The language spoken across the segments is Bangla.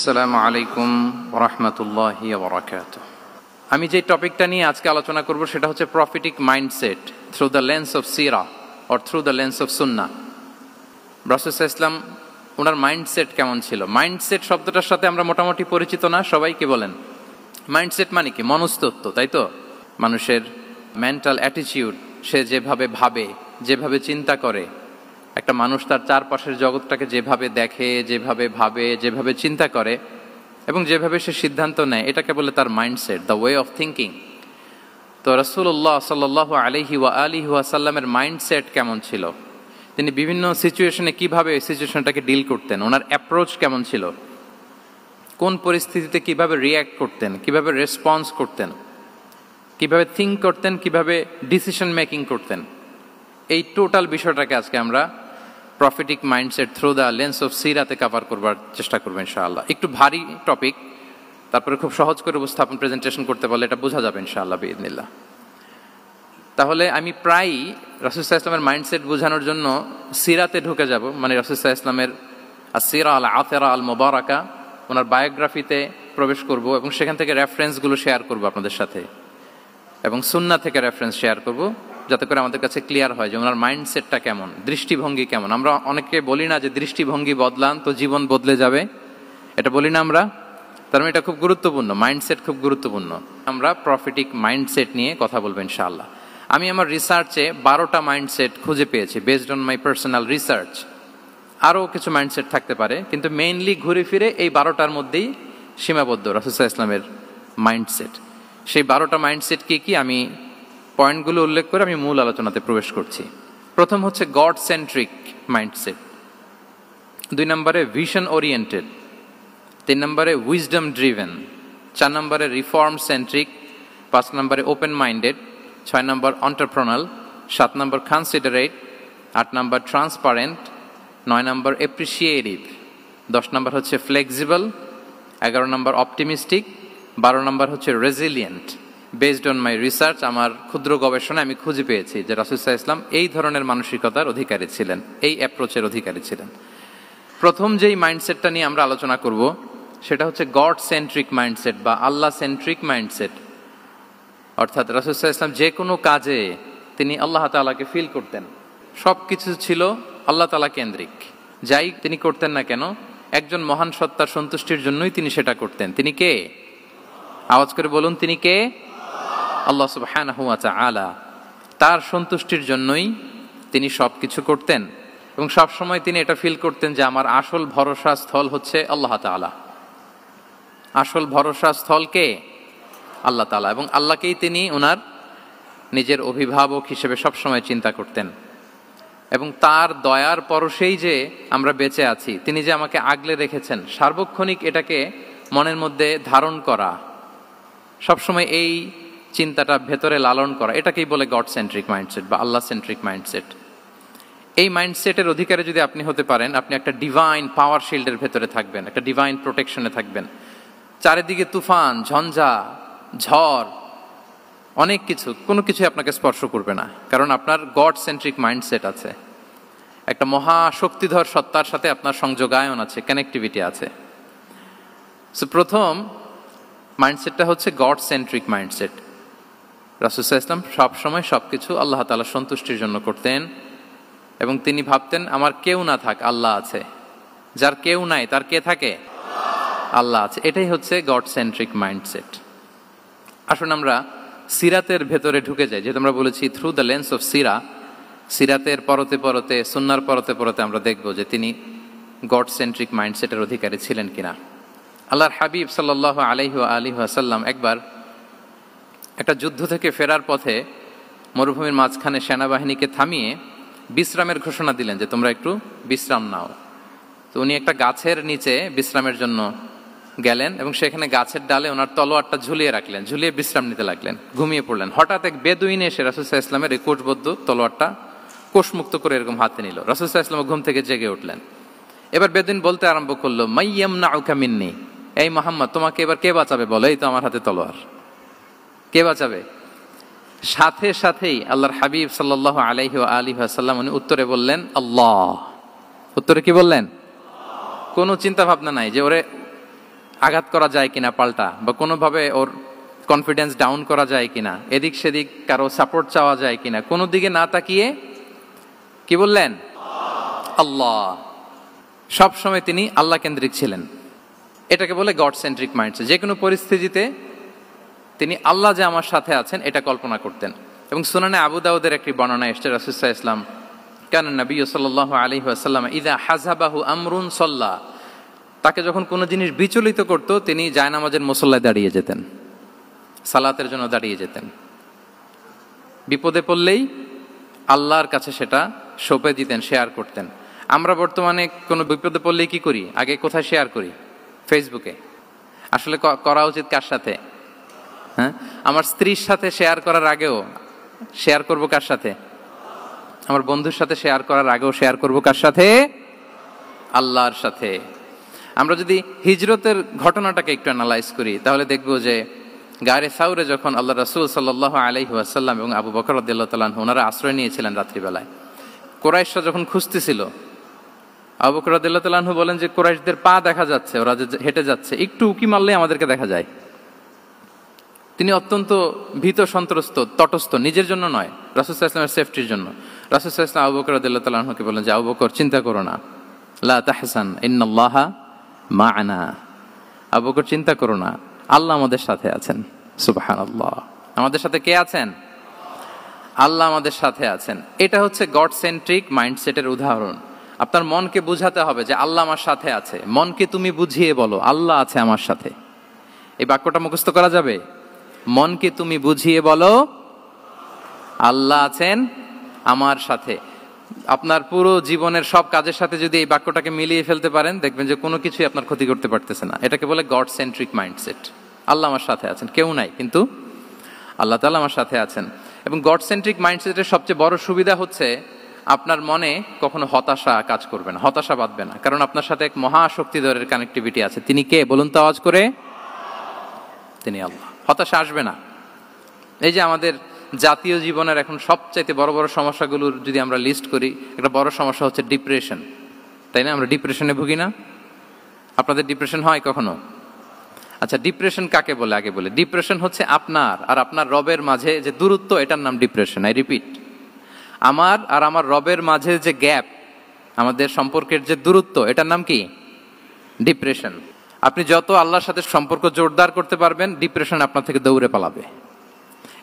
আসসালামু আলাইকুম ওরহমতুল্লাহি ওয়াবারাকাতুহু। আমি যে টপিকটা নিয়ে আজকে আলোচনা করব সেটা হচ্ছে prophetic mindset through the lens of সিরা or through the lens of সুন্নাহ। রাসূল সাল্লাল্লাহু আলাইহি ওয়াসাল্লাম ওনার মাইন্ডসেট কেমন ছিল? মাইন্ডসেট শব্দটার সাথে আমরা মোটামুটি পরিচিত না, সবাই কি বলেন? মাইন্ডসেট মানে কি? মনস্তত্ত্ব, তাই তো? মানুষের মেন্টাল অ্যাটিটিউড, সে যেভাবে ভাবে, যেভাবে চিন্তা করে, একটা মানুষ তার চারপাশের জগৎটাকে যেভাবে দেখে, যেভাবে ভাবে, যেভাবে চিন্তা করে এবং যেভাবে সে সিদ্ধান্ত নেয়, এটাকে বলে তার mindset, the way of thinking. তো রাসূলুল্লাহ সাল্লাল্লাহু আলাইহি ওয়া আলিহি ওয়াসাল্লামের মাইন্ডসেট কেমন ছিল? তিনি বিভিন্ন সিচুয়েশনে কিভাবে এই সিচুয়েশনটাকে ডিল করতেন, ওনার অ্যাপ্রোচ কেমন ছিল, কোন পরিস্থিতিতে কিভাবে রিয়্যাক্ট করতেন, কিভাবে রেসপন্স করতেন, কিভাবে থিঙ্ক করতেন, কিভাবে ডিসিশন মেকিং করতেন, এই টোটাল বিষয়টাকে আজকে আমরা prophetic mindset through the lens of সিরাতে কভার করবার চেষ্টা করবো ইনশাআল্লাহ। একটু ভারী টপিক, তারপরে খুব সহজ করে উপস্থাপন প্রেজেন্টেশন করতে পারলে এটা বোঝা যাবে ইনশাআল্লাহ বিইذنিল্লাহ। তাহলে আমি প্রায়ই রাসূল সাল্লাল্লাহু আলাইহি ওয়াসাল্লামের মাইন্ডসেট বোঝানোর জন্য সিরাতে ঢুকে যাব, মানে রাসূল সাল্লাল্লাহু আলাইহি ওয়াসাল্লামের আসিরা আল আতিরা আল মুবারাকা, ওনার বায়োগ্রাফিতে প্রবেশ করব এবং সেখান থেকে রেফারেন্সগুলো শেয়ার করব আপনাদের সাথে, এবং সুন্নাহ থেকে রেফারেন্স শেয়ার করব, যাতে করে আমাদের কাছে ক্লিয়ার হয় যে ওনার মাইন্ডসেটটা কেমন, দৃষ্টিভঙ্গি কেমন। আমরা অনেকে বলি না যে দৃষ্টিভঙ্গি বদলান তো জীবন বদলে যাবে, এটা বলি না আমরা? তার মানে এটা খুব গুরুত্বপূর্ণ, মাইন্ডসেট খুব গুরুত্বপূর্ণ। আমরা প্রফিটিক মাইন্ডসেট নিয়ে কথা বলবো ইনশাআল্লাহ। আমি আমার রিসার্চে 12টা মাইন্ডসেট খুঁজে পেয়েছি, based on my personal research. আরও কিছু মাইন্ডসেট থাকতে পারে, কিন্তু মেইনলি ঘুরে ফিরে এই 12টার মধ্যেই সীমাবদ্ধ রাসূল সাল্লাল্লাহু আলাইহি ওয়াসাল্লামের মাইন্ডসেট। সেই 12টা মাইন্ডসেট কি কি, আমি পয়েন্টগুলো উল্লেখ করে আমি মূল আলোচনাতে প্রবেশ করছি। প্রথম হচ্ছে গড সেন্ট্রিক মাইন্ডসেট, 2 নম্বরে ভিশন ওরিয়েন্টেড, 3 নম্বরে উইজডম ড্রিভেন, 4 নম্বরে রিফর্ম সেন্ট্রিক, 5 নম্বরে ওপেন মাইন্ডেড, 6 নম্বর এন্টারপ্রেনাল, 7 নম্বর কনসিডারেট, 8 নম্বর ট্রান্সপারেন্ট, 9 নম্বর অ্যাপ্রিসিয়েটিভ, 10 নম্বর হচ্ছে ফ্লেক্সিবল, 11 নম্বর অপটিমিস্টিক, 12 নম্বর হচ্ছে resilient. Based on my research, আমার ক্ষুদ্র গবেষণায় আমি খুঁজে পেয়েছি যে রাসূল সাল্লাল্লাহু আলাইহি ওয়াসাল্লাম এই ধরনের মানসিকতার অধিকারী ছিলেন, এই অ্যাপ্রোচের অধিকারী ছিলেন। প্রথম যেই মাইন্ডসেটটা নিয়ে আমরা আলোচনা করব সেটা হচ্ছে গড সেন্ট্রিক মাইন্ডসেট বা আল্লাহ সেন্ট্রিক মাইন্ডসেট। অর্থাৎ রাসূল সাল্লাল্লাহু আলাইহি ওয়াসাল্লাম যে কোনো কাজে তিনি আল্লাহ তাআলাকে ফিল করতেন, সব কিছু ছিল আল্লাহ তাআলা কেন্দ্রিক। যাই তিনি করতেন না কেন, একজন মহান সত্তার সন্তুষ্টির জন্যই তিনি সেটা করতেন। তিনি কে? আওয়াজ করে বলুন, তিনি কে? আল্লাহ সুবহানাহু ওয়া তাআলা। তার সন্তুষ্টির জন্যই তিনি সব কিছু করতেন এবং সব সময় তিনি এটা ফিল করতেন যে আমার আসল ভরসা স্থল হচ্ছে আল্লাহ তাআলা। আসল ভরসা স্থল কে? আল্লাহ তাআলা। এবং আল্লাহকেই তিনি ওনার নিজের অভিভাবক হিসেবে সবসময় চিন্তা করতেন। এবং তার দয়ার পরশেই যে আমরা বেঁচে আছি, তিনি যে আমাকে আগলে রেখেছেন, সার্বক্ষণিক এটাকে মনের মধ্যে ধারণ করা, সবসময় এই চিন্তাটা ভেতরে লালন করা, এটাকেই বলে গড সেন্ট্রিক মাইন্ডসেট বা আল্লাহ সেন্ট্রিক মাইন্ডসেট। এই মাইন্ডসেটের অধিকারী যদি আপনি হতে পারেন, আপনি একটা ডিভাইন পাওয়ার শিল্ডের ভেতরে থাকবেন, একটা ডিভাইন প্রোটেকশনে থাকবেন। চারিদিকে তুফান, ঝঞ্ঝা, ঝড়, অনেক কিছু, কোনো কিছু আপনাকে স্পর্শ করবে না, কারণ আপনার গড সেন্ট্রিক মাইন্ডসেট আছে। একটা মহা শক্তিধর সত্তার সাথে আপনার সংযোগায়ন আছে, কানেক্টিভিটি আছে। সো প্রথম মাইন্ডসেটটা হচ্ছে গড সেন্ট্রিক মাইন্ডসেট। রাসূল সাল্লাল্লাহু আলাইহি ওয়াসাল্লাম সবসময় সবকিছু আল্লাহ তাআলার সন্তুষ্টির জন্য করতেন এবং তিনি ভাবতেন আমার কেউ না থাক, আল্লাহ আছে। যার কেউ নাই তার কে থাকে? আল্লাহ আছে। এটাই হচ্ছে গড সেন্ট্রিক মাইন্ডসেট। আসুন আমরা সিরাতের ভেতরে ঢুকে যাই, যেহেতু আমরা বলেছি থ্রু দ্য লেন্স অফ সিরা। সিরাতের পরতে পরতে, সুন্নাহর পরতে পরতে আমরা দেখব যে তিনি গড সেন্ট্রিক মাইন্ডসেটের অধিকারী ছিলেন কিনা। আল্লাহর হাবিব সাল্লাল্লাহু আলাইহি ওয়া আলিহি ওয়াসাল্লাম একবার একটা যুদ্ধ থেকে ফেরার পথে মরুভূমির মাঝখানে সেনাবাহিনীকে থামিয়ে বিশ্রামের ঘোষণা দিলেন যে তোমরা একটু বিশ্রাম নাও। তো উনি একটা গাছের নিচে বিশ্রামের জন্য গেলেন এবং সেখানে গাছের ডালে ওনার তলোয়ারটা ঝুলিয়ে রাখলেন, ঝুলিয়ে বিশ্রাম নিতে লাগলেন, ঘুমিয়ে পড়লেন। হঠাৎ এক বেদুইন এসে রাসূল সাল্লাল্লাহু আলাইহি ওয়াসাল্লামের এই কোষবদ্ধ তলোয়ারটা কোষমুক্ত করে এরকম হাতে নিল। রাসূল সাল্লাল্লাহু আলাইহি ওয়াসাল্লাম ঘুম থেকে জেগে উঠলেন। এবার বেদুইন বলতে আরম্ভ করলো, মাইয়ামনাউকা মিন্নি, এই মুহাম্মদ তোমাকে এবার কে বাঁচাবে বলো, এই তো আমার হাতে তলোয়ার, কে বাঁচাবে? সাথে সাথেই আল্লাহর হাবিব সাল্লাল্লাহু আলাইহি ওয়া আলিহি ওয়াসাল্লাম উনি উত্তরে বললেন আল্লাহ। উত্তরে কি বললেন? কোনো চিন্তা ভাবনা নাই যে ওরে আঘাত করা যায় কিনা পাল্টা, বা কোনোভাবে ওর কনফিডেন্স ডাউন করা যায় কিনা, এদিক সেদিক কারো সাপোর্ট চাওয়া যায় কিনা, কোনো দিকে না তাকিয়ে কি বললেন? আল্লাহ। সব সময় তিনি আল্লাহ কেন্দ্রিক ছিলেন। এটাকে বলে গড সেন্ট্রিক মাইন্ডসেট। যে কোনো পরিস্থিতিতে তিনি আল্লাহ যে আমার সাথে আছেন এটা কল্পনা করতেন। এবং সুনানে আবু দাউদের একটি বর্ণনা এসেছে, রাসূল সাল্লাল্লাহু আলাইহি ওয়াসাল্লাম কান নবী সাল্লাল্লাহু আলাইহি ওয়াসাল্লাম ইযা হাযাবাহু আমরুন সাল্লা, তাকে যখন কোনো জিনিস বিচলিত করত তিনি জায়নামাজের মুসল্লায় দাঁড়িয়ে যেতেন, সালাতের জন্য দাঁড়িয়ে যেতেন। বিপদে পড়লেই আল্লাহর কাছে সেটা সঁপে দিতেন, শেয়ার করতেন। আমরা বর্তমানে কোনো বিপদে পড়লেই কি করি? আগে কোথায় শেয়ার করি? ফেসবুকে। আসলে করা উচিত কার সাথে? হ্যাঁ, আমার স্ত্রীর সাথে শেয়ার করার আগেও শেয়ার করব কার সাথে? আমার বন্ধুর সাথে শেয়ার করার আগেও শেয়ার করব কার সাথে? আল্লাহর সাথে। আমরা যদি হিজরতের ঘটনাটাকে একটু অ্যানালাইজ করি তাহলে দেখব যে গারে সাউরে যখন আল্লাহ রাসূল সাল্লাল্লাহু আলাইহি ওয়াসাল্লাম এবং আবু বকর রাদিয়াল্লাহু তাআলা আনহু ওনারা আশ্রয় নিয়েছিলেন রাত্রিবেলায়, কুরাইশরা যখন খুঁজতেছিল, আবু বকর রাদিয়াল্লাহু তাআলা আনহু বলেন যে কুরাইশদের পা দেখা যাচ্ছে, ওরা যে হেঁটে যাচ্ছে, একটু উকি মারলেই আমাদেরকে দেখা যায়। তিনি অত্যন্ত ভীত সন্ত্রস্ত, তটস্থ, নিজের জন্য নয়, রাসূল সাল্লাল্লাহু আলাইহি ওয়াসাল্লামের সেফটির জন্য। রাসূল সাল্লাল্লাহু আলাইহি ওয়াসাল্লাম আবু বকর রাদিয়াল্লাহু তাআলা আনহুকে বলেন যে আবু বকর চিন্তা করো না, লা তাহসান ইন্নাল্লাহা মা'ানা, আবু বকর চিন্তা করো না, আল্লাহ আমাদের সাথে আছেন। সুবহানাল্লাহ। আমাদের সাথে কে আছেন? আল্লাহ আমাদের সাথে আছেন। এটা হচ্ছে গড সেন্ট্রিক মাইন্ডসেটের উদাহরণ। আপনার মনকে বুঝাতে হবে যে আল্লাহ আমার সাথে আছে। মনকে তুমি বুঝিয়ে বলো আল্লাহ আছে আমার সাথে। এই বাক্যটা মুখস্থ করা যাবে? মনকে তুমি বুঝিয়ে বলো আল্লাহ আছেন আমার সাথে। আপনার পুরো জীবনের সব কাজের সাথে যদি এই বাক্যটাকে মিলিয়ে ফেলতে পারেন দেখবেন যে কোনো কিছুই আপনার ক্ষতি করতে পারতেছে না। এটাকে বলে গড সেন্ট্রিক মাইন্ডসেট। আল্লাহ আমার সাথে আছেন, কেউ নাই কিন্তু আল্লাহ তাআলা আমার সাথে আছেন। এবং গড সেন্ট্রিক মাইন্ডসেটের সবচেয়ে বড় সুবিধা হচ্ছে আপনার মনে কখনো হতাশা কাজ করবে না, হতাশা বাঁধবে না, কারণ আপনার সাথে এক মহাশক্তিধরের কানেক্টিভিটি আছে। তিনি কে বলুন তো আওয়াজ করে? তিনি আল্লাহ। হতাশা আসবে না। এই যে আমাদের জাতীয় জীবনের এখন সবচাইতে বড় বড় সমস্যাগুলোর যদি আমরা লিস্ট করি, একটা বড় সমস্যা হচ্ছে ডিপ্রেশন, তাই না? আমরা ডিপ্রেশনে ভুগি না? আপনাদের ডিপ্রেশন হয় কখনো? আচ্ছা, ডিপ্রেশন কাকে বলে আগে বলে। ডিপ্রেশন হচ্ছে আপনার আর আপনার রবের মাঝে যে দূরত্ব, এটার নাম ডিপ্রেশন। আই রিপিট, আমার আর আমার রবের মাঝে যে গ্যাপ, আমাদের সম্পর্কের যে দূরত্ব, এটার নাম কি? ডিপ্রেশন। আপনি যত আল্লাহর সাথে সম্পর্ক জোরদার করতে পারবেন, ডিপ্রেশন আপনার থেকে দৌড়ে পালাবে।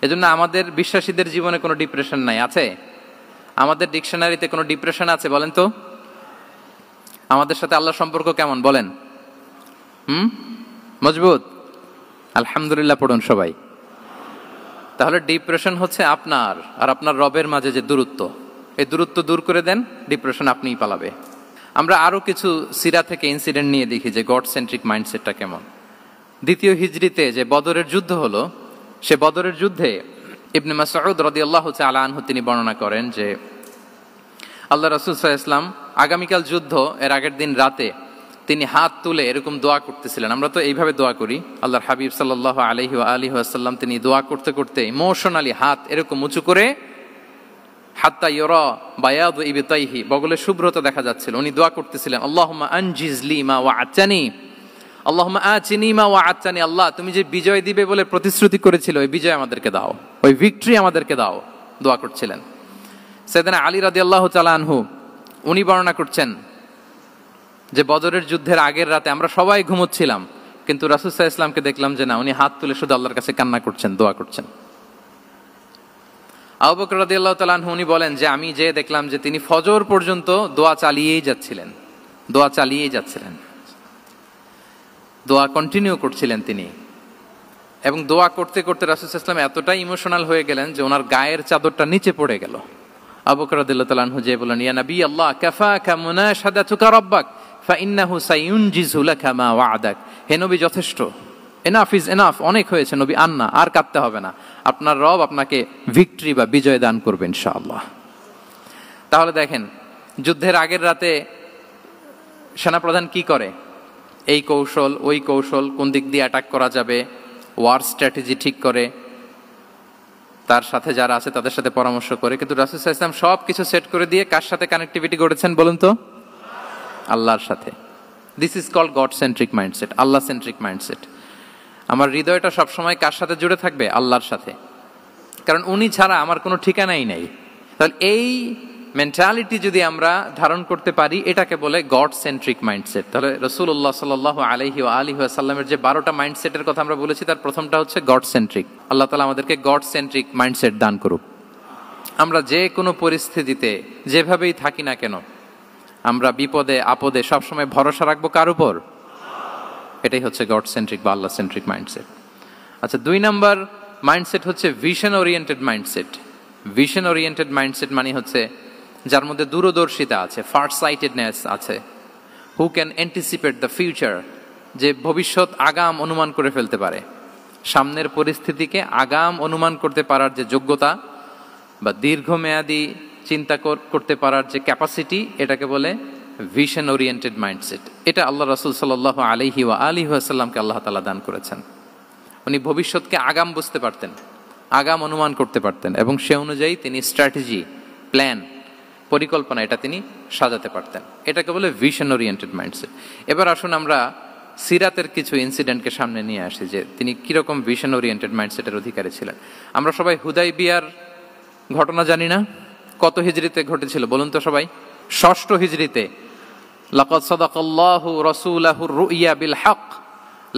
এজন্য আমাদের বিশ্বাসীদের জীবনে কোনো ডিপ্রেশন নাই। আছে? আমাদের ডিকশনারিতে কোনো ডিপ্রেশন আছে বলেন তো? আমাদের সাথে আল্লাহর সম্পর্ক কেমন বলেন? মজবুত? আলহামদুলিল্লাহ পড়ুন সবাই। তাহলে ডিপ্রেশন হচ্ছে আপনার আর আপনার রবের মাঝে যে দূরত্ব, এই দূরত্ব দূর করে দেন, ডিপ্রেশন আপনিই পালাবে। আমরা আরো কিছু সিরা থেকে ইনসিডেন্ট নিয়ে দেখি যে গড সেন্ট্রিক মাইন্ডসেটটা কেমন। দ্বিতীয় হিজরিতে যে বদরের যুদ্ধ হলো, সে বদরের যুদ্ধে ইবনে মাসউদ রাদিয়াল্লাহু তাআলা আনহু তিনি বর্ণনা করেন যে আল্লাহ রাসূল সাল্লাল্লাহু আলাইহি ওয়াসাল্লাম আগামীকাল যুদ্ধ, এর আগের দিন রাতে তিনি হাত তুলে এরকম দোয়া করতেছিলেন। আমরা তো এইভাবে দোয়া করি। আল্লাহর হাবিব সাল্লাল্লাহু আলাইহি ওয়া আলিহি ওয়াসাল্লাম তিনি দোয়া করতে করতে ইমোশনালি হাত এরকম উঁচু করে, হাত্তা ইউরা বায়াদু ইবতাইহি, বগলের শুভ্রতা দেখা যাচ্ছিল। উনি দোয়া করতেছিলেন, আল্লাহুম্মা আনজিজ লি মা ওয়া'আতানি, আল্লাহুম্মা আতিনি মা ওয়া'আতানি, আল্লাহ তুমি যে বিজয় দিবে বলে প্রতিশ্রুতি করেছিলে, ওই বিজয় আমাদেরকে দাও, ওই ভিক্টরি আমাদেরকে দাও। দোয়া করছিলেন। সাইয়েদনা আলী রাদিয়াল্লাহু তাআলা আনহু উনি বর্ণনা করছেন যে বদরের যুদ্ধের আগের রাতে আমরা সবাই ঘুমোচ্ছিলাম, কিন্তু রাসূল সাল্লাল্লাহু আলাইহি ওয়াসাল্লামকে দেখলাম যে না, উনি হাত তুলে শুধু আল্লাহর কাছে কান্না করছেন, দোয়া করছেন। আবু বকর রাদিয়াল্লাহু তাআলা আনহু উনি বলেন যে আমি যে দেখলাম যে তিনি ফজর পর্যন্ত দোয়া চালিয়েই যাচ্ছিলেন, দোয়া চালিয়েই যাচ্ছিলেন, দোয়া কন্টিনিউ করছিলেন তিনি। এবং দোয়া করতে করতে রাসূল সাল্লাল্লাহু আলাইহি ওয়াসাল্লাম এতটাই ইমোশনাল হয়ে গেলেন যে ওনার গায়ের চাদরটা নিচে পড়ে গেল। আবু বকর রাদিয়াল্লাহু তাআলা আনহু যে বলেন, ইয়া নবী আল্লাহ কাফাকা মুনাশাদাতুকা রাব্বাক ফাইন্নাহু সায়ুনজিজু লাকা মা ওয়া'দাক, হে নবী যথেষ্ট, এনাফ ইজ এনাফ, অনেক হয়েছে নবী, আন্না, আর কাঁদতে হবে না, আপনার রব আপনাকে ভিক্টরি বা বিজয় দান করবে ইনশাআল্লাহ। তাহলে দেখেন, যুদ্ধের আগের রাতে সেনাপ্রধান কি করে? এই কৌশল ওই কৌশল, কোন দিক দিয়ে অ্যাটাক করা যাবে, ওয়ার স্ট্র্যাটেজি ঠিক করে, তার সাথে যারা আছে তাদের সাথে পরামর্শ করে। কিন্তু রাসূল সাল্লাল্লাহু আলাইহি ওয়াসাল্লাম সব কিছু সেট করে দিয়ে কার সাথে কানেক্টিভিটি গড়েছেন বলুন তো? আল্লাহর সাথে। This is called God centric mindset, Allah centric mindset. আমার হৃদয়টা সবসময় কার সাথে জুড়ে থাকবে? আল্লাহর সাথে, কারণ উনি ছাড়া আমার কোনো ঠিকানাই নাই। তাহলে এই মেন্টালিটি যদি আমরা ধারণ করতে পারি, এটাকে বলে গড সেন্ট্রিক মাইন্ডসেট। তাহলে রাসূলুল্লাহ সাল্লাল্লাহু আলাইহি ওয়া আলিহি ওয়াসাল্লামের যে 12টা মাইন্ডসেটের কথা আমরা বলেছি, তার প্রথমটা হচ্ছে গড সেন্ট্রিক। আল্লাহ তাআলা আমাদেরকে গড সেন্ট্রিক মাইন্ডসেট দান করুক। আমরা যে কোনো পরিস্থিতিতে যেভাবেই থাকি না কেন, আমরা বিপদে আপদে সবসময় ভরসা রাখবো কার উপর? এটাই হচ্ছে গড সেন্ট্রিক বা আল্লাহ সেন্ট্রিক মাইন্ডসেট। আচ্ছা, 2 নাম্বার মাইন্ডসেট হচ্ছে vision oriented mindset. Vision oriented mindset মানে হচ্ছে যার মধ্যে দূরদর্শিতা আছে, ফার সাইটেডনেস আছে, who can anticipate the future, যে ভবিষ্যৎ আগাম অনুমান করে ফেলতে পারে, সামনের পরিস্থিতিকে আগাম অনুমান করতে পারার যে যোগ্যতা বা দীর্ঘমেয়াদী চিন্তা করতে পারার যে ক্যাপাসিটি, এটাকে বলে ভিশন ওরিয়েন্টেড মাইন্ডসেট। এটা আল্লাহ রাসূল সাল্লাল্লাহু আলাইহি ওয়া আলিহি ওয়াসাল্লামকে আল্লাহ তাআলা দান করেছেন। উনি ভবিষ্যৎকে আগাম বুঝতে পারতেন, আগাম অনুমান করতে পারতেন, এবং সে অনুযায়ী তিনি স্ট্র্যাটেজি, প্ল্যান, পরিকল্পনা এটা তিনি সাজাতে পারতেন। এটাকে বলে ভিশন ওরিয়েন্টেড মাইন্ডসেট। এবার আসুন আমরা সিরাতের কিছু ইনসিডেন্টকে সামনে নিয়ে আসি যে তিনি কিরকম ভিশন ওরিয়েন্টেড মাইন্ডসেটের অধিকারী ছিলেন। আমরা সবাই হুদাইবিয়ার ঘটনা জানি না? কত হিজরিতে ঘটেছিল বলুন তো সবাই? 6ষ্ঠ হিজরিতে। লাকাদ সাদাকাল্লাহু রাসূলাহুর রুইয়া বিল হক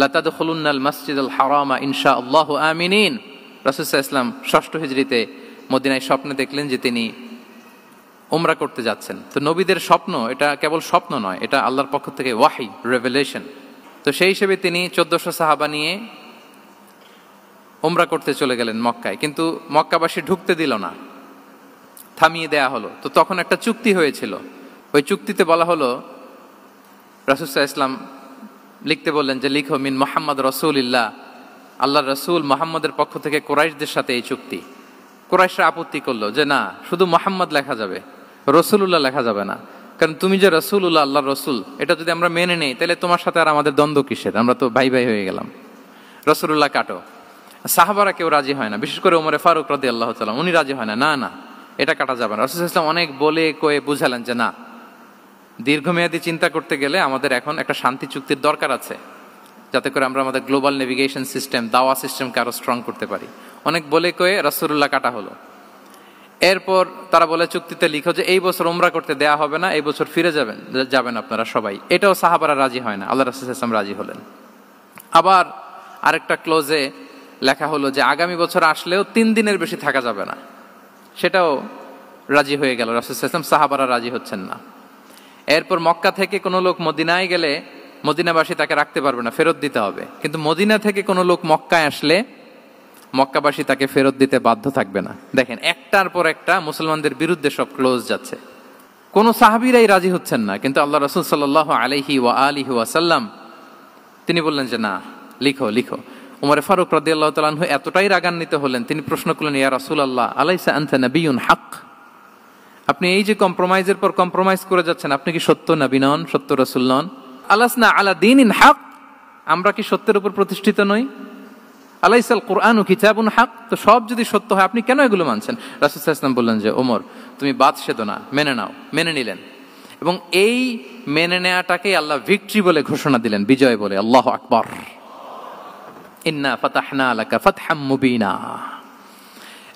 লাতাদখুলুন্নাল মাসজিদাল হারামা ইনশাআল্লাহু আমিনিন। রাসূল সাল্লাল্লাহু আলাইহি ওয়াসাল্লাম 6ষ্ঠ হিজরিতে মদিনায় স্বপ্নে দেখলেন যে তিনি উমরা করতে যাচ্ছেন। তো নবীদের স্বপ্ন এটা কেবল স্বপ্ন নয়, এটা আল্লাহর পক্ষ থেকে ওয়াহি, রেভেলেশন। তো সেই হিসেবে তিনি 1400 সাহাবা নিয়ে উমরা করতে চলে গেলেন মক্কায়, কিন্তু মক্কাবাসী ঢুকতে দিল না, থামিয়ে দেয়া হলো। তো তখন একটা চুক্তি হয়েছিল, ওই চুক্তিতে বলা হলো, রাসূল সাল্লাল্লাহু আলাইহি ওয়াসাল্লাম লিখতে বললেন যে লিখো মিন মুহাম্মদ রাসূলিল্লাহ, আল্লাহর রাসূল মুহাম্মদের পক্ষ থেকে কুরাইশদের সাথে এই চুক্তি। কুরাইশরা আপত্তি করলো যে না, শুধু মুহাম্মদ লেখা যাবে, রাসূলুল্লাহ লেখা যাবে না, কারণ তুমি যে রাসূলুল্লাহ, আল্লাহর রাসূল, এটা যদি আমরা মেনে নেই তাহলে তোমার সাথে আর আমাদের দ্বন্দ্ব কিসের, আমরা তো ভাই ভাই হয়ে গেলাম, রাসূলুল্লাহ কাটো। সাহাবারা কেউ রাজি হয় না, বিশেষ করে ওমরে ফারুক রাদিয়াল্লাহু তাআলা, উনি রাজি হয় না, না না এটা কাটা যাবে না। রাসূল সাল্লাল্লাহু আলাইহি ওয়াসাল্লাম অনেক বলে কয়ে বুঝালেন যে না, দীর্ঘমেয়াদী চিন্তা করতে গেলে আমাদের এখন একটা শান্তি চুক্তির দরকার আছে, যাতে করে আমরা আমাদের গ্লোবাল নেভিগেশন সিস্টেম, দাওয়া সিস্টেমকে আরো স্ট্রং করতে পারি। অনেক বলে কয়ে রাসূলুল্লাহ কাটা হলো। এরপর তারা বলে চুক্তিতে লিখো যে এই বছর উমরা করতে দেয়া হবে না, এই বছর ফিরে যাবেন আপনারা সবাই। এটাও সাহাবারা রাজি হয় না, আল্লাহ রাসূল সাল্লাল্লাহু আলাইহি ওয়াসাল্লাম রাজি হলেন। আবার আরেকটা ক্লোজে লেখা হলো যে আগামী বছর আসলেও 3 দিনের বেশি থাকা যাবে না, সেটাও রাজি হয়ে গেল রাসূল সাল্লাল্লাহু আলাইহি ওয়াসাল্লাম। সাহাবারা রাজি হচ্ছেন না। এরপর মক্কা থেকে কোনো লোক মদিনায় গেলে মদিনাবাসী তাকে রাখতে পারবে না, ফেরত দিতে হবে। কিন্তু মদিনা থেকে কোনো লোক মক্কায় আসলে মক্কাবাসী তাকে ফেরত দিতে বাধ্য থাকবে না। দেখেন, একটার পর একটা মুসলমানদের বিরুদ্ধে সব ক্লোজ যাচ্ছে, কোন সাহাবীরাই রাজি হচ্ছেন না। কিন্তু আল্লাহ রাসূল সাল্লাল্লাহু আলাইহি ওয়া আলিহি ওয়াসাল্লাম তিনি বললেন যে না, লিখো লিখো। উমরে ফারুক রাদিয়াল্লাহু তাআলা আনহু এতটাই রাগান্বিত হলেন, তিনি প্রশ্ন করলেন, ইয়া রাসূলুল্লাহ, আলাইসা আনতা নাবিয়্যুন হক, আপনি এই যে কম্প্রোমাইজের পর কম্প্রোমাইজ করে যাচ্ছেন, আপনি কি সত্য নবী নন, সত্য রাসূল নন? আলাসনা আলা দীনিন হক, আমরা কি সত্যের উপর প্রতিষ্ঠিত নই? আলাইসাল কুরআনু কিতাবুন হক, তো সব যদি সত্য হয় আপনি কেন এগুলো মানছেন? রাসূল সাল্লাল্লাহু আলাইহি ওয়াসাল্লাম বললেন যে ওমর, তুমি বাদ সেদো না, মেনে নাও। মেনে নিলেন, এবং এই মেনে নেওয়াটাকে আল্লাহ ভিক্টরি বলে ঘোষণা দিলেন, বিজয় বলে। আল্লাহু আকবার। ইন্না ফাতাহনা লাকা ফাতহাম মুবিনা।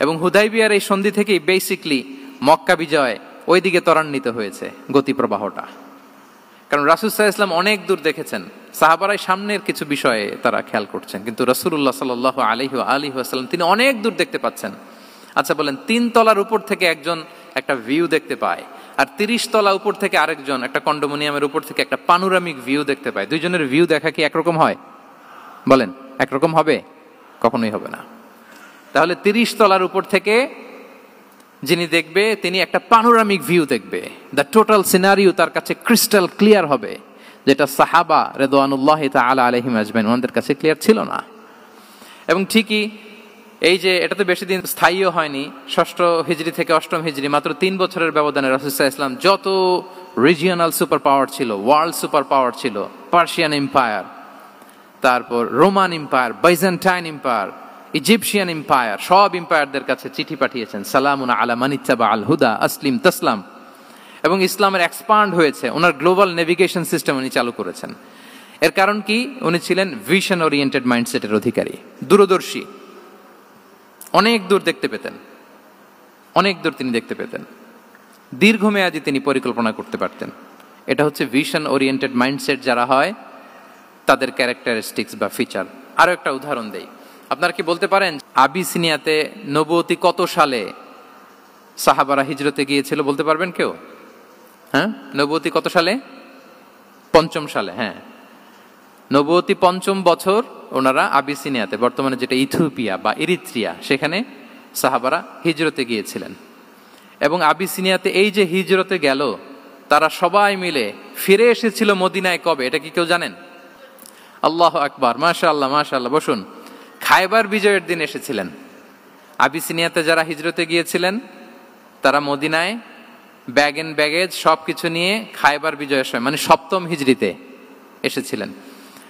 এবং হুদাইবিয়ার এই সন্ধি থেকেই বেসিকলি মক্কা বিজয় ওইদিকে ত্বরান্বিত হয়েছে গতি প্রবাহটা। কারণ রাসূল সাল্লাল্লাহু আলাইহি ওয়াসাল্লাম অনেক দূর দেখেছেন, সাহাবারাই সামনের কিছু বিষয়ে তারা খেয়াল করছেন, কিন্তু রাসূলুল্লাহ সাল্লাল্লাহু আলাইহি ওয়া আলিহি ওয়াসাল্লাম তিনি অনেক দূর দেখতে পাচ্ছেন। আচ্ছা বলেন, 3 তলার উপর থেকে একজন একটা ভিউ দেখতে পায়, আর 30 তলা উপর থেকে আরেকজন একটা কন্ডোমিনিয়ামের উপর থেকে একটা পানোরামিক ভিউ দেখতে পায়, দুইজনের ভিউ দেখা কি একরকম হয়? বলেন, একরকম হবে? কখনোই হবে না। তাহলে 30 তলার উপর থেকে যিনি দেখবে তিনি একটা পানোরামিক ভিউ দেখবে, দ্য টোটাল সিনারিও তার কাছে ক্রিস্টাল ক্লিয়ার হবে, যেটা সাহাবা রিদওয়ানুল্লাহি তাআলা আলাইহিম আজমাইন ওনাদের কাছে ক্লিয়ার ছিল না। এবং ঠিকই এই যে এটা তো বেশি দিন স্থায়ীও হয়নি, 6ষ্ঠ হিজরি থেকে 8ম হিজরি, মাত্র 3 বছরের ব্যবধানে রাসূল সাল্লাল্লাহু আলাইহি ওয়াসাল্লাম যত রিজিওনাল সুপার পাওয়ার ছিল, ওয়ার্ল্ড সুপার পাওয়ার ছিল, পার্সিয়ান এম্পায়ার, তারপর Roman empire, Byzantine empire, Egyptian empire, সব এম্পায়ারদের কাছে চিঠি পাঠিয়েছেন, সালামুন আলা মান ইত্তাবা আল হুদা আসলিম তাসলাম। এবং ইসলামের এক্সপান্ড হয়েছে। ওনার গ্লোবাল নেভিগেশন সিস্টেম উনি চালু করেছেন। এর কারণ কি? উনি ছিলেন ভিশন ওরিয়েন্টেড মাইন্ডসেটের অধিকারী, দূরদর্শী, অনেক দূর দেখতে পেতেন, অনেক দূর তিনি দেখতে পেতেন, দীর্ঘমেয়াদী তিনি পরিকল্পনা করতে পারতেন। এটা হচ্ছে ভিশন ওরিয়েন্টেড মাইন্ডসেট যারা হয় তাদের ক্যারেক্টারিস্টিক্স বা ফিচার। আরো একটা উদাহরণ দেই, আপনারা কি বলতে পারেন আবিসিনিয়াতে নবুয়তি কত সালে সাহাবারা হিজরতে গিয়েছিল? বলতে পারবেন কেউ? হ্যাঁ, নবুয়তি কত সালে? 5ম সালে। হ্যাঁ, নবুয়তি 5ম বছর ওনারা আবিসিনিয়াতে, বর্তমানে যেটা ইথিওপিয়া বা ইরিত্রিয়া, সেখানে সাহাবারা হিজরতে গিয়েছিলেন। এবং আবিসিনিয়াতে এই যে হিজরতে গেল, তারা সবাই মিলে ফিরে এসেছিল মদিনায় কবে? এটা কি কেউ জানেন? আল্লাহু আকবার, মাশাআল্লাহ মাশাআল্লাহ। বসুন। খায়বার বিজয়ের দিন এসেছিলেন। আবিসিনিয়াতে যারা হিজরতে গিয়েছিলেন তারা মদিনায় ব্যাগ এন্ড ব্যাগেজ সবকিছু নিয়ে খায়বার বিজয়ের সময়, মানে 7ম হিজরিতে এসেছিলেন।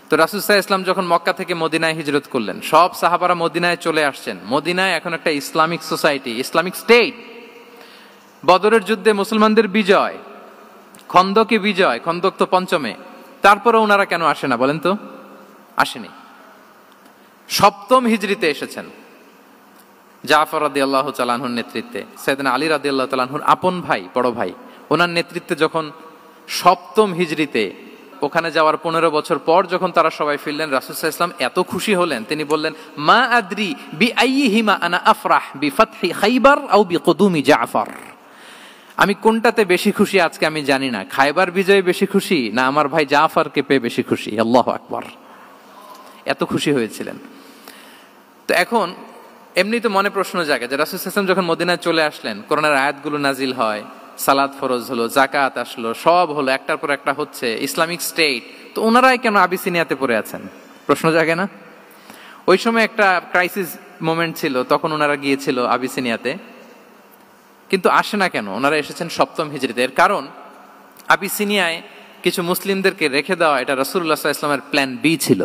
তো রাসূল সাল্লাল্লাহু আলাইহি ওয়াসাল্লাম যখন মক্কা থেকে মদিনায় হিজরত করলেন, সব সাহাবারা মদিনায় চলে আসছেন। মদিনায় এখন একটা ইসলামিক সোসাইটি, ইসলামিক স্টেট। বদরের যুদ্ধে মুসলমানদের বিজয়, খন্দকে বিজয়, খন্দক তো 5মে। তারপরে ওনারা কেন আসে না বলেন তো? আসেনি। 7ম হিজরিতে এসেছেন। জাফর রাদিয়াল্লাহু তাআলা আনহুর নেতৃত্বে, সাইয়েদনা আলী রাদিয়াল্লাহু তাআলা আনহুর আপন ভাই, বড় ভাই, ওনার নেতৃত্বে যখন 7ম হিজরিতে ওখানে যাওয়ার 15 বছর পর যখন তারা সবাই ফিরলেন, রাসূল সাল্লাল্লাহু আলাইহি ওয়াসাল্লাম এত খুশি হলেন, তিনি বললেন, মা আদরি বিআইয়িহিমা আনা আফরাহ বিফাতহি খাইবার আও বিকুদুমি জাফর। আমি কোনটাতে বেশি খুশি আজকে আমি জানি না, খায়বার বিজয়ে বেশি খুশি না আমার ভাই জাফরকে পেয়ে বেশি খুশি। আল্লাহু আকবার, এত খুশি হয়েছিলেন। তো এখন এমনি তো মনে প্রশ্ন জাগে যে রাসূল সাল্লাল্লাহু আলাইহি ওয়াসাল্লাম যখন মদিনায় চলে আসলেন, কোরআনের আয়াতগুলো নাজিল হয়, সালাত ফরজ হলো, যাকাত আসলো, সব হলো, একটার পর একটা হচ্ছে, ইসলামিক স্টেট, তো ওনারাই কেন আবিসিনিয়াতে পড়ে আছেন? প্রশ্ন জাগে না? ওই সময় একটা ক্রাইসিস মোমেন্ট ছিল, তখন ওনারা গিয়েছিল আবিসিনিয়াতে, কিন্তু আসে না কেন? ওনারা এসেছেন 7ম হিজরিতে। এর কারণ আবিসিনিয়ায় কিছু মুসলিমদেরকে রেখে দেওয়া, এটা রাসূলুল্লাহ সাল্লাল্লাহু আলাইহি ওয়াসাল্লামের প্ল্যান বি ছিল।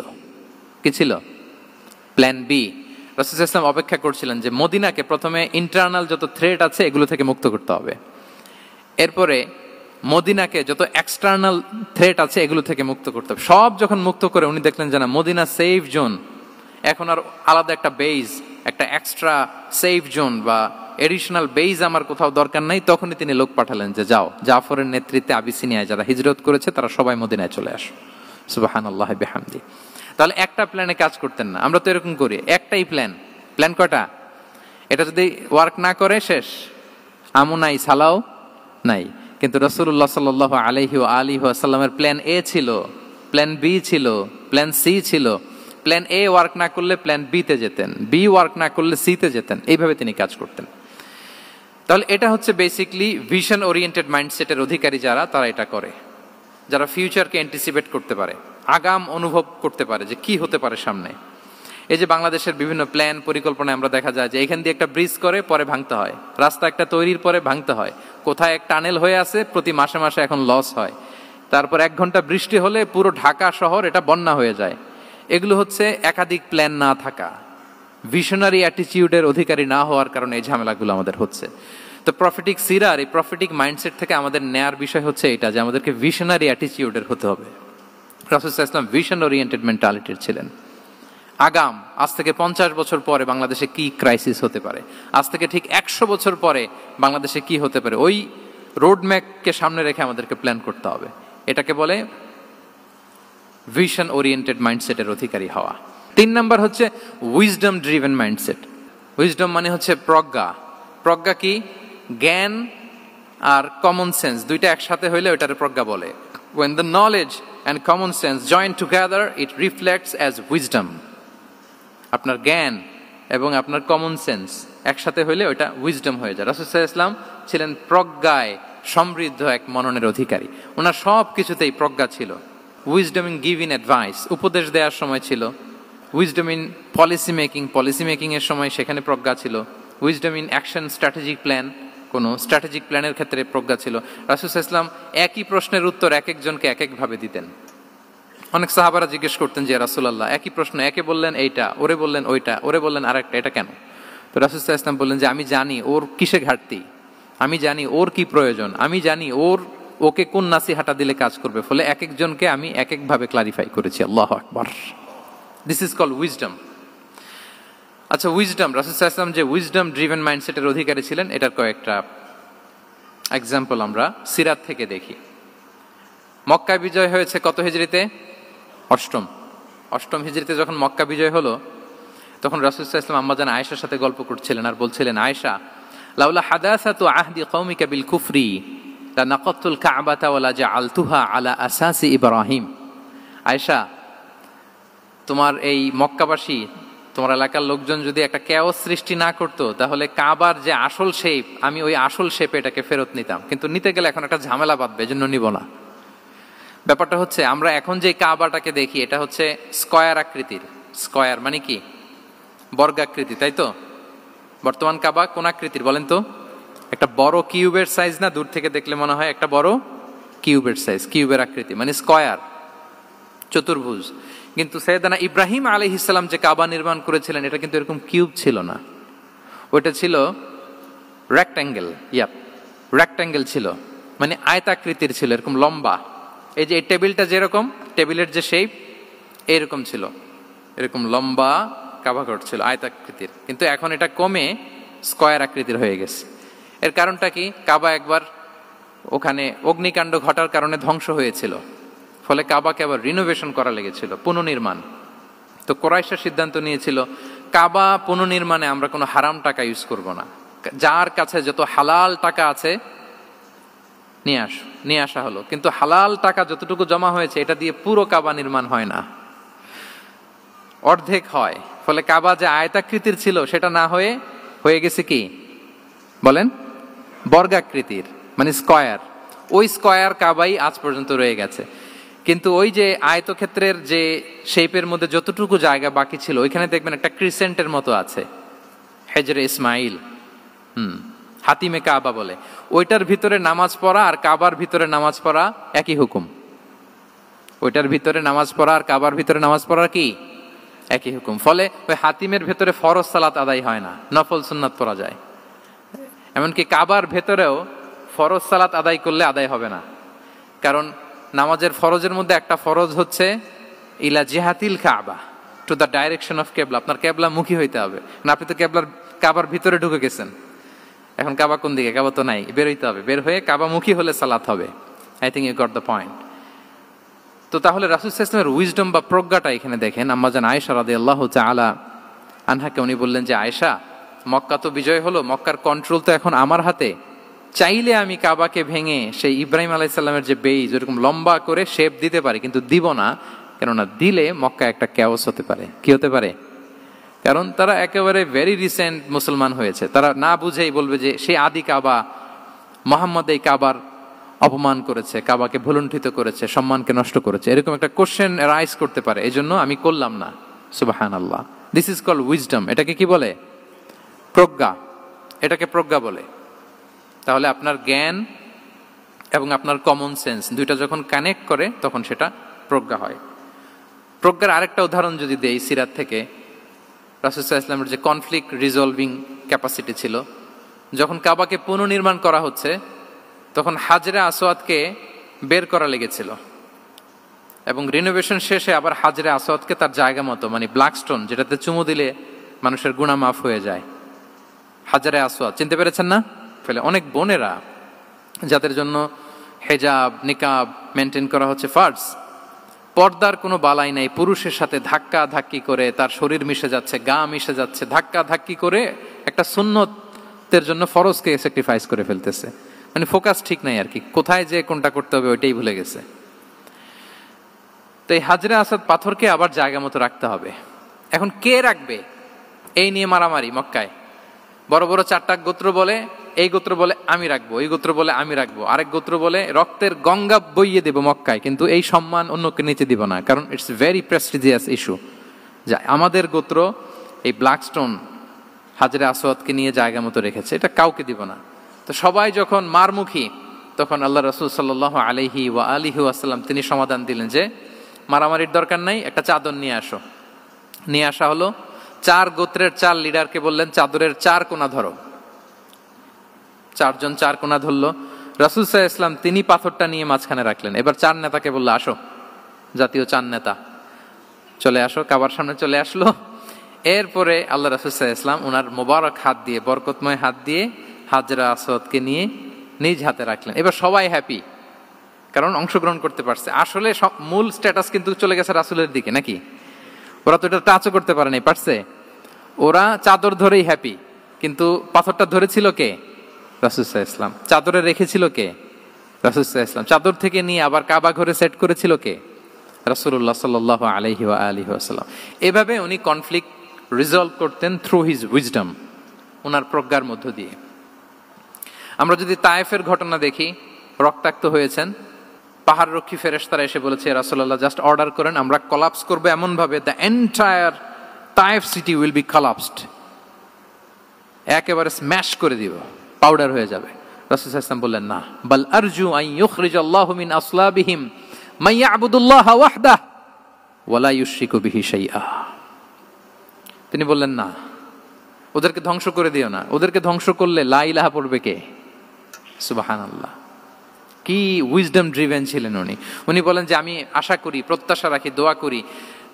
কি ছিল? Plan B. রাসূল সাল্লাল্লাহু আলাইহি ওয়াসাল্লাম অপেক্ষা করছিলেন যে মদিনাকে প্রথমে ইন্টারনাল যত থ্রেট আছে এগুলো থেকে মুক্ত করতে হবে, এরপরে মদিনাকে যত এক্সটার্নাল থ্রেট আছে এগুলো থেকে মুক্ত করতে হবে। সব যখন মুক্ত করে উনি দেখলেন যে না, মদিনা সেফ জোন, এখন আর আলাদা একটা বেজ, একটা এক্সট্রা সেফ জোন বা এডিশনাল বেজ আমার কোথাও দরকার নাই। তখনই তিনি লোক পাঠালেন যে যাও, জাফরের নেতৃত্বে আবিসিনিয়ায় যারা হিজরত করেছে তারা সবাই মদিনায় চলে আসো। সুবহানাল্লাহ বিহামদি। তাহলে একটা প্ল্যানে কাজ করতেন না। আমরা তো এরকম করি, একটাই প্ল্যান। প্ল্যান কয়টা? এটা যদি ওয়ার্ক না করে শেষ, আমু নাই, সালাও নাই। কিন্তু রাসূলুল্লাহ সাল্লাল্লাহু আলাইহি ওয়া আলিহি ওয়াসাল্লামের প্ল্যান এ ছিল, প্ল্যান বি ছিল, প্ল্যান সি ছিল। প্ল্যান এ ওয়ার্ক না করলে প্ল্যান বি তে যেতেন, বি ওয়ার্ক না করলে সি তে যেতেন, এইভাবে তিনি কাজ করতেন। তাহলে এটা হচ্ছে বেসিকলি ভিশন ওরিয়েন্টেড মাইন্ডসেটের অধিকারী যারা, তারা এটা করে, যারা ফিউচারকে অ্যান্টিসিপেট করতে পারে, আগাম অনুভব করতে পারে যে কি হতে পারে সামনে। এই যে বাংলাদেশের বিভিন্ন প্ল্যান পরিকল্পনায় আমরা দেখা যায় যে এখান দিয়ে একটা ব্রিজ করে পরে ভাঙতে হয়, রাস্তা একটা তৈরির পরে ভাঙতে হয়, কোথায় এক টানেল হয়ে আছে প্রতি মাসে মাসে এখন লস হয়, তারপর 1 ঘন্টা বৃষ্টি হলে পুরো ঢাকা শহর এটা বন্যা হয়ে যায়। এগুলো হচ্ছে একাধিক প্ল্যান না থাকা, ভিশনারি অ্যাটিটিউডের অধিকারী না হওয়ার কারণে এই ঝামেলাগুলো আমাদের হচ্ছে। তো প্রফেটিক সিরার এই প্রফেটিক মাইন্ডসেট থেকে আমাদের নেয়ার বিষয় হচ্ছে এটা যে আমাদেরকে ভিশনারি অ্যাটিটিউডের হতে হবে। রাসূল সাল্লাল্লাহু আলাইহি ওয়াসাল্লাম ভিশন ওরিয়েন্টেড মেন্টালিটির ছিলেন। আগাম, আজ থেকে 50 বছর পরে বাংলাদেশে কি ক্রাইসিস হতে পারে, আজ থেকে ঠিক 100 বছর পরে বাংলাদেশে কি হতে পারে, ওই রোড ম্যাপকে সামনে রেখে আমাদেরকে প্ল্যান করতে হবে। এটাকে বলে ভিশন ওরিয়েন্টেড মাইন্ডসেটের অধিকারী হওয়া। 3 নাম্বার হচ্ছে উইজডম ড্রিভেন মাইন্ডসেট। উইজডম মানে হচ্ছে প্রজ্ঞা। প্রজ্ঞা কি? জ্ঞান আর কমন সেন্স দুইটা একসাথে হইলে ওটারে প্রজ্ঞা বলে। When the knowledge and common sense join together, it reflects as wisdom. আপনার জ্ঞান এবং আপনার কমন সেন্স একসাথে হইলে ওটা উইজডম হয়ে যায়। রাসূল সাল্লাল্লাহু আলাইহি ওয়াসাল্লাম ছিলেন প্রজ্ঞায় সমৃদ্ধ এক মননের অধিকারী। ওনার সব কিছুতেই প্রজ্ঞা ছিল। উইজডম ইন গিভিং অ্যাডভাইস, উপদেশ দেওয়ার সময় ছিল। উইজডম ইন পলিসি মেকিং এর সময় সেখানে প্রজ্ঞা ছিল। Wisdom in action, strategic plan, কোনো স্ট্র্যাটেজিক প্ল্যানের ক্ষেত্রে প্রজ্ঞা ছিল। রাসূল সাল্লাল্লাহু আলাইহি ওয়াসাল্লাম একই প্রশ্নের উত্তর এক একজনকে এক একভাবে দিতেন। অনেক সাহাবারা জিজ্ঞেস করতেন যে রাসূলুল্লাহ একই প্রশ্ন, একে বললেন এইটা, ওরে বললেন ওইটা, ওরে বললেন আরেকটা, এটা কেন? তো রাসূল সাল্লাল্লাহু আলাইহি ওয়াসাল্লাম বললেন যে আমি জানি ওর কিসে ঘাটতি, আমি জানি ওর কি প্রয়োজন, আমি জানি ওকে কোন নাসিহাটা দিলে কাজ করবে, ফলে এক একজনকে আমি এক একভাবে ক্লারিফাই করেছি। আল্লাহু আকবার। This is called wisdom. আচ্ছা, উইজডম, রাসূল সাল্লাল্লাহু আলাইহি ওয়াসাল্লাম যে উইজডম ড্রিভেন মাইন্ডসেটের অধিকারী ছিলেন, এটার কয়েকটা এক্সাম্পল আমরা সিরাত থেকে দেখি। মক্কা বিজয় হয়েছে কত হিজরিতে? অষ্টম হিজরিতে যখন মক্কা বিজয় হলো, তখন রাসূল সাল্লাল্লাহু আলাইহি ওয়াসাল্লাম আম্মাজান আয়েশার সাথে গল্প করছিলেন আর বলছিলেন, আয়েশা, লাউলা হাদাসাতু আহদি কওমিকা বিল কুফরি লানাকাতুল কাবাতা ওয়ালা জাআলতুহা আলা আসাসি ইব্রাহিম। আয়েশা, তোমার এই মক্কাবাসী, তোমার এলাকার লোকজন যদি একটা ক্যাওস সৃষ্টি না করতো, তাহলে কাবার যে আসল শেপ, আমি ওই আসল শেপে এটাকে ফেরত নিতাম, কিন্তু নিতে গেলে এখন একটা ঝামেলা বাঁধবে, এজন্য নিব না। ব্যাপারটা হচ্ছে, আমরা এখন যে কাবাটাকে দেখি এটা হচ্ছে স্কয়ার আকৃতির। স্কয়ার মানে কি? বর্গাকৃতি, তাই তো? বর্তমান কাবা কোন আকৃতির বলেন তো? একটা বড় কিউবের সাইজ না? দূর থেকে দেখলে মনে হয় একটা বড় কিউবের সাইজ, কিউবের আকৃতি মানে স্কয়ার, চতুর্ভুজ। কিন্তু সাইয়েদনা ইব্রাহিম আলাইহিস সালাম যে কাবা নির্মাণ করেছিলেন, এটা কিন্তু এরকম কিউব ছিল না, ওটা ছিল রেক্ট্যাঙ্গেল। রেক্ট্যাঙ্গেল ছিল, মানে আয়তাকৃতির ছিল, এরকম লম্বা। এই যে এই টেবিলটা যেরকম, টেবিলের যে শেপ এরকম ছিল, এরকম লম্বা কাবাঘর ছিল আয়তাকৃতির। কিন্তু এখন এটা কমে স্কয়ার আকৃতির হয়ে গেছে। এর কারণটা কি? কাবা একবার ওখানে অগ্নিকাণ্ড ঘটার কারণে ধ্বংস হয়েছিল, ফলে কাবাকে আবার রিনোভেশন করা লেগেছিল, পুনর্নির্মাণ। তো কুরাইশরা সিদ্ধান্ত নিয়েছিল, কাবা পুনর্নির্মাণে আমরা কোনো হারাম টাকা ইউজ করব না, যার কাছে যত হালাল টাকা আছে নিয়ে আসা হলো। কিন্তু হালাল টাকা যতটুকু জমা হয়েছে, এটা দিয়ে পুরো কাবা নির্মাণ হয় না, অর্ধেক হয়। ফলে কাবা যে আয়তাকৃতির ছিল সেটা না হয়ে গেছে কি বলেন? বর্গাকৃতির, মানে স্কয়ার। ওই স্কয়ার কাবাই আজ পর্যন্ত রয়ে গেছে। কিন্তু ওই যে আয়তক্ষেত্রের যে শেপের মধ্যে যতটুকু জায়গা বাকি ছিল, ওইখানে দেখবেন একটা ক্রিসেন্টের মতো আছে, হেজরে ইসমাইল, হাতিমে কাবা বলে। ওইটার ভিতরে নামাজ পড়া আর কাবার ভিতরে নামাজ পড়া একই হুকুম। ওইটার ভিতরে নামাজ পড়া আর কাবার ভিতরে নামাজ পড়া কি একই হুকুম। ফলে ওই হাতিমের ভেতরে ফরজ সালাত আদায় হয় না, নফল সুন্নাত পড়া যায়। এমনকি কাবার ভেতরেও ফরজ সালাত আদায় করলে আদায় হবে না, কারণ নামাজের ফরজের মধ্যে একটা ফরজ হচ্ছে ইলা জিহাতিল কাবা, টু দ্য ডাইরেকশন অফ কেবলা। আপনার কেবলা মুখী হইতে হবে না। আপনি তো কাবার ভিতরে ঢুকে গেছেন, এখন কাবা কোন দিকে? কাবা তো নাই, বের হইতে হবে। বের হয়ে কাবা মুখী হলে সালাত হবে। I think you got the point. তো তাহলে রাসূল সাল্লাল্লাহু আলাইহি ওয়াসাল্লামের উইজডম বা প্রজ্ঞাটা এখানে দেখেন। আম্মাজান আয়েশা রাদিয়াল্লাহু তাআলা আনহাকে উনি বললেন যে, আয়েশা, মক্কা তো বিজয় হলো, মক্কার কন্ট্রোল তো এখন আমার হাতে। চাইলে আমি কাবাকে ভেঙে সেই ইব্রাহিম আলাইহিস সালামের যে বেইজ এরকম লম্বা করে শেপ দিতে পারি, কিন্তু দিব না। কেননা দিলে মক্কা একটা ক্যাওস হতে পারে। কি হতে পারে? কারণ তারা একেবারে ভেরি রিসেন্ট মুসলমান হয়েছে, তারা না বুঝেই বলবে যে সেই আদি কাবা, মুহাম্মদ এই কাবার অপমান করেছে, কাবাকে ভুলুণ্ঠিত করেছে, সম্মানকে নষ্ট করেছে, এরকম একটা কোশ্চেন রাইজ করতে পারে। এই জন্য আমি করলাম না। সুবহানাল্লাহ। This is called wisdom. এটাকে কি বলে? প্রজ্ঞা। এটাকে প্রজ্ঞা বলে। তাহলে আপনার জ্ঞান এবং আপনার কমন সেন্স দুইটা যখন কানেক্ট করে, তখন সেটা প্রজ্ঞা হয়। প্রজ্ঞার আরেকটা উদাহরণ যদি দেই সিরাত থেকে, রাসূল সাল্লাল্লাহু আলাইহি ওয়াসাল্লামের যে কনফ্লিক্ট রিজলভিং ক্যাপাসিটি ছিল, যখন কাবাকে পুনর্নির্মাণ করা হচ্ছে, তখন হাজরে আসওয়াদকে বের করা লেগেছিল, এবং রিনোভেশন শেষে আবার হাজরে আসওয়াদকে তার জায়গা মতো, মানে ব্ল্যাক স্টোন, যেটাতে চুমু দিলে মানুষের গুনাহ মাফ হয়ে যায়, হাজরে আসওয়াদ, চিনতে পেরেছেন না? ফলে অনেক বোনেরা যাদের জন্য হেজাব নিকাব মেনটেন করা হচ্ছে ফার্জ, পর্দার কোনো বালাই নাই, পুরুষের সাথে ধাক্কা ধাক্কি করে তার শরীর মিশে যাচ্ছে, গা মিশে যাচ্ছে, ধাক্কা ধাক্কি করে একটা সুন্নতের জন্য ফরজকে স্যাক্রিফাইস করে ফেলতেছে। মানে ফোকাস ঠিক নাই আর কি, কোথায় যে কোনটা করতে হবে ওইটাই ভুলে গেছে। তো এই হাজরে আসওয়াদ পাথরকে আবার জায়গা মতো রাখতে হবে। এখন কে রাখবে, এই নিয়ে মারামারি মক্কায়। বড় বড় চারটা গোত্র বলে, এই গোত্র বলে আমি রাখবো, এই গোত্র বলে আমি রাখবো, আরেক গোত্র বলে রক্তের গঙ্গা বইয়ে দেব মক্কায়, কিন্তু এই সম্মান অন্যকে নিতে দিব না, কারণ ইটস ভেরি প্রেস্টিজিয়াস ইস্যু। যা আমাদের গোত্র এই ব্ল্যাক স্টোন হাজরে আসওয়াদকে নিয়ে জায়গা মতো রেখেছে, এটা কাউকে দিব না। তো সবাই যখন মারমুখী, তখন আল্লাহ রাসূল সাল্লাল্লাহু আলাইহি ওয়া আলিহি ওয়াসাল্লাম তিনি সমাধান দিলেন যে মারামারির দরকার নাই, একটা চাদর নিয়ে আসো। নিয়ে আসা হলো। 4 গোত্রের 4 লিডারকে বললেন চাদরের 4 কোণা ধরো। চারজন চার কোনা ধরলো, রাসূল সাল্লাল্লাহু আলাইহি ওয়াসাল্লাম তিনি পাথরটা নিয়ে মাঝখানে রাখলেন। এবার চার নেতাকে বললো, আসো, জাতীয় চার নেতা চলে আসো, কাবার সামনে চলে আসলো। এরপরে আল্লাহ রাসূল সাল্লাল্লাহু আলাইহি ওয়াসাল্লাম ওনার মোবারক হাত দিয়ে, বরকতময় হাত দিয়ে হাজরা আসওয়াদকে নিয়ে নিজ হাতে রাখলেন। এবার সবাই হ্যাপি, কারণ অংশগ্রহণ করতে পারছে। আসলে মূল স্ট্যাটাস কিন্তু চলে গেছে রাসূলের দিকে, নাকি? ওরা তো এটা টাচও করতে পারে নাই, পারছে? ওরা চাদর ধরেই হ্যাপি, কিন্তু পাথরটা ধরেছিল কে? রাসূল সাল্লাল্লাহু আলাইহি ওয়াসাল্লাম। চাদরে রেখেছিল কে? রাসূল সাল্লাল্লাহু আলাইহি ওয়াসাল্লাম। চাদর থেকে নিয়ে আবার কাবা ঘরে সেট করেছিল কে? রাসূলুল্লাহ সাল্লাল্লাহু আলাইহি ওয়া আলিহি ওয়াসাল্লাম। এভাবে উনি কনফ্লিক্ট রিজলভ করতেন থ্রু হিজ উইজডম, ওনার প্রজ্ঞার মধ্য দিয়ে। আমরা যদি তায়েফের ঘটনা দেখি, রক্তাক্ত হয়েছেন, পাহাড় রক্ষী ফেরেশতারা এসে বলেছে, রাসূলুল্লাহ জাস্ট অর্ডার করেন, আমরা কোলাপস করব এমন ভাবে the entire Taif city will be collapsed, একেবারে স্ম্যাশ করে দিব, পাউডার হয়ে যাবে। রাসূল সাল্লাল্লাহু আলাইহি ওয়াসাল্লাম বললেন, না, বাল আরজু আন ইউখরিজাল্লাহু মিন আসলাবিহিম মান ইয়াবুদুল্লাহা ওয়াহদাহু ওয়া লা ইউশরিকু বিহি শাইআ। তিনি বললেন, না, ওদেরকে ধ্বংস করে দিও না, ওদেরকে ধ্বংস করলে লা ইলাহা পড়বে কে? সুবহানাল্লাহ। কি উইজডম ড্রিভেন ছিলেন উনি। উনি বলেন যে আমি আশা করি, প্রত্যাশা রাখি, দোয়া করি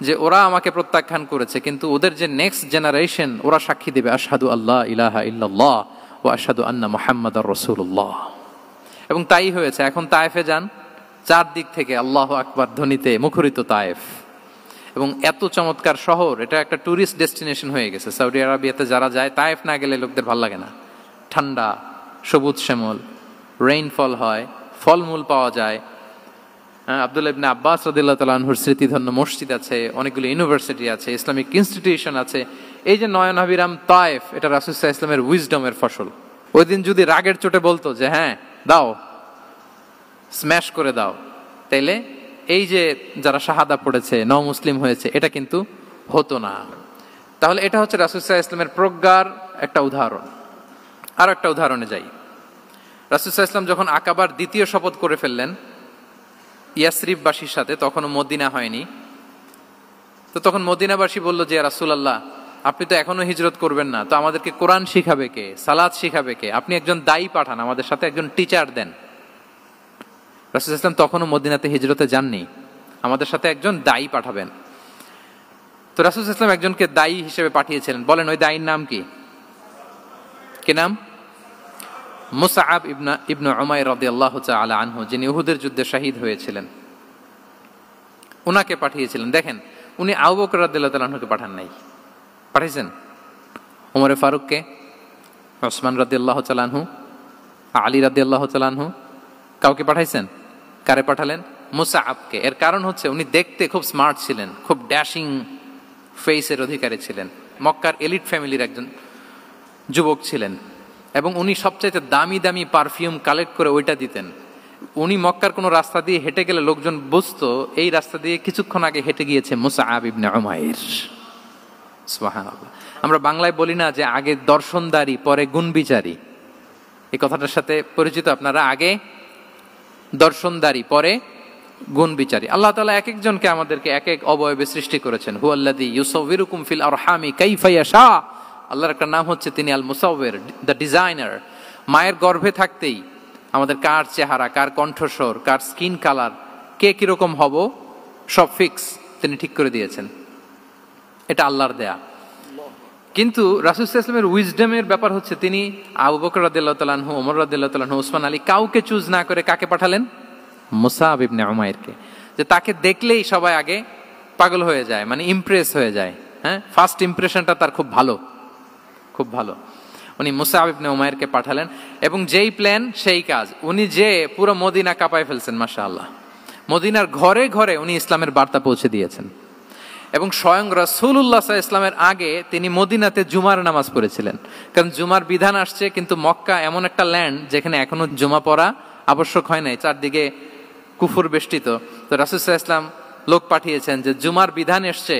যে ওরা আমাকে প্রত্যাখ্যান করেছে, কিন্তু ওদের যে নেক্সট জেনারেশন, ওরা সাক্ষী দেবে আশহাদু আল্লাহ ইলাহা ইল্লাল্লাহ ওয়া আশহাদু আন্না মুহাম্মাদার রাসূলুল্লাহ। এবং তাই হয়েছে। এখন তায়েফে যান, চারদিক থেকে আল্লাহু আকবার ধ্বনিতে মুখরিত তায়েফ, এবং এত চমৎকার শহর, এটা একটা ট্যুরিস্ট ডেস্টিনেশন হয়ে গেছে। সৌদি আরবিয়াতে যারা যায়, তায়েফ না গেলে লোকদের ভালো লাগে না। ঠান্ডা, সবুজ শ্যামল, রেইনফল হয়, ফলমূল পাওয়া যায়। আব্দুল্লাহ ইবনে আব্বাস রাদিয়াল্লাহু তাআলা আনহুর স্মৃতিধন্য মসজিদ আছে, অনেকগুলো ইউনিভার্সিটি আছে, ইসলামিক ইনস্টিটিউশন আছে। এই যে নয়নাভিরাম তায়েফ, এটা রাসূল সাল্লাল্লাহু আলাইহি ওয়াসাল্লামের উইজডমের ফসল। ওই দিন যদি রাগের চোটে বলতো যে হ্যাঁ দাও, স্ম্যাশ করে দাও, তাইলে এই যে যারা শাহাদা পড়েছে, নও মুসলিম হয়েছে, এটা কিন্তু হতো না। তাহলে এটা হচ্ছে রাসূল সাল্লাল্লাহু আলাইহি ওয়াসাল্লামের প্রজ্ঞার একটা উদাহরণ। আর একটা উদাহরণে যাই। রাসূল সাল্লাল্লাহু আলাইহি ওয়াসাল্লাম যখন আকাবার দ্বিতীয় শপথ করে ফেললেন ইয়াসরিববাসীর সাথে, তখনও মদিনা হয়নি, তো তখন মদিনাবাসী বলল যে রাসূলুল্লাহ, আপনি তো এখনো হিজরত করবেন না, তো আমাদেরকে কোরআন শিখাবে কে, সালাত শিখাবে কে? আপনি একজন দায়ী পাঠান, আমাদের সাথে একজন টিচার দেন। রাসূল সাল্লাল্লাহু আলাইহি ওয়াসাল্লাম তখনও মদিনাতে হিজরতে যাননি, আমাদের সাথে একজন দায়ী পাঠাবেন। তো রাসূল সাল্লাল্লাহু আলাইহি ওয়াসাল্লাম একজনকে দায়ী হিসেবে পাঠিয়েছিলেন। বলেন ওই দায়ীর নাম কি? কি নাম? মুসআব ইবনে উমাইর রাদিয়াল্লাহু তাআলা আনহু, যিনি উহুদের যুদ্ধে শহীদ হয়েছিলেন, উনাকে পাঠিয়েছিলেন। দেখেন, উনি আবু বকর রাদিয়াল্লাহু তাআলা আনহুকে পাঠান নাই, পাঠিয়েছেন ওমর ফারুককে, ওসমান রাদিয়াল্লাহু তাআলা আনহু, আলী রাদিয়াল্লাহু তাআলা আনহু, কাউকে পাঠাইছেন? কারে পাঠালেন? মুসআবকে। এর কারণ হচ্ছে উনি দেখতে খুব স্মার্ট ছিলেন, খুব ড্যাশিং ফেসের অধিকারী ছিলেন, মক্কার এলিট ফ্যামিলির একজন যুবক ছিলেন, এবং উনি সবচাইতে দামি দামি পারফিউম কালেক্ট করে ওইটা দিতেন। উনি মক্কার কোনো রাস্তা দিয়ে হেঁটে গেলে লোকজন বুঝতো এই রাস্তা দিয়ে কিছুক্ষণ আগে হেঁটে গিয়েছে মুসআব ইবনে উমাইর। সুবহানাল্লাহ। আমরা বাংলায় বলি না যে আগে দর্শনদারি পরে গুণবিচারী, এই কথাটার সাথে পরিচিত আপনারা? আগে দর্শনদারি পরে গুণবিচারী। আল্লাহ তাআলা এক একজনকে আমাদেরকে এক এক অবয়বে সৃষ্টি করেছেন। হুয়াল্লাযী ইউসাউবিরুকুম ফিল আরহামি কাইফা ইয়াশা। আল্লাহর একটা নাম হচ্ছে তিনি আল মুসাউবির, দ্য ডিজাইনার। মায়ের গর্ভে থাকতেই আমাদের কার চেহারা, কার কণ্ঠস্বর, কার স্কিন কালার, কে কিরকম হব, সব ফিক্স তিনি ঠিক করে দিয়েছেন। এটা আল্লাহর দেয়া। কিন্তু রাসূল সাল্লাল্লাহু আলাইহি ওয়াসাল্লামের উইজডমের ব্যাপার হচ্ছে তিনি আবু বকর রাদিয়াল্লাহু তাআলা আনহু, ওমর রাদিয়াল্লাহু তাআলা আনহু, ওসমান আলী, কাউকে চুজ না করে কাকে পাঠালেন? মুসআব ইবনে উমাইরকে। যে তাকে দেখলেই সবাই আগে পাগল হয়ে যায়, মানে ইমপ্রেস হয়ে যায়। হ্যাঁ, ফার্স্ট ইমপ্রেশনটা তার খুব ভালো, খুব ভালো। উনি মুসআব ইবনে উমাইরকে পাঠালেন, এবং যেই প্ল্যান সেই কাজ। উনি যে পুরো মদিনা কাঁপায় ফেলছেন, মাশাআল্লাহ। মদিনার ঘরে ঘরে উনি ইসলামের বার্তা পৌঁছে দিয়েছেন, এবং স্বয়ং রাসূলুল্লাহ সাল্লাল্লাহু আলাইহি ওয়াসাল্লামের আগে তিনি মদিনাতে জুমার নামাজ পড়েছিলেন। কারণ জুমার বিধান আসছে, কিন্তু মক্কা এমন একটা ল্যান্ড যেখানে এখনো জুমা পড়া আবশ্যক হয় নাই, চারদিকে কুফর বেষ্টিত। তো রাসূল সাল্লাল্লাহু আলাইহি ওয়াসাল্লাম লোক পাঠিয়েছেন যে জুমার বিধান এসছে,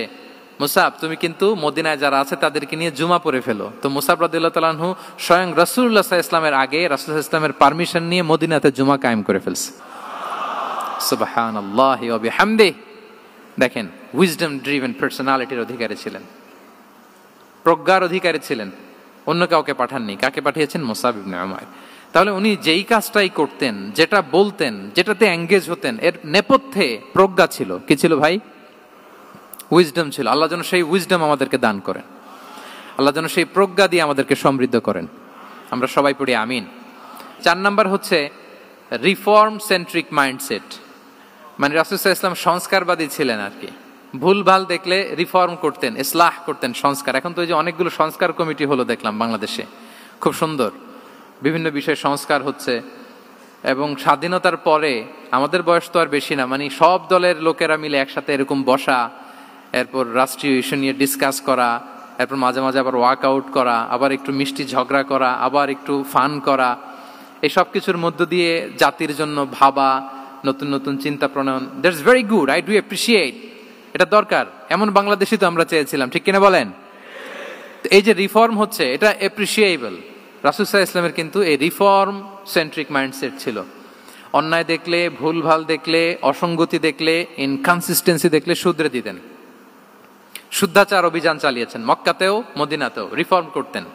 মুসাব তুমি কিন্তু মদিনায় যারা আছে তাদেরকে নিয়ে জুমা পড়ে ফেলো। তো মুসাব রাদিয়াল্লাহু তাআলা আনহু স্বয়ং রাসূলুল্লাহ সাল্লাল্লাহু আলাইহি ওয়াসাল্লামের আগে রাসূল সাল্লাল্লাহু আলাইহি ওয়াসাল্লামের পারমিশন নিয়ে মদিনাতে জুমা কায়েম করে ফেলছে। সুবহানাল্লাহি ওয়া বিহামদিহি। দেখেন, উইজডম ড্রিভেন পার্সোনালিটির অধিকারী ছিলেন, প্রজ্ঞার অধিকারী ছিলেন, অন্য কাউকে পাঠাননি। কাকে পাঠিয়েছেন? মুসআব ইবনে উমাইর। তাহলে উনি যেই কাজটাই করতেন, যেটা বলতেন, যেটাতে এঙ্গেজ হতেন, এর নেপথ্যে প্রজ্ঞা ছিল। কি ছিল ভাই? উইজডম ছিল। আল্লাহ যেন সেই উইজডম আমাদেরকে দান করেন, আল্লাহ যেন সেই প্রজ্ঞা দিয়ে আমাদেরকে সমৃদ্ধ করেন। আমরা সবাই পড়ি আমিন। 4 নাম্বার হচ্ছে রিফর্ম সেন্ট্রিক মাইন্ডসেট। মানে রাসূল সাল্লাল্লাহু আলাইহি ওয়াসাল্লাম সংস্কারবাদী ছিলেন আর কি। ভুলভাল দেখলে রিফর্ম করতেন, ইসলাহ করতেন, সংস্কার। এখন তো এই যে অনেকগুলো সংস্কার কমিটি হলো দেখলাম বাংলাদেশে, খুব সুন্দর, বিভিন্ন বিষয়ে সংস্কার হচ্ছে। এবং স্বাধীনতার পরে আমাদের বয়স তো আর বেশি না, মানে সব দলের লোকেরা মিলে একসাথে এরকম বসা, এরপর রাষ্ট্রীয় ইস্যু নিয়ে ডিসকাস করা, এরপর মাঝে মাঝে আবার ওয়াক আউট করা, আবার একটু মিষ্টি ঝগড়া করা, আবার একটু ফান করা, এই সব কিছুর মধ্য দিয়ে জাতির জন্য ভাবা, নতুন নতুন চিন্তা প্রণয়ন। That's very good, I do appreciate, এটা দরকার। এমন বাংলাদেশই তো আমরা চেয়েছিলাম, ঠিক কিনা বলেন? এই যে রিফর্ম হচ্ছে, এটা অ্যাপ্রিসিয়েবল। রাসূল সাল্লাল্লাহু আলাইহি ওয়াসাল্লামের কিন্তু এই রিফর্ম সেন্ট্রিক মাইন্ডসেট ছিল। অন্যায় দেখলে, ভুলভাল দেখলে, অসঙ্গতি দেখলে, ইনকনসিস্টেন্সি দেখলে শুধরে দিতেন। শুদ্ধাচার অভিযান চালিয়েছেন মক্কাতেও, মদিনাতেও রিফর্ম করতেন।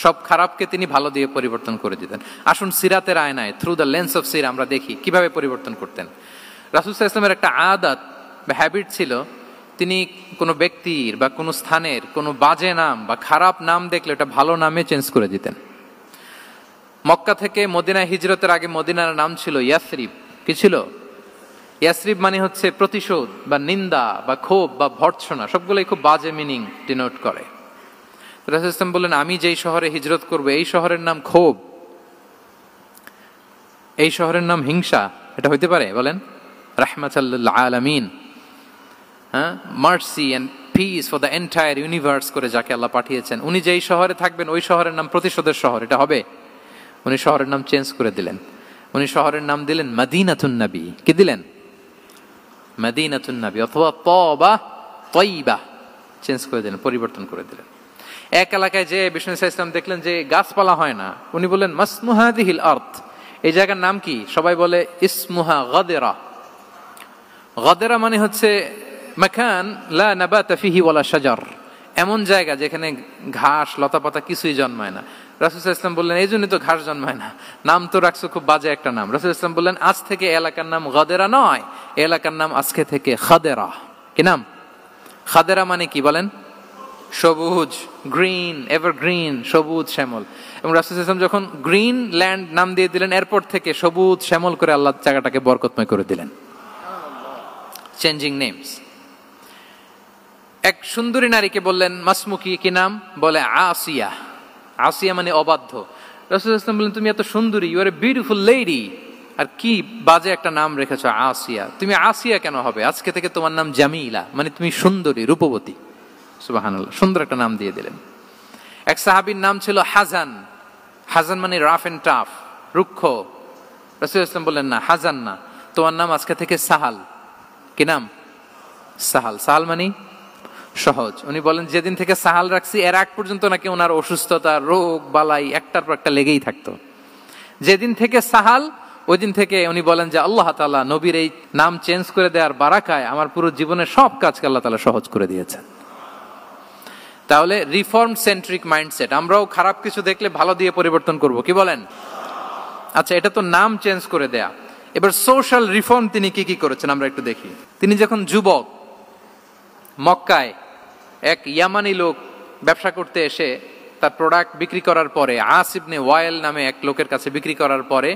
সব খারাপকে তিনি ভালো দিয়ে পরিবর্তন করে দিতেন। আসুন সিরাতের আয়নায়, থ্রু দ্য লেন্স অফ সিরা, আমরা দেখি কিভাবে পরিবর্তন করতেন। রাসূল সাল্লাল্লাহু আলাইহি ওয়াসাল্লামের একটা আদত বা হ্যাবিট ছিল, তিনি কোনো ব্যক্তির বা কোনো স্থানের কোনো বাজে নাম বা খারাপ নাম দেখলে ওটা ভালো নামে চেঞ্জ করে দিতেন। মক্কা থেকে মদিনায় হিজরতের আগে মদিনার নাম ছিল ইয়াসরিব। কি ছিল? ইয়াসরিব মানে হচ্ছে প্রতিশোধ বা নিন্দা বা ক্ষোভ বা ভর্ৎসনা, সবগুলোই খুব বাজে মিনিং ডিনোট করে। রাসূল সাল্লাল্লাহু আলাইহি ওয়াসাল্লাম বললেন, আমি যেই শহরে হিজরত করব এই শহরের নাম ক্ষোভ, এই শহরের নাম হিংসা, এটা হইতে পারে? বলেন। রাহমাতাল লিল আলামিন, হ্যাঁ, mercy and peace for the entire universe করে যাকে আল্লাহ পাঠিয়েছেন, উনি যেই শহরে থাকবেন ওই শহরের নাম প্রতিশোধের শহর, এটা হবে? উনি শহরের নাম চেঞ্জ করে দিলেন। উনি শহরের নাম দিলেন মদিনাতুন নবী। কি দিলেন? মদিনাতুন নবী, অথবা তওবা তয়্যিবা, চেঞ্জ করে দিলেন, পরিবর্তন করে দিলেন। এক এলাকায় যে বিষ্ণু ইসলাম দেখলেন যে গাছপালা হয় না, উনি বললেন মাসমু হাযিহিল আরদ, এই জায়গার নাম কি? সবাই বলে ইসমুহা গাদেরা। গাদেরা মানে হচ্ছে মাকান লা নাবাতা ফিহি ওয়ালা শাজার, এমন জায়গা যেখানে ঘাস লতাপাতা কিছুই জন্মায় না। রাসূল সাল্লাল্লাহু আলাইহি ওয়াসাল্লাম বললেন, এই জন্য তো ঘাস জন্মায় না, নাম তো রাখছো খুব বাজে একটা নাম। রাসূল সাল্লাল্লাহু আলাইহি ওয়াসাল্লাম বললেন, আজ থেকে এলাকার নাম গাদেরা নয়, এলাকার নাম আজকে থেকে খাদেরা। কি নাম? খাদেরা মানে কি বলেন? সবুজ, গ্রিন, এভারগ্রিন, সবুজ শ্যামল। এবং রাসূল সাল্লাল্লাহু আলাইহি ওয়াসাল্লাম যখন গ্রিন ল্যান্ড নাম দিয়ে দিলেন, এরপর থেকে সবুজ শ্যামল করে আল্লাহ জায়গাটাকে বরকতময় করে দিলেন। Changing names. এক সুন্দরী নারীকে বললেন মাসমুকি, কি নাম? বলে আসিয়া। আসিয়া মানে অবাধ্য। রাসূল সাল্লাল্লাহু আলাইহি ওয়াসাল্লাম বললেন, তুমি এত সুন্দরী, you are a beautiful lady, আর কি বাজে একটা নাম রেখেছো আসিয়া। তুমি আসিয়া কেন হবে? আজকে থেকে তোমার নাম জামিলা, মানে তুমি সুন্দরী, রূপবতী। সুবহানাল্লাহ, সুন্দর একটা নাম দিয়ে দিলেন। এক সাহাবীর নাম ছিল হাজান। হাজান মানে রাফ এন্ড টাফ, রুক্ষ। রাসূল সাল্লাল্লাহু আলাইহি ওয়াসাল্লাম বললেন, না, হাজান না, তোমার নাম আজকে থেকে সাহাল। কি নাম? সাহাল। সাহাল মানে সহজ। উনি বলেন, যেদিন থেকে সাহাল রাখছি এর আগ পর্যন্ত নাকি ওনার অসুস্থতা, রোগ বালাই একটার পর একটা লেগেই থাকতো। যেদিন থেকে সাহাল, ওই দিন থেকে উনি বলেন যে আল্লাহ তাআলা নবীর এই নাম চেঞ্জ করে দেওয়ার বারাকায় আমার পুরো জীবনের সব কাজকে আল্লাহ তাআলা সহজ করে দিয়েছেন। তাহলে রিফর্ম সেন্ট্রিক মাইন্ডসেট, আমরাও খারাপ কিছু দেখলে ভালো দিয়ে পরিবর্তন করব। কি বলেন? আচ্ছা, এটা তো নাম চেঞ্জ করে দেয়া। এবার সোশ্যাল রিফর্ম তিনি কি কি করেছেন আমরা একটু দেখি। তিনি যখন যুবক, মক্কায় এক ইয়ামানি লোক ব্যবসা করতে এসে তার প্রোডাক্ট বিক্রি করার পরে, আস ইবনে ওয়াইল নামে এক লোকের কাছে বিক্রি করার পরে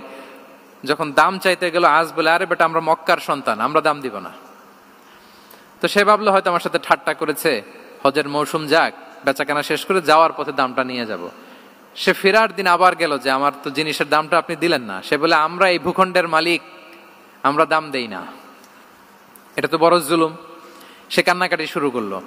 যখন দাম চাইতে গেল, আস বলে, আরে বেটা, আমরা মক্কার সন্তান, আমরা দাম দিব না। তো সে ভাবলো হয়তো আমার সাথে ঠাট্টা করেছে, হজের মৌসুম যাক, বেচাকেনা শেষ করে যাওয়ার পথে দামটা নিয়ে যাব। সে ফেরার দিন আবার গেল যে আমার তো জিনিসের দামটা আপনি দিলেন না। সে বলে, আমরা এই ভূখণ্ডের মালিক, আমরা দাম দেই না। এটা তো বড় জুলুম। সে কান্নাকাটি শুরু করলো।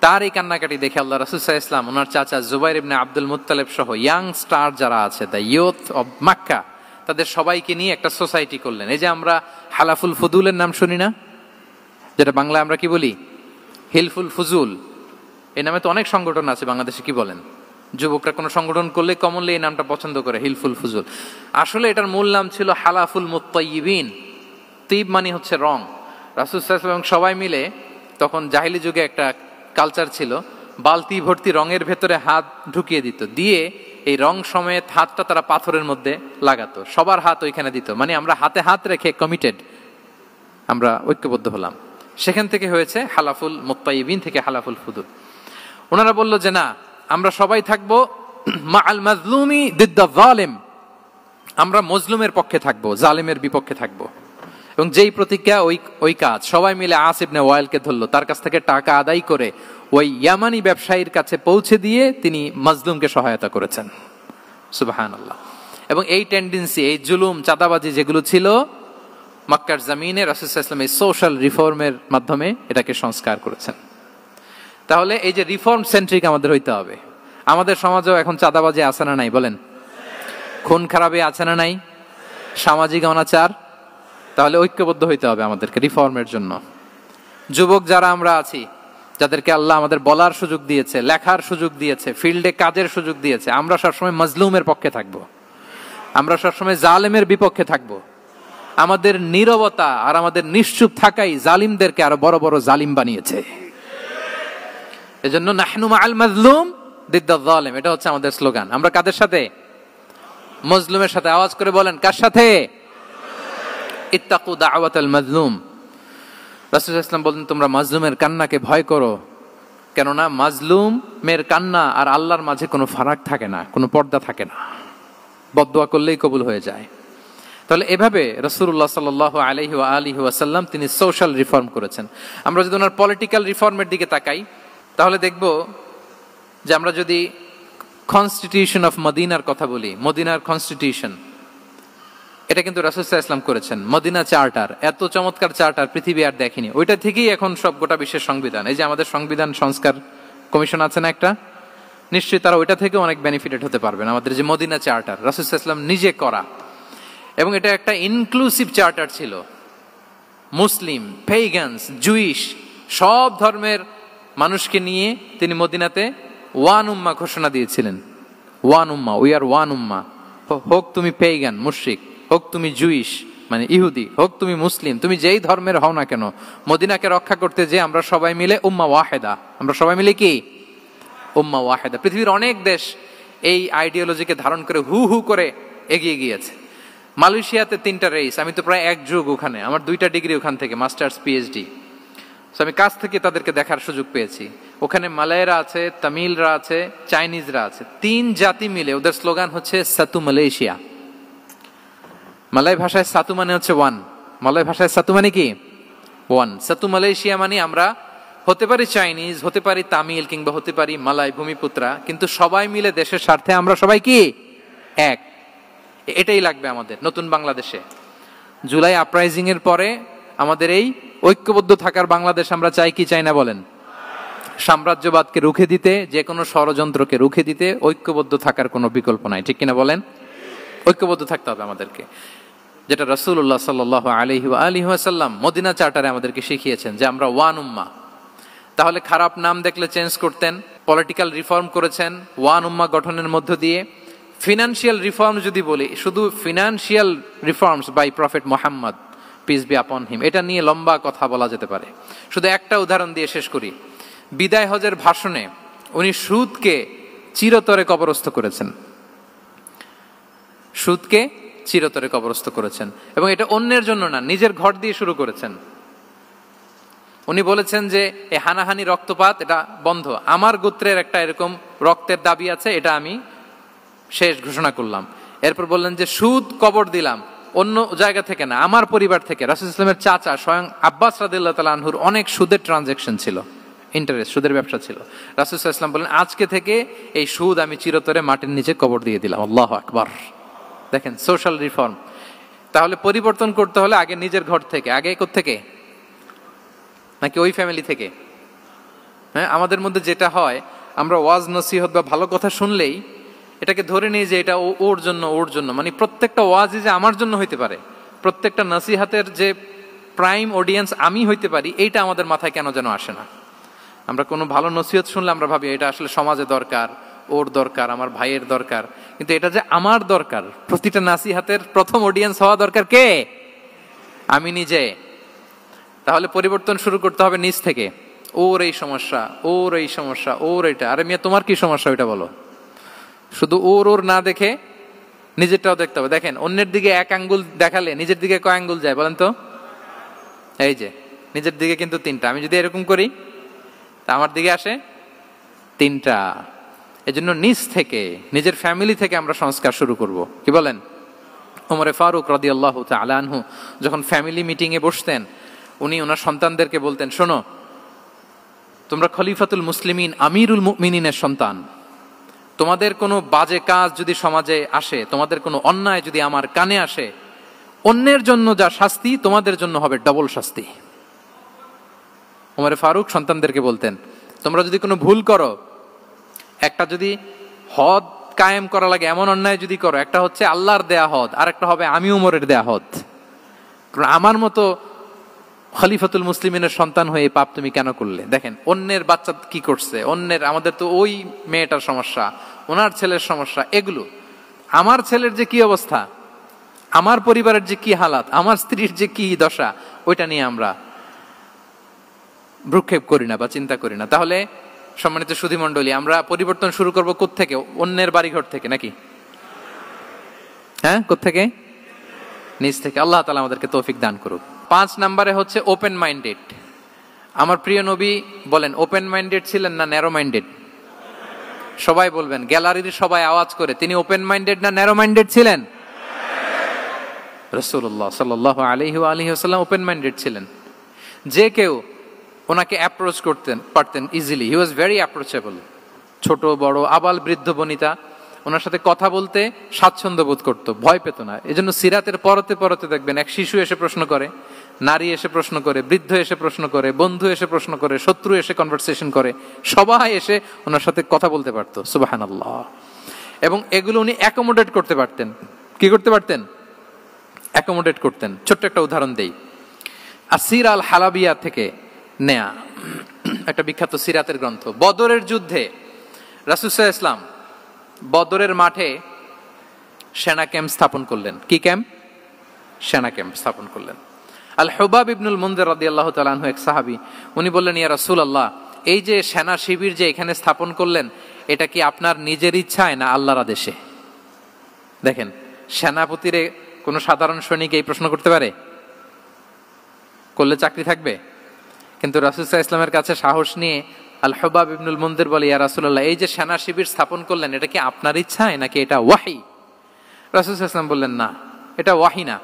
তার এই কান্নাকাটি দেখে আল্লাহ রাসূল সাল্লাল্লাহু আলাইহি ওয়াসাল্লাম, ওনার চাচা জুবাইর ইবনে আব্দুল মুত্তালিব সহ ইয়াং স্টার যারা আছে, দ্য ইয়ুথ অব মক্কা, তাদের সবাইকে নিয়ে একটা সোসাইটি করলেন। এই যে আমরা হালাফুল ফুদুলের নাম শুনি না, যেটা বাংলায় আমরা কি বলি? হিলফুল ফুজুল। এই নামে তো অনেক সংগঠন আছে বাংলাদেশে। কি বলেন? যুবকরা কোনো সংগঠন করলে কমনলি এই নামটা পছন্দ করে, হিলফুল ফুজুল। আসলে এটার মূল নাম ছিল হালাফুল মুত্তাইয়িবিন। তিব মানে হচ্ছে রং। রাসূল সাল্লাল্লাহু আলাইহি ওয়াসাল্লাম সবাই মিলে, তখন জাহিলি যুগে একটা কালচার ছিল, বালতি ভর্তি রঙের ভেতরে হাত ঢুকিয়ে দিত, দিয়ে এই রং সমেত হাতটা তারা পাথরের মধ্যে লাগাতো, সবার হাত ওইখানে দিত, মানে আমরা হাতে হাত রেখে কমিটেড, আমরা ঐক্যবদ্ধ হলাম। সেখান থেকে হয়েছে হালাফুল মুত্তাইবিন থেকে হালাফুল ফুদুল। ওনারা বলল যে না, আমরা সবাই থাকবো মা আল মাজলুমি দিদ্দা জালিম, আমরা মজলুমের পক্ষে থাকবো, জালিমের বিপক্ষে থাকবো। এবং যেই প্রতিজ্ঞা ওই কাজ, সবাই মিলে আস ইবনে ওয়াইলকে ধরলো, তার কাছ থেকে টাকা আদায় করে ওই ইয়ামানি ব্যবসায়ীর কাছে পৌঁছে দিয়ে তিনি মাজলুমকে সহায়তা করেছেন। সুবহানাল্লাহ। এবং এই টেন্ডেন্সি, এই জুলুম, চাঁদাবাজি যেগুলো ছিল মক্কার জমিনে, রাসূল সাল্লাল্লাহু আলাইহি ওয়াসাল্লাম এই সোশ্যাল রিফর্মের মাধ্যমে এটাকে সংস্কার করেছেন। তাহলে এই যে রিফর্ম সেন্ট্রিক আমাদের হইতে হবে। আমাদের সমাজেও এখন চাঁদাবাজি আছে না নাই বলেন? খুন খারাপি আছে না নাই? সামাজিক অনাচার? তাহলে ঐক্যবদ্ধ হইতে হবে আমাদেরকে রিফর্মের জন্য। যুবক যারা আমরা আছি, যাদেরকে আল্লাহ আমাদের বলার সুযোগ দিয়েছে, লেখার সুযোগ দিয়েছে, ফিল্ডে কাজের সুযোগ দিয়েছে, আমরা সবসময় মজলুমের পক্ষে থাকবো, আমরা সবসময় জালেমের বিপক্ষে থাকবো। আমাদের নীরবতা আর আমাদের নিশ্চুপ থাকাই জালিমদেরকে আরো বড় বড় জালিম বানিয়েছে। এজন্য নাহনু মাআল মাজলুম দিদ্দা যালিম, এটা হচ্ছে আমাদের স্লোগান। আমরা কাদের সাথে? মজলুমের সাথে। আওয়াজ করে বলেন, কার সাথে? ইত্তাকু দাওয়াতাল মাজলুম। রাসূল সাল্লাল্লাহু আলাইহি ওয়াসাল্লাম বলেন, তোমরা মাজলুমের কান্নাকে ভয় করো, কেননা মাজলুমের কান্না আর আল্লাহর মাঝে কোনো ফারাক থাকে না, কোনো পর্দা থাকে না, বদদোয়া করলেই কবুল হয়ে যায়। তাহলে এভাবে রাসূলুল্লাহ সাল্লাল্লাহু আলাইহি ওয়া আলিহি ওয়াসাল্লাম তিনি সোশ্যাল রিফর্ম করেছেন। আমরা যদি ওনার পলিটিক্যাল রিফর্মের দিকে তাকাই, তাহলে দেখব যে আমরা যদি কনস্টিটিউশন অফ মদিনার কথা বলি, মদিনার কনস্টিটিউশন, এটা কিন্তু রাসূল সাল্লাল্লাহু আলাইহি ওয়াসাল্লাম করেছেন। মদিনা চার্টার, এত চমৎকার চার্টার পৃথিবী আর দেখেনি। ওইটা থেকেই এখন সব গোটা বিশ্বের সংবিধান। এই যে আমাদের সংবিধান সংস্কার কমিশন আছে না একটা, নিশ্চয়ই তারা ওইটা থেকে অনেক বেনিফিটেড হতে পারবেন। আমাদের যে মদিনা চার্টার, রাসূল সাল্লাল্লাহু আলাইহি ওয়াসাল্লাম নিজে করা, এবং এটা একটা ইনক্লুসিভ চার্টার ছিল। মুসলিম, পেগানস, জুইশ, সব ধর্মের মানুষকে নিয়ে তিনি মদিনাতে ওয়ান উম্মা ঘোষণা দিয়েছিলেন। One Umma, we are one উম্মা। হোক তুমি পেগান মুশরিক, হোক তুমি জুইশ মানে ইহুদি, হোক তুমি মুসলিম, তুমি যেই ধর্মের হও না কেন, মদিনাকে রক্ষা করতে যে আমরা সবাই মিলে উম্মা ওয়াহেদা, আমরা সবাই মিলে কি উম্মা ওয়াহেদা। পৃথিবীর অনেক দেশ এই আইডিওলজিকে ধারণ করে হু হু করে এগিয়ে গিয়েছে। মালয়েশিয়াতে 3টা রেস, আমি তো প্রায় এক যুগ ওখানে, আমার 2টা ডিগ্রি ওখান থেকে, মাস্টার্স পিএইচডি। আমি কাছ থেকে তাদেরকে দেখার সুযোগ পেয়েছি। ওখানে মালয়েরা আছে, তামিলরা আছে, চাইনিজরা আছে, 3 জাতি মিলে ওদের স্লোগান হচ্ছে সাতু মালয়েশিয়া। মালয় ভাষায় সাতু মানে হচ্ছে ওয়ান, মালয় ভাষায় সাতু মানে কি ওয়ান। সাতু মালয়েশিয়া মানে আমরা হতে পারি চাইনিজ, হতে পারি তামিল, কিংবা হতে পারি মালয় ভূমিপুত্রা, কিন্তু সবাই মিলে দেশের স্বার্থে আমরা সবাই কি এক। এটাই লাগবে আমাদের নতুন বাংলাদেশে। জুলাই আপরাইজিং এর পরে আমাদের এই ঐক্যবদ্ধ থাকার বাংলাদেশ আমরা চাই কি চাই না বলেন? সাম্রাজ্যবাদকে রুখে দিতে, যে কোনো ষড়যন্ত্রকে রুখে দিতে ঐক্যবদ্ধ থাকার কোনো বিকল্প নাই, ঠিক কিনা বলেন? ঐক্যবদ্ধ থাকতে হবে আমাদেরকে, যেটা রাসূলুল্লাহ সাল্লাল্লাহু আলাইহি ওয়া আলিহি ওয়াসাল্লাম মদিনা চার্টারে আমাদেরকে শিখিয়েছেন যে আমরা ওয়ান উম্মাহ। তাহলে খারাপ নাম দেখলে চেঞ্জ করতেন, পলিটিক্যাল রিফর্ম করেছেন ওয়ান উম্মাহ গঠনের মধ্য দিয়ে। ফিনান্সিয়াল রিফর্ম যদি বলি, শুধু financial reforms by prophet Muhammad peace be upon him, এটা নিয়ে লম্বা কথা বলা যেতে পারে। শুধু একটা উদাহরণ দিয়ে শেষ করি। বিদায় হজের ভাষণে উনি সুদকে চিরতরে কবরস্থ করেছেন, সুদকে চিরতরে কবরস্থ করেছেন, এবং এটা অন্যের জন্য না, নিজের ঘর দিয়ে শুরু করেছেন। উনি বলেছেন যে এই হানাহানি, রক্তপাত এটা বন্ধ, আমার গোত্রের একটা এরকম রক্তের দাবি আছে, এটা আমি শেষ ঘোষণা করলাম। এরপর বললেন যে সুদ কবর দিলাম, অন্য জায়গা থেকে না, আমার পরিবার থেকে। রাসূল সাল্লাল্লাহু আলাইহি ওয়াসাল্লামের চাচা স্বয়ং আব্বাস রাদিয়াল্লাহু তাআলা আনহুর অনেক সুদের ট্রানজাকশন ছিল, ইন্টারেস্ট, সুদের ব্যবসা ছিল। রাসূল সাল্লাল্লাহু আলাইহি ওয়াসাল্লাম বলেন আজকে থেকে এই সুদ আমি চিরতরে মাটির নিচে কবর দিয়ে দিলাম। আল্লাহু আকবার। দেখেন সোশ্যাল রিফর্ম। তাহলে পরিবর্তন করতে হলে আগে নিজের ঘর থেকে, আগে কোত্থেকে? নাকি ওই ফ্যামিলি থেকে? হ্যাঁ, আমাদের মধ্যে যেটা হয়, আমরা ওয়াজ নসিহত বা ভালো কথা শুনলেই এটাকে ধরে নিই যে এটা ওর জন্য, ওর জন্য, মানে প্রত্যেকটা ওয়াজই যে আমার জন্য হইতে পারে, প্রত্যেকটা নসিহাতের যে প্রাইম অডিয়েন্স আমি হইতে পারি, এইটা আমাদের মাথায় কেন যেন আসে না। আমরা কোনো ভালো নসিহত শুনলে আমরা ভাবি এটা আসলে সমাজে দরকার, ওর দরকার, আমার ভাইয়ের দরকার, কিন্তু এটা যে আমার দরকার, প্রতিটা নাসিহাতের প্রথম অডিয়েন্স হওয়া দরকার কে? আমি নিজে। তাহলে পরিবর্তন শুরু করতে হবে নিজ থেকে। ওর এই সমস্যা, ওর এই সমস্যা, ওর এটা, আরে মিয়া তোমার কি সমস্যা ওইটা বলো। শুধু ওর ওর না দেখে নিজেরটাও দেখতে হবে। দেখেন, অন্যের দিকে এক আঙ্গুল দেখালে নিজের দিকে কয় আঙ্গুল যায় বলেন তো? এই যে নিজের দিকে কিন্তু 3টা। আমি যদি এরকম করি তা আমার দিকে আসে 3টা। এজন্য নিজ থেকে, নিজের ফ্যামিলি থেকে আমরা সংস্কার শুরু করব। কি বলেন? ওমরে ফারুক রাদিয়াল্লাহু তাআলা আনহু যখন ফ্যামিলি মিটিং এ বসতেন, উনি ওনার সন্তানদেরকে বলতেন, শোনো, তোমরা খলিফাতুল মুসলিমিন, আমিরুল মুমিনিনের সন্তান। তোমাদের কোনো বাজে কাজ যদি সমাজে আসে, তোমাদের কোনো অন্যায় যদি আমার কানে আসে, অন্যের জন্য যা শাস্তি তোমাদের জন্য হবে ডবল শাস্তি। ওমরে ফারুক সন্তানদেরকে বলতেন, তোমরা যদি কোনো ভুল করো, একটা যদি হদ কায়েম করা লাগে এমন অন্যায় যদি করো, একটা হচ্ছে আল্লাহর দেয়া হদ, আর একটা হবে আমি উমরের দেয়া হদ। আমার মতো খলিফাতুল মুসলিমিনের সন্তান হয়ে পাপ তুমি কেন করলে? দেখেন অন্যের বাচ্চা কি করছে, অন্যের, আমাদের তো ওই মেয়েটার সমস্যা, ওনার ছেলের সমস্যা, এগুলো আমার ছেলের যে কি অবস্থা, আমার পরিবারের যে কি হালাত, আমার স্ত্রীর যে কি দশা, ওইটা নিয়ে আমরা ভ্রুক্ষেপ করি না বা চিন্তা করি না। তাহলে সম্মানিত সুধী মণ্ডলী, আমরা পরিবর্তন শুরু করব কোত্থেকে? অন্যের বাড়িঘর থেকে নাকি? হ্যাঁ, কোত্থেকে? নিজ থেকে। আল্লাহ তাআলা আমাদেরকে তৌফিক দান করুক। 5 নম্বরে হচ্ছে ওপেন মাইন্ডেড। আমার প্রিয় নবী বলেন, ওপেন মাইন্ডেড ছিলেন না ন্যারো মাইন্ডেড? সবাই বলবেন, গ্যালারির সবাই আওয়াজ করে, তিনি ওপেন মাইন্ডেড না ন্যারো মাইন্ডেড ছিলেন? রাসূলুল্লাহ সাল্লাল্লাহু আলাইহি ওয়া আলিহি ওয়াসাল্লাম ওপেন মাইন্ডেড ছিলেন। যে কেউ ওনাকে অ্যাপ্রোচ করতেন পারতেন easily. He was very approachable. ছোট বড় আবাল বৃদ্ধ বনিতা ওনার সাথে কথা বলতে স্বাচ্ছন্দ্য বোধ করতো, ভয় পেত না। এজন্য সিরাতের পরতে পরতে দেখবেন এক শিশু এসে প্রশ্ন করে, নারী এসে প্রশ্ন করে, বৃদ্ধ এসে প্রশ্ন করে, বন্ধু এসে প্রশ্ন করে, শত্রু এসে কনভারসেশন করে, সবাই এসে ওনার সাথে কথা বলতে পারতো। সুবহানাল্লাহ। এবং এগুলো উনি অ্যাকোমোডেট করতে পারতেন। কি করতে পারতেন? অ্যাকোমোডেট করতেন। ছোট্ট একটা উদাহরণ দেই, আসির আল হালাবিয়া থেকে নেয়া একটা বিখ্যাত সিরাতের গ্রন্থ। বদরের যুদ্ধে রাসূল সাল্লাল্লাহু আলাইহি ওয়াসাল্লাম বদরের মাঠে সেনা ক্যাম্প স্থাপন করলেন। কি ক্যাম্প? সেনা ক্যাম্প স্থাপন করলেন। আল হুবাব ইবনুল মুনজির রাদিয়াল্লাহু তাআলা আনহু এক সাহাবী, উনি বললেন, ইয়া রাসূলুল্লাহ, এই যে সেনা শিবির যে এখানে স্থাপন করলেন, এটা কি আপনার নিজের ইচ্ছায় না আল্লাহর আদেশে? দেখেন, সেনাপতিরে কোনো সাধারণ সৈনিক এই প্রশ্ন করতে পারে? করলে চাকরি থাকবে? কিন্তু রাসূল সাল্লাল্লাহু আলাইহি ওয়াসাল্লামের কাছে সাহস নিয়ে আল হুবাব ইবনুল মুনজির বলে, ইয়া রাসূলুল্লাহ, এই যে সেনা শিবির স্থাপন করলেন, এটা কি আপনার ইচ্ছায় নাকি এটা ওয়াহী? রাসূল সাল্লাল্লাহু আলাইহি ওয়াসাল্লাম বললেন, না, এটা ওয়াহী না,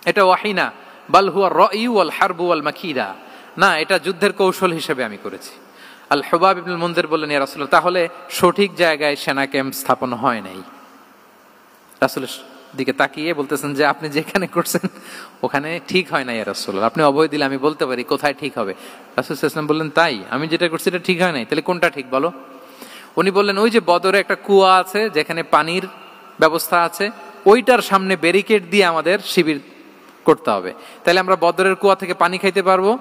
এটা ওয়াহী না, বাল হুয়া রায়ু ওয়াল হারবু ওয়াল মাকিদা, না, এটা যুদ্ধের কৌশল হিসেবে আমি করেছি। আল হুবাব ইবনুল মুনজির বললেন, ইয়া রাসূলুল্লাহ, তাহলে সঠিক জায়গায় সেনা ক্যাম্প স্থাপন হয় নাই। রাসূলের দিকে তাকিয়ে বলতেছেন যে আপনি যেখানে করছেন ওখানে ঠিক হয় না ইয়া রাসূলুল্লাহ, আপনি অভয় দিলে আমি বলতে পারি কোথায় ঠিক হবে। রাসূল সাল্লাল্লাহু আলাইহি ওয়াসাল্লাম বললেন, তাই? আমি যেটা করছি এটা ঠিক হয় নাই, তাহলে কোনটা ঠিক বলো? উনি বললেন, ওই যে বদরে একটা কুয়া আছে যেখানে পানির ব্যবস্থা আছে, ওইটার সামনে ব্যারিকেড দিয়ে আমাদের শিবির করতে হবে। তাহলে আমরা বদরের কুয়া থেকে পানি খাইতে পারবো,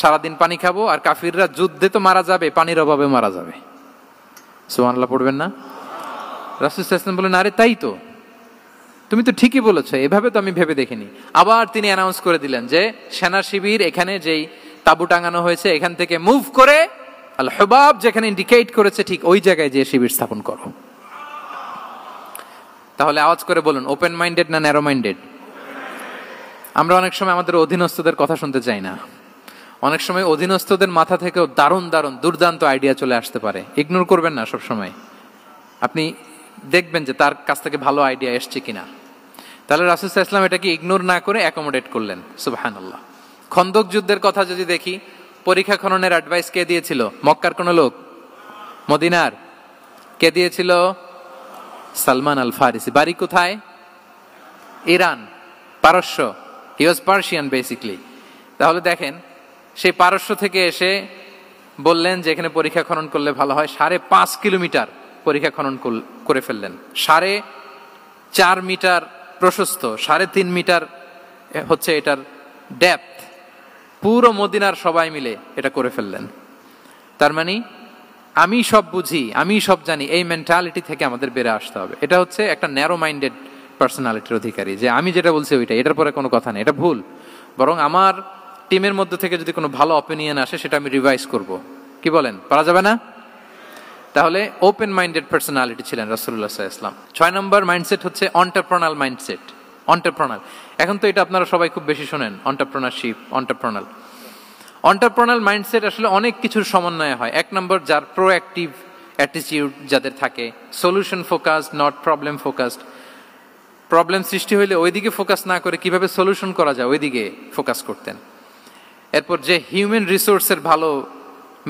সারাদিন পানি খাবো, আর কাফিররা যুদ্ধে তো মারা যাবে, পানির অভাবে মারা যাবে। সুবহানাল্লাহ পড়বেন না? রাসূল সাল্লাল্লাহু আলাইহি ওয়াসাল্লাম বললেন, আরে তাই তো, তুমি তো ঠিকই বলেছো, এভাবে তো আমি ভেবে দেখিনি। আবার তিনি অ্যানাউন্স করে দিলেন যে সেনা শিবির এখানে যেই তাবু টাঙানো হয়েছে এখান থেকে মুভ করে আল হুবাব যেখানে ইন্ডিকেট করেছে ঠিক ওই জায়গায় যে শিবির স্থাপন করো। তাহলে আওয়াজ করে বলুন, ওপেন মাইন্ডেড না ন্যারো মাইন্ডেড? আমরা অনেক সময় আমাদের অধীনস্থদের কথা শুনতে চাই না। অনেক সময় অধীনস্থদের মাথা থেকেও দারুণ দারুণ দুর্দান্ত আইডিয়া চলে আসতে পারে। ইগনোর করবেন না সব সময়, আপনি দেখবেন যে তার কাছ থেকে ভালো আইডিয়া এসছে কিনা। তাহলে রাসূল সাল্লাল্লাহু আলাইহি ওয়াসাল্লাম এটাকে ইগনোর না করে অ্যাকোমোডেট করলেন। সুবহানাল্লাহ। খন্দক যুদ্ধের কথা যদি দেখি, পরীক্ষা খননের অ্যাডভাইস কে দিয়েছিল? মক্কার কোন লোক? মদিনার? কে দিয়েছিল? সালমান আল ফারিসি। বাড়ি কোথায়? ইরান, পারস্য। হি ওয়াজ পার্সিয়ান বেসিক্যালি। তাহলে দেখেন, সেই পারস্য থেকে এসে বললেন যে এখানে পরীক্ষা খনন করলে ভালো হয়। 5.5 কিলোমিটার পরীক্ষা খনন করে ফেললেন। 4.5 মিটার প্রশস্ত, 3.5 মিটার হচ্ছে এটার ডেপথ। পুরো মদিনার সবাই মিলে এটা করে ফেললেন। তার মানে আমি সব বুঝি, আমি সব জানি, এই মেন্টালিটি থেকে আমাদের বেড়ে আসতে হবে। এটা হচ্ছে একটা ন্যারো মাইন্ডেড পার্সোনালিটির অধিকারী, যে আমি যেটা বলছি ওইটা, এটার পরে কোনো কথা নেই, এটা ভুল। বরং আমার টিমের মধ্যে থেকে যদি কোনো ভালো অপিনিয়ন আসে সেটা আমি রিভাইজ করব। কি বলেন, পারা যাবে না? তাহলে ওপেন মাইন্ডেড পার্সোনালিটি ছিলেন রাসূলুল্লাহ সাল্লাল্লাহু আলাইহি ওয়াসাল্লাম। 6 নম্বর মাইন্ডসেট হচ্ছে এন্টারপ্রেনাল মাইন্ডসেট। এন্টারপ্রেনাল, এখন তো এটা আপনারা সবাই খুব বেশি শোনেন, এন্টারপ্রেনারশিপ, এন্টারপ্রেনাল মাইন্ডসেট আসলে অনেক কিছুর সমন্বয় হয়। 1 নম্বর, যার প্রোঅ্যাক্টিভ অ্যাটিটিউড যাদের থাকে, solution focused, not problem focused. Problem সৃষ্টি হইলে ওইদিকে ফোকাস না করে কিভাবে সলিউশন করা যায় ওইদিকে ফোকাস করতেন। এরপর যে হিউম্যান রিসোর্সের ভালো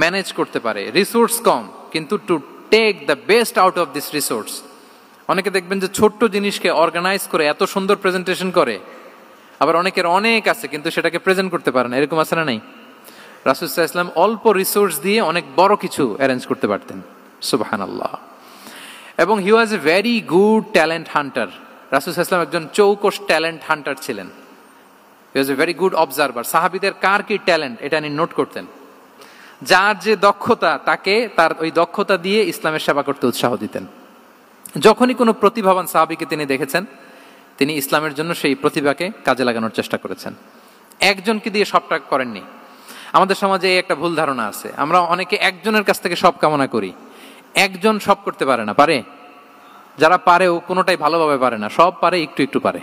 ম্যানেজ করতে পারে, রিসোর্স কম কিন্তু to take the best out of this resource. অনেকে দেখবেন যে ছোট্ট জিনিসকে অর্গানাইজ করে এত সুন্দর প্রেজেন্টেশন করে, আবার অনেকের অনেক আছে কিন্তু সেটাকে প্রেজেন্ট করতে পারে না, এরকম আছে না নাই? রাসূল সাল্লাল্লাহু আলাইহি ওয়াসাল্লাম অল্প রিসোর্স দিয়ে অনেক বড় কিছু অ্যারেঞ্জ করতে পারতেন, সুবহানাল্লাহ। এবং he was a very good talent hunter. রাসূল সাল্লাল্লাহু আলাইহি ওয়াসাল্লাম একজন চৌকস ট্যালেন্ট হান্টার ছিলেন। He was a very good observer. সাহাবীদের কার কি ট্যালেন্ট এটা তিনি নোট করতেন। যার যে দক্ষতা তাকে তার ওই দক্ষতা দিয়ে ইসলামের সেবা করতে উৎসাহ দিতেন। যখনই কোনো প্রতিভাবান সাহাবীকে তিনি দেখেছেন, তিনি ইসলামের জন্য সেই প্রতিভাকে কাজে লাগানোর চেষ্টা করেছেন। একজনকে দিয়ে সবটা করেননি। আমাদের সমাজে এই একটা ভুল ধারণা আছে, আমরা অনেকে একজনের কাছ থেকে সব কামনা করি। একজন সব করতে পারে না, পারে? যারা পারেও কোনোটাই ভালোভাবে পারে না, সব পারে একটু একটু পারে।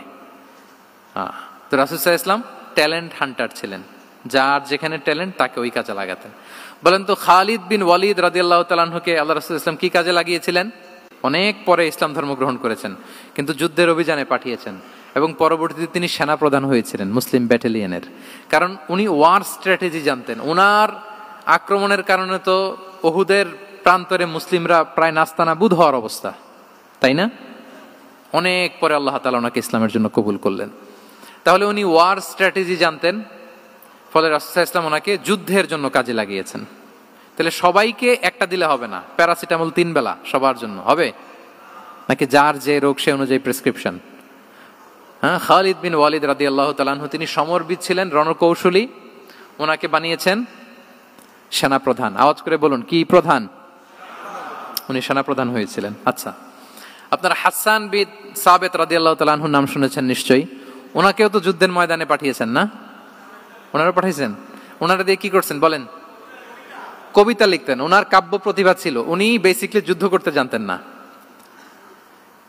তো রাসূল সাল্লাল্লাহু আলাইহি ওয়াসাল্লাম ট্যালেন্ট হান্টার ছিলেন, যার যেখানে ট্যালেন্ট তাকে ওই কাজে লাগাতেন। বলেন তো খালিদ বিন ওয়ালিদ রাদিয়াল্লাহু তাআলা আনহুকে আল্লাহ রাসূল সাল্লাল্লাহু আলাইহি ওয়াসাল্লাম কি কাজে লাগিয়েছিলেন? অনেক পরে ইসলাম ধর্ম গ্রহণ করেছেন, কিন্তু যুদ্ধের অভিযানে পাঠিয়েছেন এবং পরবর্তীতে তিনি সেনাপ্রধান হয়েছিলেন মুসলিম ব্যাটালিয়নের। কারণ উনি ওয়ার স্ট্র্যাটেজি জানতেন। ওনার আক্রমণের কারণে তো উহুদের প্রান্তরে মুসলিমরা প্রায় নাস্তানাবুদ হওয়ার অবস্থা, তাই না? অনেক পরে আল্লাহ তাআলা ওনাকে ইসলামের জন্য কবুল করলেন। তাহলে উনি ওয়ার স্ট্র্যাটেজি জানতেন, ফলে রাসূল সাল্লাল্লাহু আলাইহি ওয়াসাল্লাম ওনাকে যুদ্ধের জন্য কাজে লাগিয়েছেন। তাহলে সবাইকে একটা দিলে হবে না, প্যারাসিটামল 3 বেলা সবার জন্য হবে নাকি যার যে রোগ সে অনুযায়ী প্রেসক্রিপশন? খালিদ বিন ওয়ালিদ রাদিয়াল্লাহু তাআলা আনহু তিনি সমরবিদ ছিলেন, রণকৌশলী। ওনাকে বানিয়েছেন সেনাপ্রধান। আওয়াজ করে বলুন, কি প্রধান? উনি সেনাপ্রধান হয়েছিলেন। আচ্ছা, আপনারা হাসান বিন সাবিত রাদিয়াল্লাহু তাআলা আনহুর নাম শুনেছেন নিশ্চয়ই। ওনাকেও তো যুদ্ধের ময়দানে পাঠিয়েছেন না? ওনারা পাঠিয়েছেন। ওনারা দিয়ে কি করছেন বলেন? কবিতা লিখতেন। ওনার কাব্য প্রতিভা ছিল। উনি বেসিক্যালি যুদ্ধ করতে জানতেন না,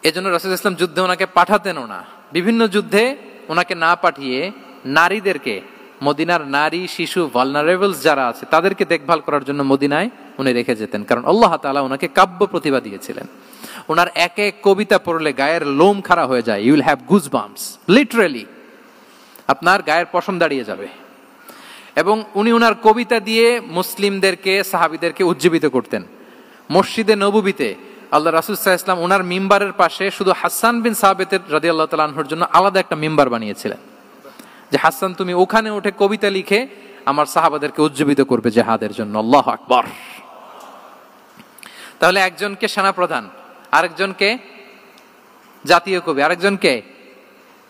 এজন্য রাসূল সাল্লাল্লাহু আলাইহি ওয়াসাল্লাম যুদ্ধে ওনাকে পাঠাতেনও না। বিভিন্ন যুদ্ধে ওনাকে না পাঠিয়ে নারীদেরকে, মদিনার নারী শিশু ভালনারেবলস যারা আছে তাদেরকে দেখভাল করার জন্য মদিনায় উনি রেখে যেতেন, কারণ আল্লাহ তাআলা ওনাকে কাব্য প্রতিভা দিয়েছিলেন। ওনার এক এক কবিতা পড়লে গায়ের লোম খাড়া হয়ে যায়। You will have goosebumps, literally আপনার গায়ের পশম দাঁড়িয়ে যাবে। এবং উনি ওনার কবিতা দিয়ে মুসলিমদেরকে, সাহাবীদেরকে উজ্জীবিত করতেন। মসজিদে নববীতে আল্লাহ রাসূল সাল্লাল্লাহু আলাইহি ওয়াসাল্লাম ওনার মিম্বারের পাশে শুধু হাসান বিন সাবিত রাদিয়াল্লাহু তাআলা আনহুর জন্য আলাদা একটা মিম্বার বানিয়েছিলেন, যে হাসান তুমি ওখানে উঠে কবিতা লিখে আমার সাহাবাদেরকে উজ্জীবিত করবে জিহাদের জন্য। আল্লাহু আকবার। তাহলে একজনকে সেনাপ্রধান, আরেকজনকে জাতীয় কবি, আরেকজনকে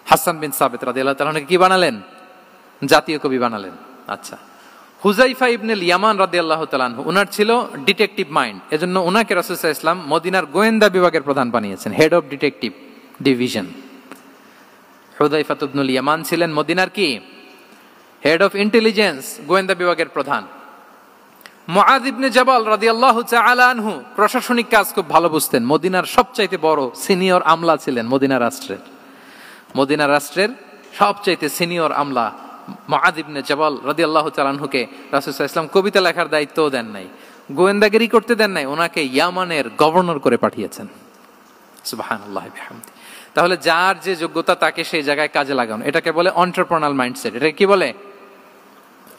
হাসান বিন সাবিত রাদিয়াল্লাহু তাআলা আনহুকে কি বানালেন? জাতীয় কবি বানালেন। আচ্ছা, হুযায়ফা ইবনে ইয়ামান রাদিয়াল্লাহু তাআলা আনহু, ওনার ছিল ডিটেকটিভ মাইন্ড, এজন্য ওনাকে রাসূল সাল্লাল্লাহু আলাইহি ওয়াসাল্লাম মদিনার গোয়েন্দা বিভাগের প্রধান বানিয়েছেন, head of detective division. Hudhaifa ibnul Yaman ছিলেন মদিনার কি? হেড অফ ইন্টেলিজেন্স, গোয়েন্দা বিভাগের প্রধান। মুআয ইবনে জাবাল রাদিয়াল্লাহু তাআলা আনহু প্রশাসনিক কাজ খুব ভালো বুঝতেন। মদিনার সবচাইতে বড় সিনিয়র আমলা ছিলেন মদিনা রাষ্ট্রের সবচাইতে সিনিয়র আমলা মুআয ইবনে জাবাল রাদিয়াল্লাহু তাআলা আনহুকে রাসূল সাল্লাল্লাহু আলাইহি ওয়াসাল্লাম কবিতা লেখার দায়িত্বও দেন নাই, গোয়েন্দাগিরি করতে দেন নাই, ওনাকে ইয়ামানের গভর্নর করে পাঠিয়েছেন। সুবহানাল্লাহি বিহামদি। তাহলে যার যে যোগ্যতা তাকে সেই জায়গায় কাজে লাগানো, এটাকে বলে এন্টারপ্রেনাল মাইন্ডসেট। এটা কি বলে?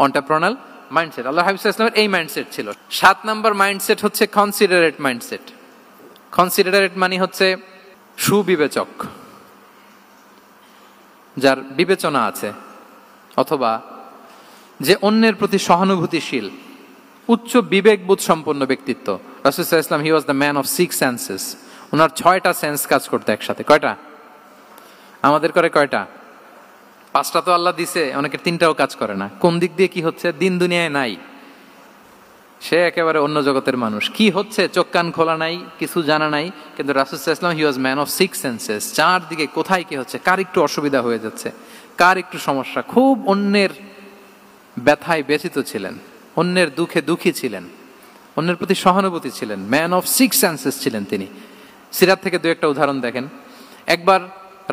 এন্টারপ্রেনাল মাইন্ডসেট। আল্লাহ হাবিব সাল্লাল্লাহু আলাইহি ওয়াসাল্লামের এই মাইন্ডসেট ছিল। 7 নম্বর মাইন্ডসেট হচ্ছে কনসিডারেট মাইন্ডসেট। কনসিডারেট মানে হচ্ছে সুবিবেচক, যার বিবেচনা আছে, অথবা যে অন্যের প্রতি সহানুভূতিশীল, উচ্চ বিবেকবোধ সম্পন্ন ব্যক্তিত্ব। রাসূল সাল্লাল্লাহু আলাইহি ওয়াসাল্লাম he was the man of 6 senses. ওনার 6টা সেন্স কাজ করতে একসাথে। কয়টা? আমাদের করে কয়টা? 5টা তো আল্লাহ দিছে, অনেকের 3টাও কাজ করে না। কোন দিক দিয়ে কি হচ্ছে? দিন দুনিয়ায় নাই, সে একেবারে অন্য জগতের মানুষ। কি হচ্ছে চোখ কান খোলা নাই, কিছু জানা নাই। কিন্তু রাসূল সাল্লাল্লাহু আলাইহি ওয়াসাল্লাম he was man of 6 senses. চারদিকে কোথায় কি হচ্ছে, কার একটু অসুবিধা হয়ে যাচ্ছে, কার একটু সমস্যা, খুব অন্যের ব্যথায় ব্যথিত ছিলেন, অন্যের দুঃখে দুঃখী ছিলেন। অন্যের প্রতি সহানুভূতি ছিলেন, ম্যান অফ সিক্স সেন্সেস ছিলেন তিনি। সিরাত থেকে দু একটা উদাহরণ দেখেন। একবার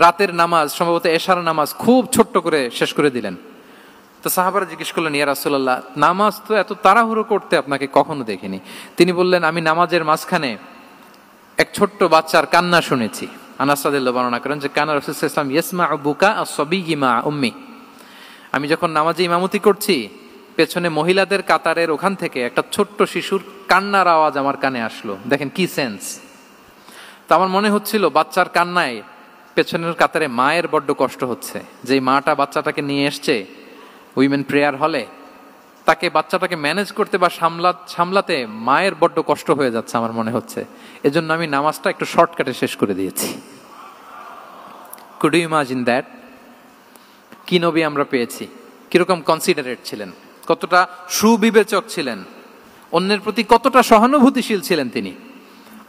রাতের নামাজ, সম্ভবত এশার নামাজ, খুব ছোট্ট করে শেষ করে দিলেন। তো সাহাবারা জিজ্ঞেস করলেন, ইয়া রাসূলুল্লাহ, নামাজ তো এত তাড়াহুড়ো করতে আপনাকে কখনো দেখিনি। তিনি বললেন, আমি নামাজের মাঝখানে এক ছোট্ট বাচ্চার কান্না শুনেছি। আনাস রাদিয়াল্লাহু বর্ণনা করেন যে কানা রাসূলুল্লাহ সাল্লাল্লাহু আলাইহি ওয়াসাল্লাম ইয়াসমাউ বুকা আস-সাবিয়্যি মা উম্মি। আমি যখন নামাজে ইমামতি করছি, পেছনে মহিলাদের কাতারের ওখান থেকে একটা ছোট্ট শিশুর কান্নার আওয়াজ আমার কানে আসলো। দেখেন কি সেন্স। তো আমার মনে হচ্ছিল বাচ্চার কান্নায় পেছনের কাতারে মায়ের বড্ড কষ্ট হচ্ছে, যে মাটা বাচ্চাটাকে নিয়ে এসছে উইমেন প্রেয়ার হলে, তাকে বাচ্চাটাকে ম্যানেজ করতে বা সামলাতে মায়ের বড্ড কষ্ট হয়ে যাচ্ছে আমার মনে হচ্ছে। এজন্য আমি নামাজটা একটু শর্টকাটে শেষ করে দিয়েছি। Could you imagine that? কি নবী আমরা পেয়েছি, কিরকম কনসিডারেট ছিলেন, কতটা সুবিবেচক ছিলেন, অন্যের প্রতি কতটা সহানুভূতিশীল ছিলেন তিনি,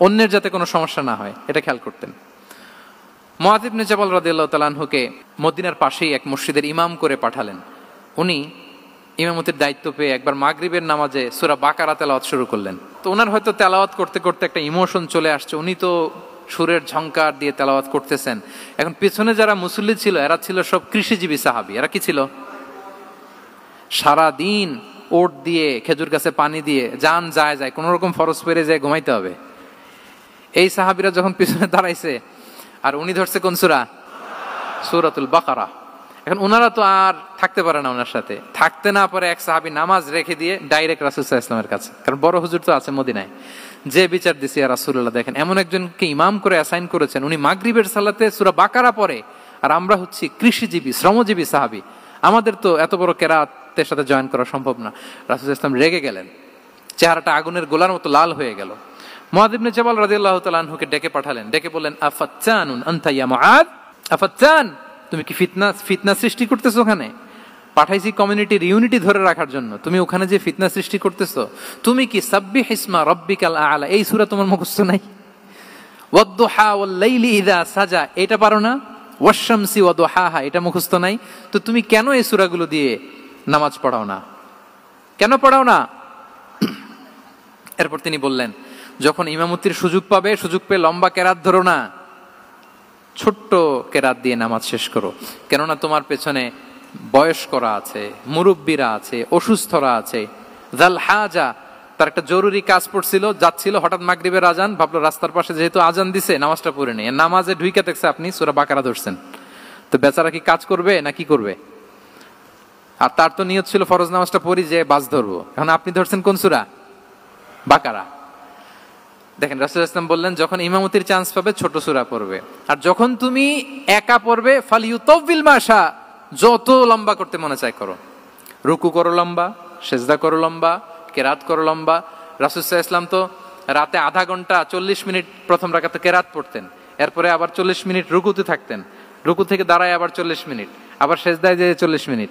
অন্যের যাতে কোনো সমস্যা না হয় এটা খেয়াল করতেন। মুআয ইবনে জাবাল রাদিয়াল্লাহু তাআলা আনহুকে মদিনার পাশেই এক মসজিদের ইমাম করে পাঠালেন। উনি ইমামতির দায়িত্ব পেয়ে একবার মাগরিবের নামাজে সূরা বাকারা তেলাওয়াত শুরু করলেন। তো ওনার হয়তো তেলাওয়াত করতে করতে একটা ইমোশন চলে আসছে, উনি তো সুরের ঝংকার দিয়ে তেলাওয়াত করতেছেন। এখন পিছনে যারা মুসল্লি ছিল এরা ছিল সব কৃষিজীবী সাহাবী। এরা কি ছিল? সারা দিন ওট দিয়ে, খেজুর গাছে পানি দিয়ে জান যায় কোন রকম ফরজ পেরে যায় ঘুমাইতে হবে। এই সাহাবীরা যখন পিছনে দাঁড়াইছে আর উনি ধরছে কোন সূরা? সূরাতুল বাকারা। এখন ওনারা তো আর থাকতে পারে না, ওনার সাথে থাকতে না পারে এক সাহাবী নামাজ রেখে দিয়ে ডাইরেক্ট রাসূল সাল্লাল্লাহু আলাইহি ওয়াসাল্লামের কাছে, কারণ বড় হুজুর তো আছে মদিনায়। যে বিচার দিছে ইয়া রাসূলুল্লাহ, দেখেন এমন একজনকে ইমাম করে অ্যাসাইন করেছেন, উনি মাগরিবের সালাতে সূরা বাকারা পড়ে, আর আমরা হচ্ছি কৃষিজীবী শ্রমজীবী সাহাবী, আমাদের তো এত বড় কেরাতের সাথে জয়েন করা সম্ভব না। রাসূল সাল্লাল্লাহু আলাইহি ওয়াসাল্লাম রেগে গেলেন, চেহারাটা আগুনের গোলার মতো লাল হয়ে গেল। মুআয ইবনে জাবাল রাদিয়াল্লাহু তাআলা আনহুকে ডেকে পাঠালেন, ডেকে বললেন, আফাত্তানুন আনতা ইয়া মুআয, আফাত্তান, তুমি কি ফিতনা সৃষ্টি করতেছো? ওখানে পাঠাইছি কমিউনিটির ইউনিটি ধরে রাখার জন্য, তুমি ওখানে যে ফিতনা সৃষ্টি করতেছো। তুমি কি সাব্বিহ ইসমা রাব্বিকাল আ'লা এই সূরা তোমার মুখস্থ নাই? ওয়াদ-দুহা ওয়াল-লাইলি ইযা সাজা এটা পারো না? ওয়াশ-শামসি ওয়া দুহাহা এটা মুখস্থ নাই? তো তুমি কেন এই সূরাগুলো দিয়ে নামাজ পড়াও না? কেন পড়াও না? এরপর তিনি বললেন, যখন ইমামতির সুযোগ পাবে, সুযোগ পেয়ে লম্বা কেরাত ধরো না, ছোট্ট কেরাত দিয়ে নামাজ শেষ করো। কেননা তোমার পেছনে বয়স্করা আছে, মুরব্বীরা আছে, অসুস্থরা আছে। জাল হাজা, তার একটা জরুরি কাজ পড়ছিল, যাচ্ছিল, হঠাৎ মাগরিবের আজান, ভাবলো রাস্তার পাশে যেহেতু আজান দিছে নামাজটা পড়ে নেই। নামাজে ঢুইকা দেখছে আপনি সূরা বাকারা ধরছেন, তো বেচারা কি কাজ করবে না কি করবে? আর তার তো নিয়ত ছিল ফরজ নামাজটা পড়ি যে বাস ধরবো, এখন আপনি ধরছেন কোন সূরা? বাকারা। দেখেন রাসূল সাল্লাল্লাহু আলাইহি ওয়াসাল্লাম বললেন, যখন ইমামতির চান্স পাবে ছোট সূরা পড়বে, আর যখন তুমি একা পড়বে ফালিউতাউবিল মাশা, যত লম্বা করতে মনে চায় করো, রুকু করো লম্বা, সিজদা করো লম্বা, কেরাত করো লম্বা। রাসূল সাল্লাল্লাহু আলাইহি ওয়াসাল্লাম তো রাতে আধা ঘন্টা 40 মিনিট প্রথম রাকাতে কেরাত পড়তেন, এরপরে আবার 40 মিনিট রুকুতে থাকতেন, রুকু থেকে দাঁড়ায় আবার 40 মিনিট, আবার সিজদায় যেয়ে 40 মিনিট,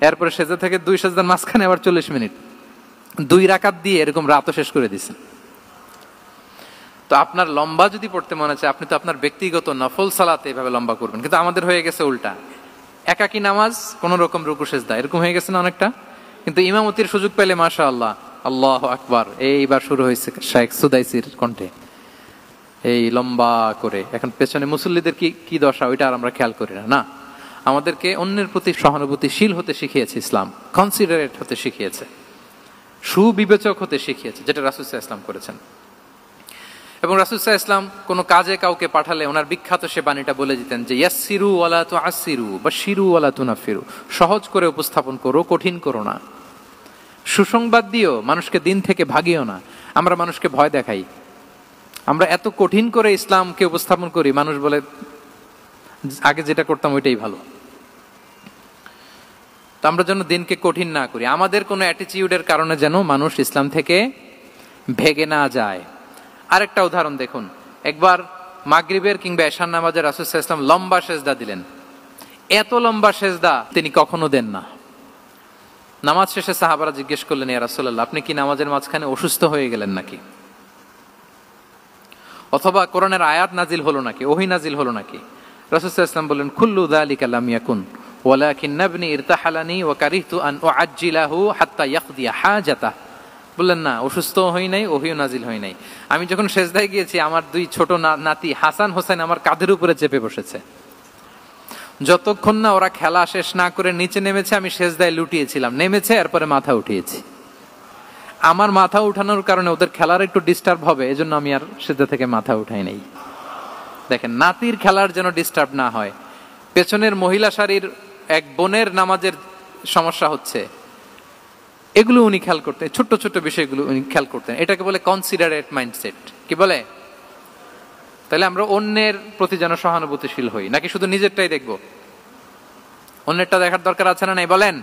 এরপরে সিজদা থেকে 2 সিজদার মাঝখানে আবার 40 মিনিট, 2 রাকাত দিয়ে এরকম রাতও শেষ করে দিয়েছেন। তো আপনার লম্বা যদি পড়তে মনে চায়, আপনি তো আপনার ব্যক্তিগত নফল সালাতে এভাবে লম্বা করবেন। কিন্তু আমাদের হয়ে গেছে উল্টা, একাকী নামাজ কোন রকম রুকু সিজদা এরকম হয়ে গেছে না অনেকটা। কিন্তু ইমামতির সুযোগ পেলে মাশাআল্লাহ, আল্লাহু আকবার, এইবার শুরু হয়েছে শেখ সুদাইসির কণ্ঠে, এই লম্বা করে। এখন পেছনে মুসল্লিদের কি দশা ওইটা আর আমরা খেয়াল করি না। না, আমাদেরকে অন্যের প্রতি সহানুভূতিশীল হতে শিখিয়েছে ইসলাম, কনসিডারেট হতে শিখিয়েছে, সুবিবেচক হতে শিখিয়েছে, যেটা রাসূল সাল্লাল্লাহু আলাইহি ওয়াসাল্লাম করেছেন। এবং রাসূল সাল্লাল্লাহু আলাইহি ওয়াসাল্লাম কোনো কাজে কাউকে পাঠালে ওনার বিখ্যাত সে বাণীটা বলে দিতেন যে ইয়াসসিরু ওয়ালা তুআসসিরু বাশশিরু ওয়ালা তুনাফিরু, সহজ করে উপস্থাপন করো, কঠিন করো না। সুসংবাদ দিও, মানুষকে দিন থেকে ভাগিও না। আমরা মানুষকে ভয় দেখাই, আমরা এত কঠিন করে ইসলামকে উপস্থাপন করি, মানুষ বলে আগে যেটা করতাম ওইটাই ভালো। তো আমরা যেন দিনকে কঠিন না করি, আমাদের কোনো অ্যাটিটিউডের কারণে যেন মানুষ ইসলাম থেকে ভেগে না যায়। আরেকটা উদাহরণ দেখুন, একবার মাগরিবের কিংবা এশার নামাজে রাসূল সাল্লাল্লাহু আলাইহি ওয়াসাল্লাম লম্বা সেজদা দিলেন। এত লম্বা সেজদা তিনি কখনো দেন না। নামাজ শেষে সাহাবারা জিজ্ঞেস করলেন, ইয়া রাসূলুল্লাহ, আপনি কি নামাজের মাঝখানে অসুস্থ হয়ে গেলেন নাকি? অথবা কোরআনের আয়াত নাজিল হলো নাকি, ওহী নাজিল হলো নাকি? রাসূল সাল্লাল্লাহু আলাইহি ওয়াসাল্লাম বললেন, কুল্লু যালিকা লাম ইয়াকুন ওয়ালাকিন নাবনি ইরতাহালানি ওয়া কারিহতু আন উআজ্জিলাহু হাত্তা ইয়াকদিয়া হাজাতাহ। বললেন না, অসুস্থ হই নাই, ওহিও নাজিল হই নাই। আমি যখন সেজদায় গিয়েছি, আমার দুই ছোট নাতি হাসান হোসেন আমার কাঁধের উপরে চেপে বসেছে। যতক্ষণ না ওরা খেলা শেষ না করে নিচে নেমেছে, আমি সেজদায় লুটিয়েছিলাম। নেমেছে, এরপরে মাথা উঠিয়েছি। আমার মাথা উঠানোর কারণে ওদের খেলার একটু ডিস্টার্ব হবে, এজন্য আমি আর সেজদা থেকে মাথা উঠাই নাই। দেখেন, নাতির খেলার যেন ডিস্টার্ব না হয়। পেছনের মহিলা সারির এক বোনের নামাজের সমস্যা হচ্ছে, এগুলো উনি খেয়াল করতেন, ছোট্ট ছোট্ট বিষয়গুলো উনি খেয়াল করতেন। এটাকে বলে কনসিডারেট মাইন্ডসেট। কি বলে? তাহলে আমরা অন্যের প্রতি যেন সহানুভূতিশীল হই, নাকি শুধু নিজেরটাই দেখব? অন্যেরটা দেখার দরকার আছে না নাই বলেন?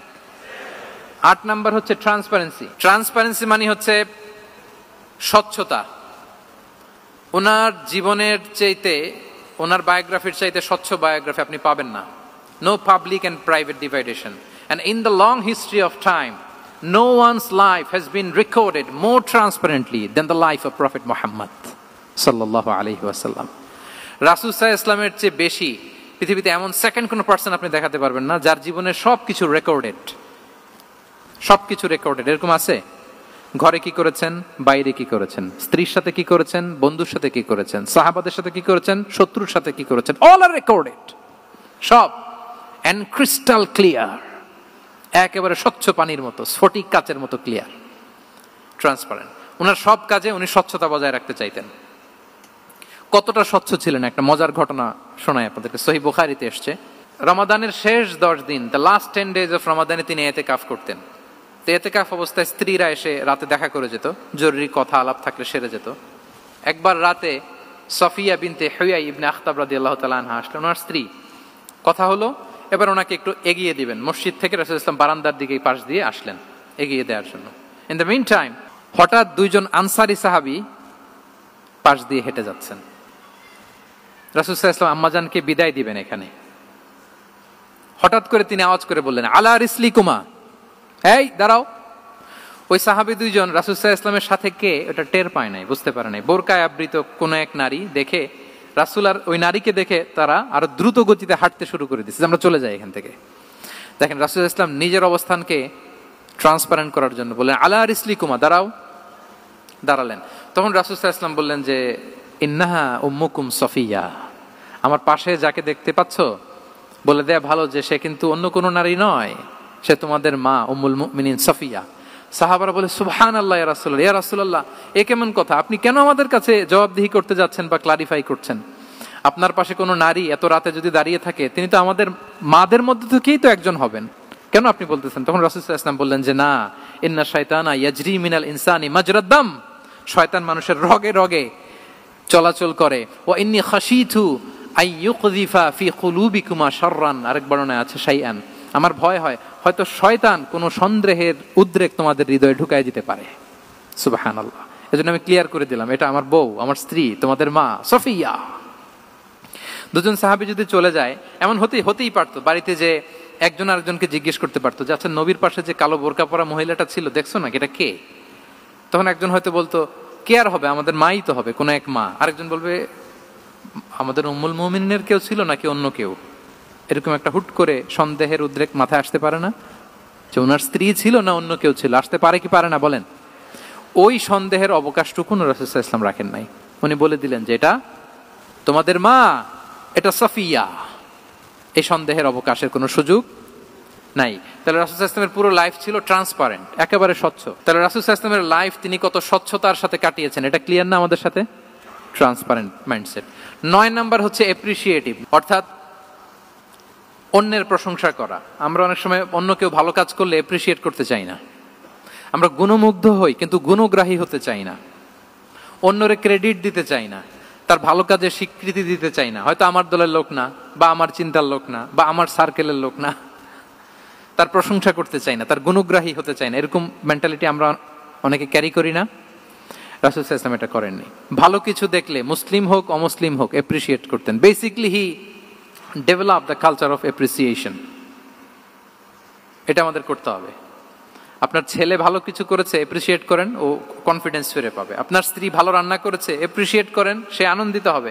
8 নাম্বার হচ্ছে ট্রান্সপারেন্সি। ট্রান্সপারেন্সি মানে হচ্ছে স্বচ্ছতা। ওনার জীবনের চাইতে, ওনার বায়োগ্রাফির চাইতে স্বচ্ছ বায়োগ্রাফি আপনি পাবেন না। No public and private divideation. And in the long history of time, no one's life has been recorded more transparently than the life of Prophet Muhammad sallallahu alaihi wasallam. রাসূল সাল্লাল্লাহু আলাইহি ওয়াসাল্লামের চেয়ে বেশি পৃথিবীতে এমন সেকেন্ড কোন পারসন আপনি দেখাতে পারবেন না যার জীবনের সবকিছু রেকর্ডেড। সবকিছু রেকর্ডেড। এরকম আছে? ঘরে কি করেছেন, বাইরে কি করেছেন, স্ত্রীর সাথে কি করেছেন, বন্ধুর সাথে কি করেছেন, সাহাবাদের সাথে কি করেছেন, শত্রুর সাথে কি করেছেন, অল আর রেকর্ডেড। সব এন্ড ক্রিস্টাল ক্লিয়ার, একেবারে স্বচ্ছ পানির মতো, স্ফটিক কাচের মতো ক্লিয়ার, ট্রান্সপারেন্ট। ওনার সব কাজে উনি স্বচ্ছতা বজায় রাখতে চাইতেন। কতটা স্বচ্ছ ছিলেন একটা মজার ঘটনা শোনায় আপনাদেরকে। সহিহ বুখারীতে এসেছে, রমাদানের শেষ 10 দিন, দ্য লাস্ট 10 days অফ রমাদানে তিনি ইতিকাফ করতেন। তো ইতিকাফ অবস্থায় স্ত্রীরা এসে রাতে দেখা করে যেত, জরুরি কথা আলাপ থাকলে সেরে যেত। একবার রাতে সফিয়া বিনতে হুয়াই ইবনে আখতাব রাদিয়াল্লাহু তাআলা আনহা আসলেন, ওনার স্ত্রী। কথা হলো এবার ওনাকে একটু এগিয়ে দিবেন। মসজিদ থেকে রাসূল ইসলাম বারান্দার দিকে পাশ দিয়ে আসলেন এগিয়ে দেওয়ার জন্য। ইন দ্য মিন টাইম হঠাৎ দুইজন আনসারী সাহাবী পাশ দিয়ে হেঁটে যাচ্ছেন। রাসূল সাল্লাল্লাহু আলাইহি ওয়াসাল্লাম আম্মাজানকে বিদায় দিবেন এখানে। হঠাৎ করে তিনি আওয়াজ করে বললেন, আলা রিসলিকুমা, এই দাঁড়াও। ওই সাহাবী দুইজন রাসূল সাল্লাল্লাহু আলাইহি ওয়াসাল্লামের সাথে কে এটা টের পায় নাই, বুঝতে পারে নাই। বোরকায় আবৃত কোন এক নারী দেখে রাসূল আর ওই নারীকে দেখে তারা আরো দ্রুত গতিতে হাঁটতে শুরু করে দিচ্ছে, আমরা চলে যাই এখান থেকে। দেখেন, রাসূল সাল্লাল্লাহু আলাইহি ওয়াসাল্লাম নিজের অবস্থানকে ট্রান্সপারেন্ট করার জন্য বললেন, আলা রিসলিকুমা, দাঁড়াও। দাঁড়ালেন। তখন রাসূল সাল্লাল্লাহু আলাইহি ওয়াসাল্লাম বললেন যে, ইন্নাহা উম্মুকুম সফিয়া, আমার পাশে যাকে দেখতে পাচ্ছ বলে দেয়া ভালো যে সে কিন্তু অন্য কোনো নারী নয়, সে তোমাদের মা উম্মুল মুমিনিন সফিয়া। সাহাবারা বলে, সুবহানাল্লাহ ইয়া রাসূলুল্লাহ, ইয়া রাসূলুল্লাহ, এ কেমন কথা? আপনি কেন আমাদের কাছে জবাবদিহি করতে যাচ্ছেন বা ক্লারিফাই করছেন? আপনার পাশে কোনো নারী এত রাতে যদি দাঁড়িয়ে থাকে, তিনি তো আমাদের মাদের মধ্যে থেকেই তো একজন হবেন, কেন আপনি বলতেছেন? তখন রাসূল সাল্লাল্লাহু আলাইহি ওয়াসাল্লাম বললেন যে, না, ইন্না শাইতানা ইয়াজরি মিনাল ইনসানি মাজরাদ দাম, শয়তান মানুষের রগে রগে চলাচল করে। ওয়া ইন্নী খাশিতু আই ইউকযিফা ফি কুলুবিকুমা শাররান, আরেক বর্ণনায় আছে শাইআন, আমার ভয় হয় হয়তো শয়তান কোনো সন্দেহের উদ্রেক তোমাদের হৃদয়ে ঢুকায় দিতে পারে। সুবহানাল্লাহ। এজন্য আমি ক্লিয়ার করে দিলাম, এটা আমার বউ, আমার স্ত্রী, তোমাদের মা সফিয়া। দুজন সাহাবী যদি চলে যায়, এমন হতেই পারতো বাড়িতে যে একজন আরেকজনকে জিজ্ঞেস করতে পারতো যে, আচ্ছা নবীর পাশে যে কালো বোরকা পরা মহিলাটা ছিল দেখছো না, এটা কে? তখন একজন হয়তো বলতো, কে আর হবে, আমাদের মাই তো হবে, কোনো এক মা। আরেকজন বলবে, আমাদের উম্মুল মুমিনের কেউ ছিল নাকি অন্য কেউ? এরকম একটা হুট করে সন্দেহের উদ্রেক মাথায় আসতে পারে না যে ওনার স্ত্রী ছিল না অন্য কেউ ছিল? আসতে পারে কি পারে না বলেন? ওই সন্দেহের অবকাশটুকু রাসূল সাল্লাল্লাহু আলাইহি ওয়াসাল্লাম রাখেন নাই। উনি বলে দিলেন যে, এটা তোমাদের মা, এটা সফিয়া। এই সন্দেহের অবকাশের কোনো সুযোগ নাই। তাহলে রাসূল সাল্লাল্লাহু আলাইহি ওয়াসাল্লামের পুরো লাইফ ছিল ট্রান্সপারেন্ট, একেবারে স্বচ্ছ। তাহলে রাসূল সাল্লাল্লাহু আলাইহি ওয়াসাল্লামের লাইফ তিনি কত স্বচ্ছতার সাথে কাটিয়েছেন, এটা ক্লিয়ার না আমাদের সাথে? Transparent mindset. 9 নাম্বার হচ্ছে অ্যাপ্রিশিয়েটিভ, অর্থাৎ অন্যের প্রশংসা করা। আমরা অনেক সময় অন্য কেউ ভালো কাজ করলে অ্যাপ্রিশিয়েট করতে চাই না, আমরা গুণমুগ্ধ হই কিন্তু গুণগ্রাহী হতে চাই না, অন্যরে ক্রেডিট দিতে চাই না, তার ভালো কাজে স্বীকৃতি দিতে চাই না। হয়তো আমার দলের লোক না, বা আমার চিন্তার লোক না, বা আমার সার্কেলের লোক না, তার প্রশংসা করতে চাই না, তার গুণগ্রাহী হতে চাই না। এরকম মেন্টালিটি আমরা অনেকে ক্যারি করি না? রাসূল সাল্লাল্লাহু আলাইহি ওয়াসাল্লাম এটা করেননি। ভালো কিছু দেখলে মুসলিম হোক অমুসলিম হোক অ্যাপ্রিশিয়েট করতেন। Basically he develop the culture of appreciation. এটা আমাদের করতে হবে। আপনার ছেলে ভালো কিছু করেছে, অ্যাপ্রিশিয়েট করেন, ও কনফিডেন্স ফিরে পাবে। আপনার স্ত্রী ভালো রান্না করেছে, অ্যাপ্রিশিয়েট করেন, সে আনন্দিত হবে।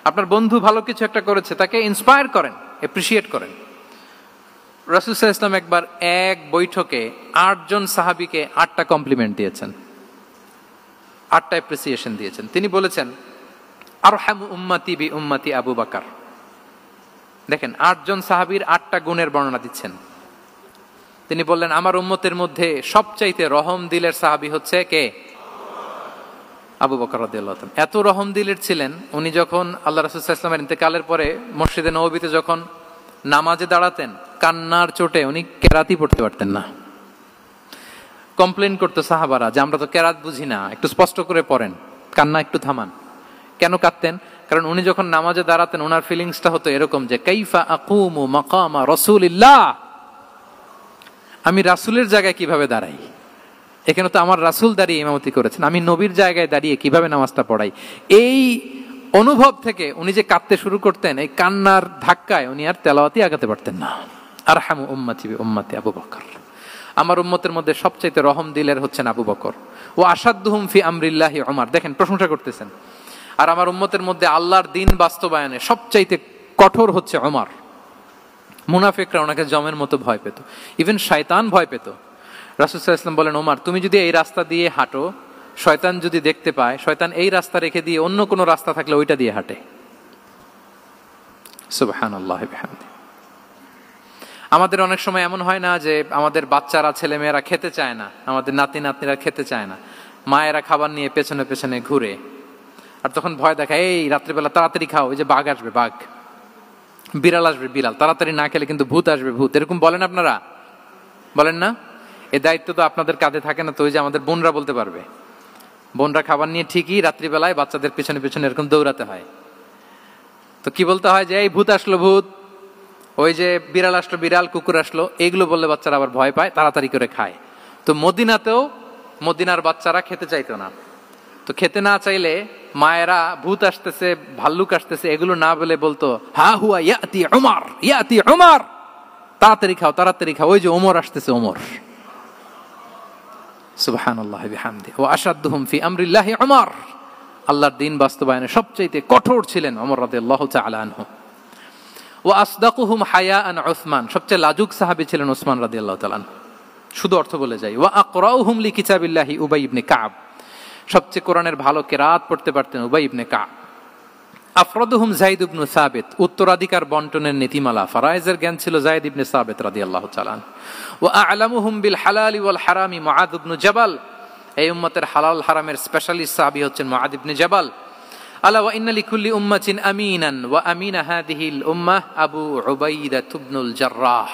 আপনার বন্ধু ভালো কিছু একটা করেছে, তাকে ইন্সপায়ার করেন, অ্যাপ্রিশিয়েট করেন। রাসূল সাল্লাল্লাহু আলাইহি ওয়াসাল্লাম একবার এক বৈঠকে 8 জন সাহাবীকে 8টা কমপ্লিমেন্ট দিয়েছেন। 8টা অ্যাপ্রিসিয়েশন দিয়েছেন। তিনি বলেছেন আরহামু উম্মতি বি উম্মতি আবু বকর। দেখেন 8 জন সাহাবীর 8টা গুণের বর্ণনা দিচ্ছেন। তিনি বললেন আমার উম্মতের মধ্যে সবচাইতে রহম দিলের সাহাবী হচ্ছে কে? আবু বকর রাদিয়াল্লাহু তাআলা। এত রহম দিলের ছিলেন, উনি যখন আল্লাহ রাসূল সাল্লাল্লাহু আলাইহি ওয়াসাল্লামের ইন্তেকালের পরে মসজিদে নববীতে যখন নামাজে দাঁড়াতেন, কান্নার চোটে উনি কেরাতই পড়তে পারতেন না। কমপ্লেন করতো সাহাবারা যে আমরা তো কেরাত বুঝি না, একটু স্পষ্ট করে পড়েন, কান্না একটু থামান। কেন কাঁদতেন? কারণ উনি যখন নামাজে দাঁড়াতেন ওনার ফিলিংসটা হতো এরকম যে কাইফা আকুমু মাকামা রাসূলিল্লাহ, আমি রাসূলের জায়গায় কিভাবে দাঁড়াই? এখানে তো আমার রাসূল দাঁড়িয়ে ইমামতি করেছেন, আমি নবীর জায়গায় দাঁড়িয়ে কিভাবে নামাজটা পড়াই? এই অনুভব থেকে উনি যে কাঁদতে শুরু করতেন, এই কান্নার ধাক্কায় উনি আর তেলাওয়াতই আগাতে পারতেন না। আরহামু উম্মতি বি উম্মতি আবু বকর। আমার উম্মতের মধ্যে সবচাইতে রহম দিলের হচ্ছেন আবু বকর। ও আসাদ্দুহুম ফি আমরিল্লাহি উমর। দেখেন প্রশংসা করতেছেন। আর আমার উম্মতের মধ্যে আল্লাহর দিন বাস্তবায়নে সবচাইতে কঠোর হচ্ছে ওমর। মুনাফিকরা ওনাকে জমের মতো ভয় পেত, ইভেন শয়তান ভয় পেত। রাসূল সাল্লাল্লাহু আলাইহি ওয়াসাল্লাম বলেন ওমর, তুমি যদি এই রাস্তা দিয়ে হাঁটো, শয়তান যদি দেখতে পায়, শয়তান এই রাস্তা রেখে দিয়ে অন্য কোনো রাস্তা থাকলে ওইটা দিয়ে হাঁটে। সুবহানাল্লাহি বিহামদি। আমাদের অনেক সময় এমন হয় না যে আমাদের বাচ্চারা, ছেলে মেয়েরা খেতে চায় না, আমাদের নাতি নাতনিরা খেতে চায় না, মায়েরা খাবার নিয়ে পেছনে পেছনে ঘুরে, আর তখন ভয় দেখায় এই রাত্রিবেলা তাড়াতাড়ি খাও, ওই যে বাঘ আসবে বাঘ, বিড়াল আসবে বিড়াল, তাড়াতাড়ি না খেলে কিন্তু ভূত আসবে ভূত। এরকম বলেন আপনারা? বলেন না? এই দায়িত্ব তো আপনাদের কাঁধে থাকে না? তো ওই যে আমাদের বোনরা বলতে পারবে, বোনরা খাবার নিয়ে ঠিকই রাত্রিবেলায় বাচ্চাদের পিছনে পিছনে এরকম দৌড়াতে হয়। তো কি বলতে হয় যে এই ভূত আসলো ভূত, ওই যে বিড়াল আসলো বিড়াল, কুকুর আসলো, এইগুলো বললে বাচ্চারা আবার ভয় পায়, তাড়াতাড়ি করে খায়। তো মদিনাতেও মদিনার বাচ্চারা খেতে চাইতো না। তো খেতে না চাইলে মায়েরা ভূত আসতেছে ভাল্লুক আসতেছে এগুলো না বলে বলতো হা হুয়া ইয়াতি উমর, ইয়াতি উমর, তাড়াতাড়ি খাও তাড়াতাড়ি খাও, ওই যে ওমর আসতেছে ওমর। সুবহানাল্লাহি বিহামদি। ওয়া আশাদ্দুহুম ফি আমরিল্লাহি উমর। আল্লাহর দিন বাস্তবায়নে সবচেয়ে কঠোর ছিলেন ওমর রাদিয়াল্লাহু তাআলা আনহু। ওয়া আসদাকুহুম হায়াআন উসমান। সবচেয়ে লাজুক সাহাবী ছিলেন উসমান রাদিয়াল্লাহু তাআলা আনহু। শুধু অর্থ বলে যাই। ওয়া আকরাউহুম লিকিতাবিল্লাহি উবাই ইবনে কাব। সবচেয়ে কোরআনের ভালো কেরাত পড়তে পারতেন উবাই ইবনে কাব। আফরাদুহুম যায়েদ ইবনে সাবিত। উত্তরাধিকার বন্টনের নীতিমালা ফারায়েজের জ্ঞান ছিল যায়েদ ইবনে সাবিত রাদিয়াল্লাহু তাআলা। ওয়া আ'লামুহুম বিল হালাল ওয়াল হারামি মুআদ ইবনে জাবাল। এই উম্মতের হালাল হারামের স্পেশালিস্ট সাহাবী হচ্ছেন মুআদ ইবনে জাবাল। আলা ওয়া ইন্না লিকুল্লি উম্মাতিন আমিনান ওয়া আমিনা হাদিহিল উম্মাহ আবু উবাইদা ইবনুল জাররাহ।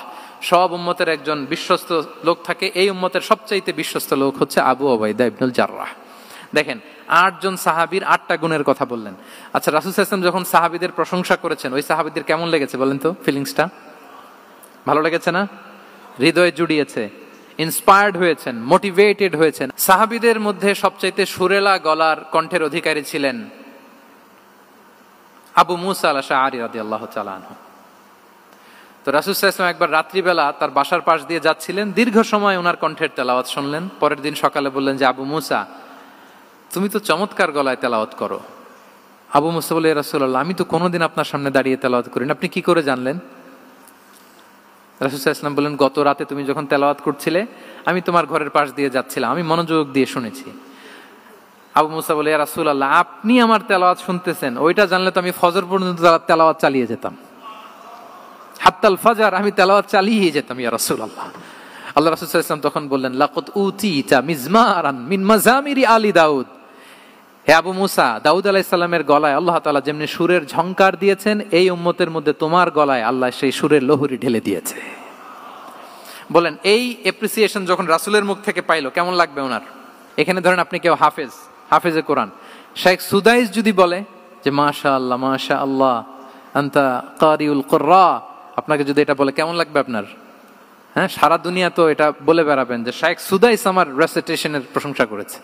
সব উম্মতের একজন বিশ্বস্ত লোক থাকে, এই উম্মতের সবচাইতে বিশ্বস্ত লোক হচ্ছে আবু উবাইদা ইবনুল জাররাহ। দেখেন 8 জন সাহাবীর 8টা গুণের কথা বললেন। আচ্ছা, রাসূল সাল্লাল্লাহু আলাইহি ওয়াসাল্লাম যখন সাহাবীদের প্রশংসা করেছেন, ওই সাহাবীদের কেমন লেগেছে বলেন তো? ফিলিংসটা ভালো লেগেছে না? হৃদয়ে জুড়িয়েছে, ইন্সপায়ার্ড হয়েছেন, মোটিভেটেড হয়েছেন। সাহাবীদের মধ্যে সবচাইতে সুরেলা গলার কণ্ঠের অধিকারী ছিলেন আবু মুসা আল-আশআরী রাদিয়াল্লাহু তাআলা আনহু। তো রাসূল সাল্লাল্লাহু আলাইহি ওয়াসাল্লাম একবার রাত্রিবেলা তার বাসার পাশ দিয়ে যাচ্ছিলেন, দীর্ঘ সময় ওনার কণ্ঠের তেলাওয়াত শুনলেন। পরের দিন সকালে বললেন যে আবু মুসা, তুমি তো চমৎকার গলায় তেলাওয়াত করো। আবু মুসা বলে, ইয়া রাসূলুল্লাহ, আমি তো কোনোদিন আপনার সামনে দাঁড়িয়ে তেলাওয়াত করি না, আপনি কি করে জানলেন? রাসূল সাল্লাল্লাহু আলাইহি ওয়াসাল্লাম বললেন, গত রাতে তুমি যখন তেলাওয়াত করছিলে আমি তোমার ঘরের পাশ দিয়ে যাচ্ছিলাম, আমি মনোযোগ দিয়ে শুনেছি। আবু মুসা বলে, ইয়া রাসূলুল্লাহ, আপনি আমার তেলাওয়াত শুনতেছেন, ওইটা জানলে তো আমি ফজর পর্যন্ত তেলাওয়াত চালিয়ে যেতাম, হাত্তাল ফাজর আমি তেলাওয়াত চালিয়ে যেতাম ইয়া রাসূলুল্লাহ। আল্লাহ রাসূল সাল্লাল্লাহু আলাইহি ওয়াসাল্লাম তখন বললেন, লাকাদ উতিতা মিজমারান মিন মাজামিরি আলি দাউদ। হে আবু মুসা, দাউদ আলাইহিস সালামের গলায় আল্লাহ তাআলা যেমনি সুরের ঝংকার দিয়েছেন, এই উম্মতের মধ্যে তোমার গলায় আল্লাহ সেই সুরের লহরী ঢেলে দিয়েছে। বলেন এই অ্যাপ্রিসিয়েশন যখন রাসূলের মুখ থেকে পাইলো কেমন লাগবে ওনার? এখানে ধরেন আপনি কেউ হাফেজে কোরআন শেখ সুদাইস যদি বলে যে মাশাআল্লাহ মাশাআল্লাহ আনতা কারিউল কুররা, আপনাকে যদি এটা বলে কেমন লাগবে আপনার? হ্যাঁ, সারা দুনিয়া তো এটা বলে বেড়াবেন যে শেখ সুদাইস আমার রেসিটেশনের প্রশংসা করেছে,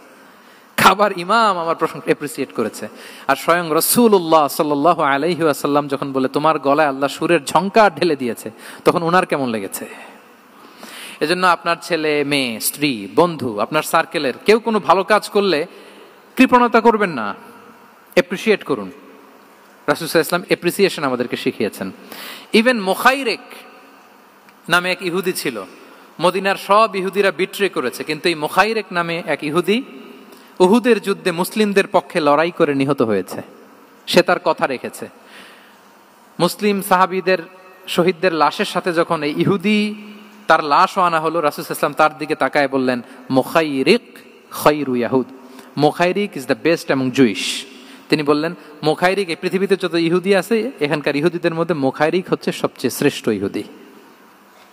খাবার ইমাম আমার প্রশংসা এপ্রিসিয়েট করেছে। আর স্বয়ং রাসূলুল্লাহ সাল্লাল্লাহু আলাইহি ওয়াসাল্লাম যখন বলে তোমার গলায় আল্লাহ সুরের ঝংকার ঢেলে দিয়েছে, তখন ওনার কেমন লেগেছে? এজন্য আপনার ছেলে মেয়ে স্ত্রী বন্ধু আপনার সার্কেলের কেউ কোনো ভালো কাজ করলে কৃপণতা করবেন না, এপ্রিসিয়েট করুন। রাসূল সাল্লাল্লাহু আলাইহি ওয়াসাল্লাম এপ্রিসিয়েশন আমাদেরকে শিখিয়েছেন। ইভেন মুখাইরেক নামে এক ইহুদি ছিল, মদিনার সব ইহুদিরা বিট্রে করেছে, কিন্তু এই মুখাইরেক নামে এক ইহুদি উহুদের যুদ্ধে মুসলিমদের পক্ষে লড়াই করে নিহত হয়েছে, সে তার কথা রেখেছে। মুসলিম সাহাবীদের শহীদদের লাশের সাথে যখন এই ইহুদি তার লাশও আনা হলো, রাসূল সাল্লাল্লাহু আলাইহি ওয়াসাল্লাম তার দিকে তাকায় বললেন, মুখাইরিক খায়রু ইয়াহুদ, Mukhairiq is the best among Jewish. তিনি বললেন মুখাইরিক, এই পৃথিবীতে যত ইহুদি আছে এখানকার ইহুদিদের মধ্যে মুখাইরিক হচ্ছে সবচেয়ে শ্রেষ্ঠ ইহুদি।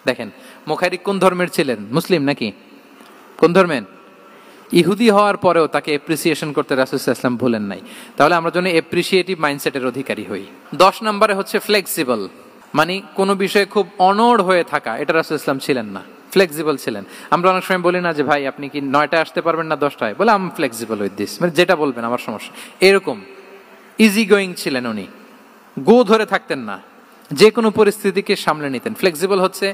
দেখেন মুখাইরিক কোন ধর্মের ছিলেন? মুসলিম নাকি কোন ধর্মের? ইহুদি হওয়ার পরেও তাকে এপ্রিসিয়েশন করতে রাসূল সাল্লাল্লাহু আলাইহি ওয়াসাল্লাম ভুলেন নাই। তাহলে আমরা যেন এপ্রিসিয়েটিভ মাইন্ডসেটের অধিকারী হই। 10 নম্বরে হচ্ছে ফ্লেক্সিবল, মানে কোনো বিষয়ে খুব অনড় হয়ে থাকা, এটা রাসূল সাল্লাল্লাহু আলাইহি ওয়াসাল্লাম ছিলেন না, ফ্লেক্সিবল ছিলেন। আমরা অনেক সময় বলি না যে ভাই আপনি কি 9টায় আসতে পারবেন না 10টায়, বলে আম ফ্লেক্সিবল উইথ দিস, মানে যেটা বলবেন আমার সমস্যা, এরকম ইজি গোয়িং ছিলেন উনি, গো ধরে থাকতেন না, যে কোনো পরিস্থিতিকে সামলে নিতেন। ফ্লেক্সিবল হচ্ছে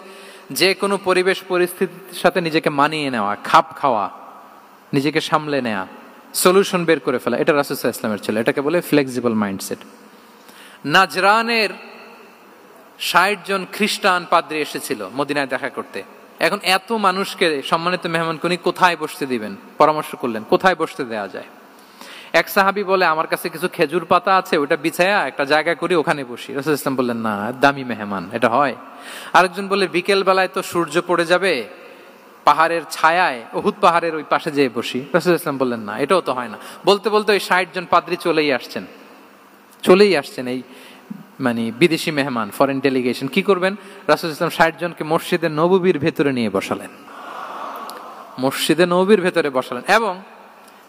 যে কোনো পরিবেশ পরিস্থিতির সাথে নিজেকে মানিয়ে নেওয়া, খাপ খাওয়া, নিজেকে সামলে নেওয়া, সলিউশন বের করে ফেলা, এটা রাসূল সাল্লাল্লাহু আলাইহি ওয়াসাল্লামের ছিল, এটাকে বলে ফ্লেক্সিবল মাইন্ডসেট। নাজরানের 60 জন খ্রিস্টান পাদ্রী এসেছিল মদিনায় দেখা করতে। এখন এত মানুষকে সম্মানিত মেহমান উনি কোথায় বসতে দিবেন, পরামর্শ করলেন কোথায় বসতে দেওয়া যায়। এক সাহাবী বলে আমার কাছে কিছু খেজুর পাতা আছে, ওটা বিছায়া একটা জায়গা করি ওখানে বসি। রাসূল সাল্লাল্লাহু আলাইহি ওয়াসাল্লাম বললেন না, দামি মেহমান, এটা হয়। আরেকজন বলে বিকেল বেলায় তো সূর্য পড়ে যাবে, পাহাড়ের ছায়ায় উহুদ পাহাড়ের ওই পাশে যেয়ে বসি। রাসূল সাল্লাল্লাহু আলাইহি ওয়াসাল্লাম বললেন না, এটাও তো হয় না। বলতে বলতে ওই 60 জন পাদ্রী চলেই আসছেন এই মানে বিদেশি মেহমান, ফরেন ডেলিগেশন। কি করবেন? রাসূল সাল্লাল্লাহু আলাইহি ওয়াসাল্লাম 60 জনকে মসজিদে নববীর ভেতরে নিয়ে বসালেন, মসজিদে নববীর ভেতরে বসালেন। এবং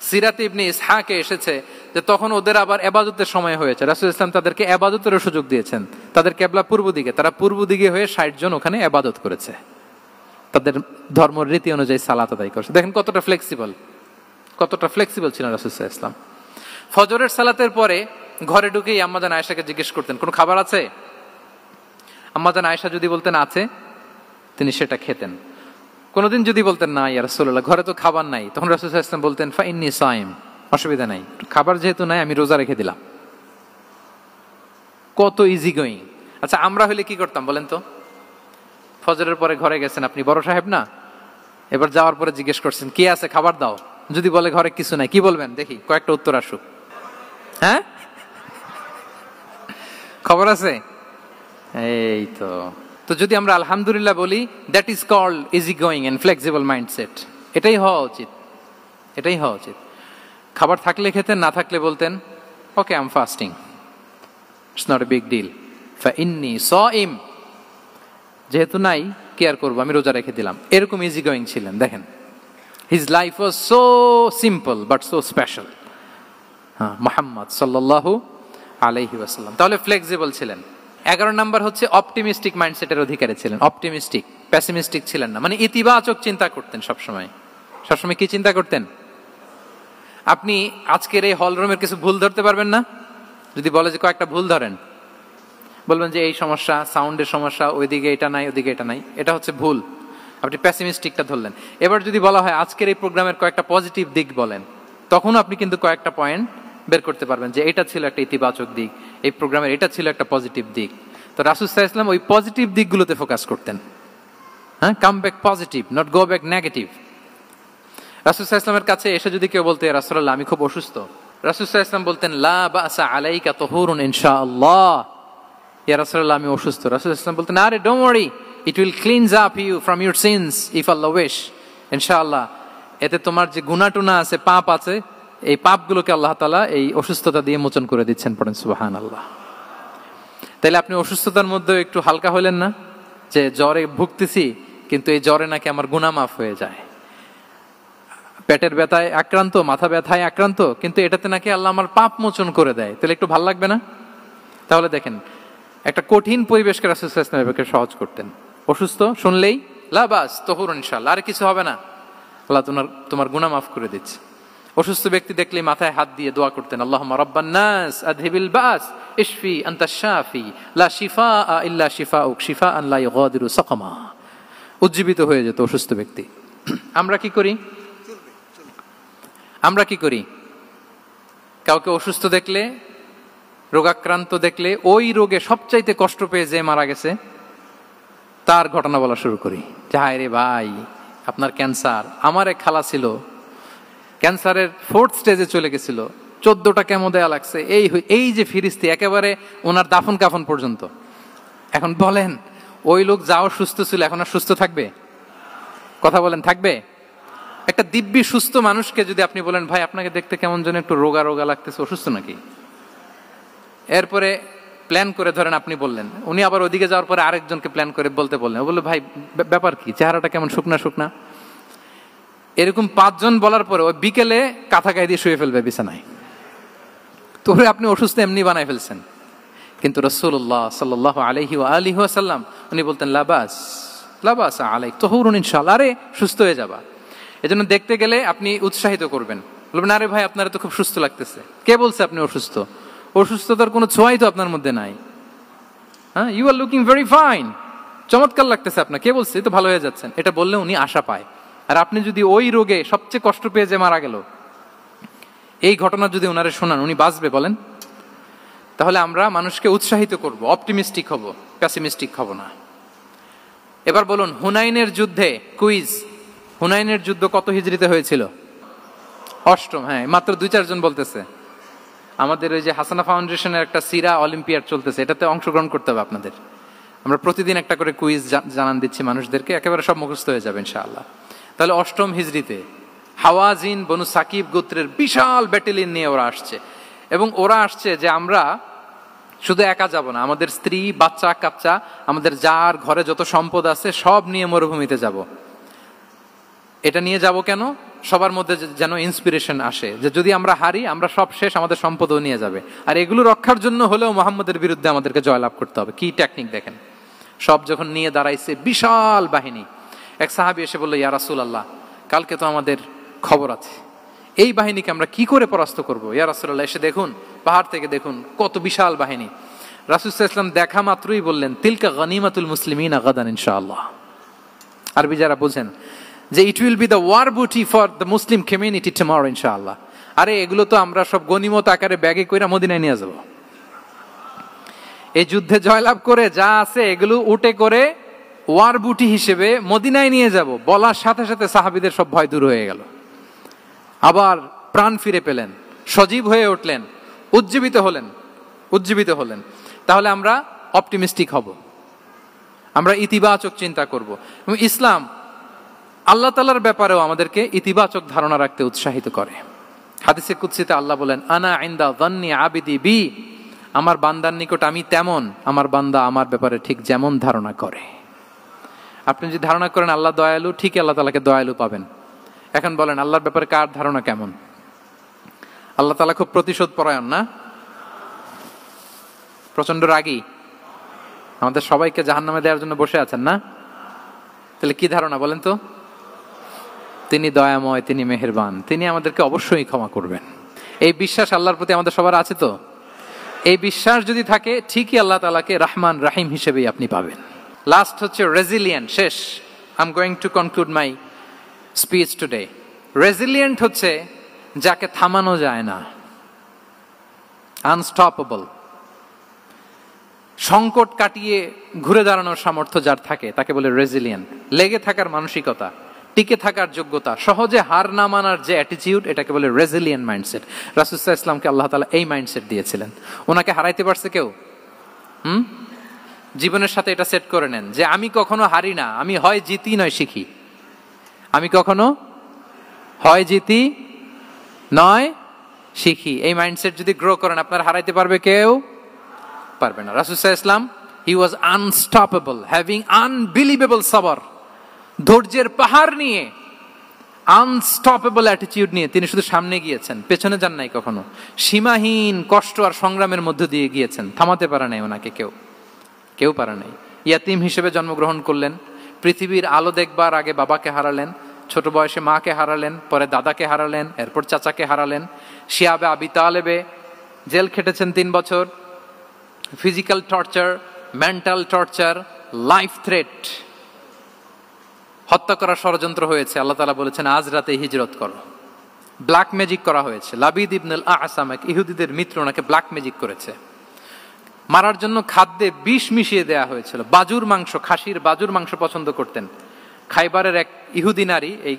সিরাতে ইবনে ইসহাকে এসেছে যে তখন ওদের আবার ইবাদতের সময় হয়েছে, রাসূল সাল্লাল্লাহু আলাইহি ওয়াসাল্লাম তাদেরকে ইবাদতেরও সুযোগ দিয়েছেন। তাদের কিবলা পূর্ব দিকে, তারা পূর্ব দিকে হয়ে 60 জন ওখানে ইবাদত করেছে, তাদের ধর্মের রীতি অনুযায়ী সালাত আদায় করছে। দেখেন কতটা ফ্লেক্সিবল ছিলেন রাসূল সাল্লাল্লাহু আলাইহি ওয়াসাল্লাম। ফজরের সালাতের পরে ঘরে ঢুকেই আম্মাজান আয়েশাকে জিজ্ঞেস করতেন কোনো খাবার আছে? আম্মাজান আয়েশা যদি বলতেন আছে, তিনি সেটা খেতেন। কোনদিন যদি বলতেন না ইয়া রাসূলুল্লাহ ঘরে তো খাবার নাই, তখন রাসূল সাল্লাল্লাহু আলাইহি ওয়াসাল্লাম বলতেন ফা ইন্নী সাইম, অসুবিধা নাই, খাবার যেহেতু নাই আমি রোজা রেখে দিলাম। কত ইজি গোয়িং। আচ্ছা আমরা হলে কি করতাম বলেন তো? ফজরের পরে ঘরে গেছেন আপনি, বড় সাহেব না, এবার যাওয়ার পরে জিজ্ঞেস করছেন কি আছে খাবার দাও, যদি বলে ঘরে কিছু নাই, কি বলবেন দেখি, কয়েকটা উত্তর আসুক। হ্যাঁ খবর আছে, এই তো যদি আমরা আলহামদুলিল্লাহ বলি, that is called easy going and flexible mindset. এটাই হওয়া উচিত। খাবার থাকলে খেতেন, না থাকলে বলতেন okay I am fasting, it's not a big deal, ফা ইন্নী সাইম, যেহেতু নাই কি আর করবো, আমি রোজা রেখে দিলাম। এরকম ইজি গোয়িং ছিলেন। দেখেন his life was so simple but so special. Muhammad সাল্লাল্লাহু আলাইহি ওয়াসাল্লাম তাহলে ফ্লেক্সিবল ছিলেন। 11 নাম্বার হচ্ছে অপটিমিস্টিক মাইন্ডসেটের অধিকারী ছিলেন। অপটিমিস্টিক, পেসিমিস্টিক ছিলেন না, মানে ইতিবাচক চিন্তা করতেন সবসময়। কি চিন্তা করতেন? আপনি আজকের এই হল রুমের কিছু ভুল ধরতে পারবেন না? যদি বলে যে কয়েকটা ভুল ধরেন, বলবেন যে এই সমস্যা, সাউন্ডের সমস্যা, ওইদিকে এটা নাই, ওইদিকে এটা নাই, এটা হচ্ছে ভুল। আপনি পেসিমিস্টিকটা ধরলেন। এবার যদি বলা হয় আজকের এই প্রোগ্রামের কয়েকটা পজিটিভ দিক বলেন, তখন আপনি কিন্তু কয়েকটা পয়েন্ট বের করতে পারবেন যে এটা ছিল একটা ইতিবাচক দিক, এই প্রোগ্রামের এটা ছিল একটা পজিটিভ দিক। তো রাসূল সাল্লাল্লাহু আলাইহি ওয়াসাল্লাম ওই পজিটিভ দিকগুলোতে ফোকাস করতেন। Come back positive, not go back negative. রাসূল সাল্লাল্লাহু আলাইহি ওয়াসাল্লামের কাছে এসে যদি কেউ বলতে রাসূলুল্লাহ আমি খুব অসুস্থ, রাসূল সাল্লাল্লাহু আলাইহি ওয়াসাল্লাম বলতেন লা বাসা আলাইকা তুহুরুন ইনশাআল্লাহ, ইয়া রাসূলুল্লাহ আমি অসুস্থ। রাসূল সাল্লাল্লাহু আলাইহি ওয়াসাল্লাম বলতেন আরে don't worry, it will cleanse up you from your sins if Allah wish, ইনশাআল্লাহ এতে তোমার যে গুনাহ টুনা আছে, পাপ আছে, এই পাপগুলোকে আল্লাহ তাআলা এই অসুস্থতা দিয়ে মোচন করে দিচ্ছেন। পড়েন সুবহানাল্লাহ। তাইলে আপনি অসুস্থতার মধ্যে একটু হালকা হইলেন না, যে জ্বরে ভুগতেছি কিন্তু এই জ্বরে নাকি আমার গুনাহ মাফ হয়ে যায়, পেটের ব্যথায় আক্রান্ত, মাথা ব্যথায় আক্রান্ত, কিন্তু এটাতে নাকি আল্লাহ আমার পাপ মোচন করে দেয়, তাহলে একটু ভালো লাগবে না? তাহলে দেখেন একটা কঠিন পরিবেশকে রাসূল সাল্লাল্লাহু আলাইহি ওয়াসাল্লাম সহজ করতেন। অসুস্থ শুনলেই লা বাস তুহুরুন ইনশাআল্লাহ, আর কিছু হবে না, আল্লাহ তোমার গুনাহ মাফ করে দিচ্ছে। অসুস্থ ব্যক্তি দেখলেই মাথায় হাত দিয়ে দোয়া করতেন আল্লাহুম্মা রাব্বান নাস আযহিবিল বাস ইশফি আনতাশ শাফি লা শিফাআ ইল্লা শিফাউক শিফাআন লা ইউগাদিরু সাকামা। উজ্জীবিত হয়ে যেত অসুস্থ ব্যক্তি। আমরা কি করি? কাউকে অসুস্থ দেখলে, রোগাক্রান্ত দেখলে, ওই রোগে সবচাইতে কষ্ট পেয়ে যে মারা গেছে তার ঘটনা বলা শুরু করি, যে হায় রে ভাই আপনার ক্যান্সার, আমার এক খালা ছিল ক্যান্সারের 4th স্টেজে চলে গেছিল, 14টা কেমো দেয়া লাগছে, এই যে ফিরিস্তি একেবারে ওনার দাফন কাফন পর্যন্ত। এখন বলেন ওই লোক যাও সুস্থ ছিল, এখন আর সুস্থ থাকবে? কথা বলেন, থাকবে? একটা দিব্যি সুস্থ মানুষকে যদি আপনি বলেন ভাই আপনাকে দেখতে কেমন যেন একটু রোগা রোগা লাগতেছে, অসুস্থ নাকি? এরপরে প্ল্যান করে ধরেন আপনি বললেন, উনি আবার ওদিকে যাওয়ার পরে আরেকজনকে প্ল্যান করে বলতে বললেন, ও বললো ভাই ব্যাপার কি, চেহারাটা কেমন শুকনা শুকনা। এরকম 5 জন বলার পরে ওই বিকেলে কাঁথা গায়ে দিয়ে শুয়ে ফেলবে বিছানায়। তো আপনি অসুস্থ এমনি বানায় ফেলছেন। কিন্তু রাসূলুল্লাহ সাল্লাল্লাহু আলাইহি ওয়া আলিহি ওয়াসাল্লাম উনি বলতেন লাবাস লাবাস আলাইক তাহুরুন ইনশাআল্লাহ, আরে সুস্থ হয়ে যাবা। এজন্য দেখতে গেলে আপনি উৎসাহিত করবেন, বলবেন আরে ভাই আপনারা তো খুব সুস্থ লাগতেছে। কে বলছে আপনি অসুস্থ? অসুস্থতার কোনো ছোঁয়াই তো আপনার মধ্যে নাই। হ্যাঁ, you are looking very fine, চমৎকার লাগতেছে আপনার, কে বলছে? তো ভালো হয়ে যাচ্ছেন। এটা বললে উনি আশা পায়। আর আপনি যদি ওই রোগে সবচেয়ে কষ্ট পেয়ে যে মারা গেল, এই ঘটনা যদি ওনারে শোনান, উনি বাঁচবে বলেন? তাহলে আমরা মানুষকে উৎসাহিত করব, অপটিমিস্টিক হব, প্যাসিমিস্টিক হব না। এবার বলুন হুনাইনের যুদ্ধে, কুইজ, হুনাইনের যুদ্ধ কত হিজরিতে হয়েছিল? 8ম। হ্যাঁ, মাত্র 2-4 জন বলতেছে। আমাদের ওই যে হাসানা ফাউন্ডেশনের একটা সিরা অলিম্পিয়াড চলতেছে, এটাতে অংশগ্রহণ করতে হবে আপনাদের। আমরা প্রতিদিন একটা করে কুইজ জানান দিচ্ছি মানুষদেরকে, একেবারে সব মুখস্থ হয়ে যাবে ইনশাআল্লাহ। তাহলে 8ম হিজরিতে হাওয়াজিন বনু সাকিব গোত্রের বিশাল ব্যাটালিয়ন নিয়ে ওরা আসছে, এবং ওরা আসছে যে আমরা শুধু একা যাব না, আমাদের স্ত্রী বাচ্চা কাচ্চা, আমাদের যার ঘরে যত সম্পদ আছে সব নিয়ে মরুভূমিতে যাব। এটা নিয়ে যাব কেন? সবার মধ্যে যেন ইন্সপিরেশন আসে যে যদি আমরা হারি, আমরা সব শেষ, আমাদের সম্পদও নিয়ে যাবে। আর এগুলো রক্ষার জন্য হলেও মুহাম্মদের বিরুদ্ধে আমাদেরকে জয়লাভ করতে হবে। কি টেকনিক দেখেন! সব যখন নিয়ে দাঁড়াইছে বিশাল বাহিনী, এক সাহাবী এসে বলল ইয়া রাসূলুল্লাহ, কালকে তো আমাদের খবর আছে, এই বাহিনীকে আমরা কি করে পরাস্ত করব? ইয়া রাসূলুল্লাহ, এসে দেখুন, পাহাড় থেকে দেখুন কত বিশাল বাহিনী। রাসূল সাল্লাল্লাহু আলাইহি ওয়াসাল্লাম দেখা মাত্রই বললেন তিলকা গনিমাতুল মুসলিমিনা গাদান ইনশাআল্লাহ। আরবি যারা বুঝেন যে it will be the war booty for the Muslim community tomorrow ইনশাআল্লাহ। আরে এগুলো তো আমরা সব গনিমত আকারে ব্যাগে কইরা মদিনায় নিয়ে যাব। এই যুদ্ধে জয়লাভ করে যা আছে এগুলো উটে করে ওয়ার বুটি হিসেবে মদিনায় নিয়ে যাব। বলার সাথে সাথে সাহাবীদের সব ভয় দূর হয়ে গেল, আবার প্রাণ ফিরে পেলেন, সজীব হয়ে উঠলেন, উজ্জীবিত হলেন। তাহলে আমরা অপটিমিস্টিক হব, আমরা ইতিবাচক চিন্তা করব। এবং ইসলাম আল্লাহ তাআলার ব্যাপারেও আমাদেরকে ইতিবাচক ধারণা রাখতে উৎসাহিত করে। হাদিসে কুদসিতে আল্লাহ বলেন আনা ইনদা যান্নি আবিদি বি, আমার বান্দার নিকট আমি তেমন, আমার বান্দা আমার ব্যাপারে ঠিক যেমন ধারণা করে। আপনি যদি ধারণা করেন আল্লাহ দয়ালু, ঠিক আল্লাহ তাআলাকে দয়ালু পাবেন। এখন বলেন আল্লাহর ব্যাপারে কার ধারণা কেমন? আল্লাহ তাআলা খুব প্রতিশোধ পরায়ণ না? প্রচন্ড রাগী, আমাদের সবাইকে জাহান্নামে দেওয়ার জন্য বসে আছেন না? তাহলে কি ধারণা বলেন তো? তিনি দয়াময়, তিনি মেহেরবান, তিনি আমাদেরকে অবশ্যই ক্ষমা করবেন। এই বিশ্বাস আল্লাহর প্রতি আমাদের সবার আছে তো? এই বিশ্বাস যদি থাকে, ঠিকই আল্লাহ তাআলাকে রহমান রাহিম হিসেবেই আপনি পাবেন। লাস্ট হচ্ছে রেজিলিয়েন্ট। শেষ, I am going to conclude my speech today. Resilient হচ্ছে যাকে থামানো যায় না, আনস্টপেবল। সংকট কাটিয়ে ঘুরে দাঁড়ানোর সামর্থ্য যার থাকে তাকে বলে রেজিলিয়েন্ট। লেগে থাকার মানসিকতা, টিকে থাকার যোগ্যতা, সহজে হার না মানার যে অ্যাটিটিউড, এটাকে বলে রেজিলিয়েন্ট মাইন্ডসেট। রাসূল সাল্লাল্লাহু আলাইহি ওয়াসাল্লামকে আল্লাহ তাআলা এই মাইন্ডসেট দিয়েছিলেন। ওনাকে হারাইতে পারছে কেউ? জীবনের সাথে এটা সেট করে নেন যে আমি কখনো হারি না, আমি হয় জিতি নয় শিখি। আমি কখনো হয় জিতি নয় শিখি। এই মাইন্ডসেট যদি গ্রো করেন, আপনার হারাইতে পারবে কেউ? পারবে না। রাসূল সাল্লাল্লাহু আলাইহি ওয়াসাল্লাম he was unstoppable, having unbelievable সাবর। ধৈর্যের পাহাড় নিয়ে, আনস্টপেবল অ্যাটিটিউড নিয়ে তিনি শুধু সামনে গিয়েছেন, পেছনে যান নাই কখনো। সীমাহীন কষ্ট আর সংগ্রামের মধ্য দিয়ে গিয়েছেন, থামাতে পারে নাই ওনাকে কেউ পারে নাই। ইয়াতিম হিসেবে জন্মগ্রহণ করলেন, পৃথিবীর আলো দেখবার আগে বাবাকে হারালেন, ছোট বয়সে মাকে হারালেন, পরে দাদাকে হারালেন, এরপর চাচাকে হারালেন। শিয়াবে আবি তালেবে জেল খেটেছেন 3 বছর। Physical torture, mental torture, life threat, হত্যা করার ষড়যন্ত্র হয়েছে। আল্লাহ তাআলা বলেছেন আজ রাতে হিজরত করো। ব্ল্যাক ম্যাজিক করা হয়েছে। লাবিদ ইবনুল আসাম, এক ইহুদিদের মিত্র, ওনাকে ব্ল্যাক ম্যাজিক করেছে। মারার জন্য খাদ্যে বিষ মিশিয়ে দেওয়া হয়েছিল। বাজুর মাংস, খাসির বাজুর মাংস পছন্দ করতেন। খাইবারের এক ইহুদি নারী এই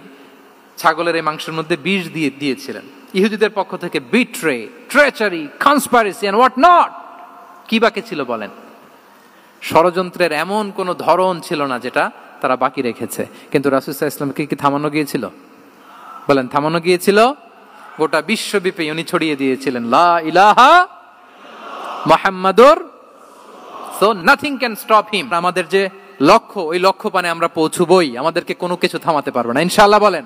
ছাগলের এই মাংসের মধ্যে বিষ দিয়েছিলেন। ইহুদিদের পক্ষ থেকে betray, treachery, conspiracy and what not, কি বাকি ছিল বলেন? ষড়যন্ত্রের এমন কোন ধরন ছিল না যেটা তারা বাকি রেখেছে। কিন্তু রাসূল সাল্লাল্লাহু আলাইহি ওয়াসাল্লামকে কি থামানো গিয়েছিল? বলেন, থামানো গিয়েছিল? গোটা বিশ্বব্যাপী উনি ছড়িয়ে দিয়েছিলেন লা ইলাহা মুহাম্মাদুর, so nothing can stop him. আমাদের যে লক্ষ্য, ওই লক্ষ্য পানে আমরা পৌঁছবই, আমাদেরকে কোনো কিছু থামাতে পারবে না ইনশাআল্লাহ। বলেন,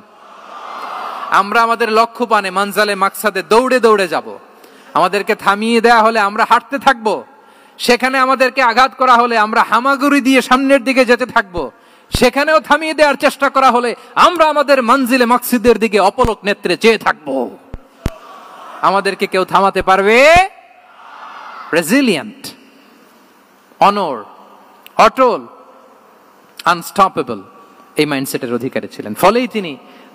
আমরা আমাদের লক্ষ্য পানে মানজালে মাকসাদে দৌড়ে দৌড়ে যাব। আমাদেরকে থামিয়ে দেয়া হলে আমরা হাঁটতে থাকব, সেখানে আমাদেরকে আঘাত করা হলে আমরা হামাগুড়ি দিয়ে সামনের দিকে যেতে থাকব, সেখানেও থামিয়ে দেওয়ার চেষ্টা করা হলে আমরা আমাদের মঞ্জিলে মাকসিদের দিকে অপলক নেত্রে চেয়ে থাকব। আমাদেরকে কেউ থামাতে পারবে? রেজিলিয়েন্ট, অনর, অটল, আনস্টপেবল, এই মাইন্ডসেটের অধিকারী ছিলেন। ফলেই তিনি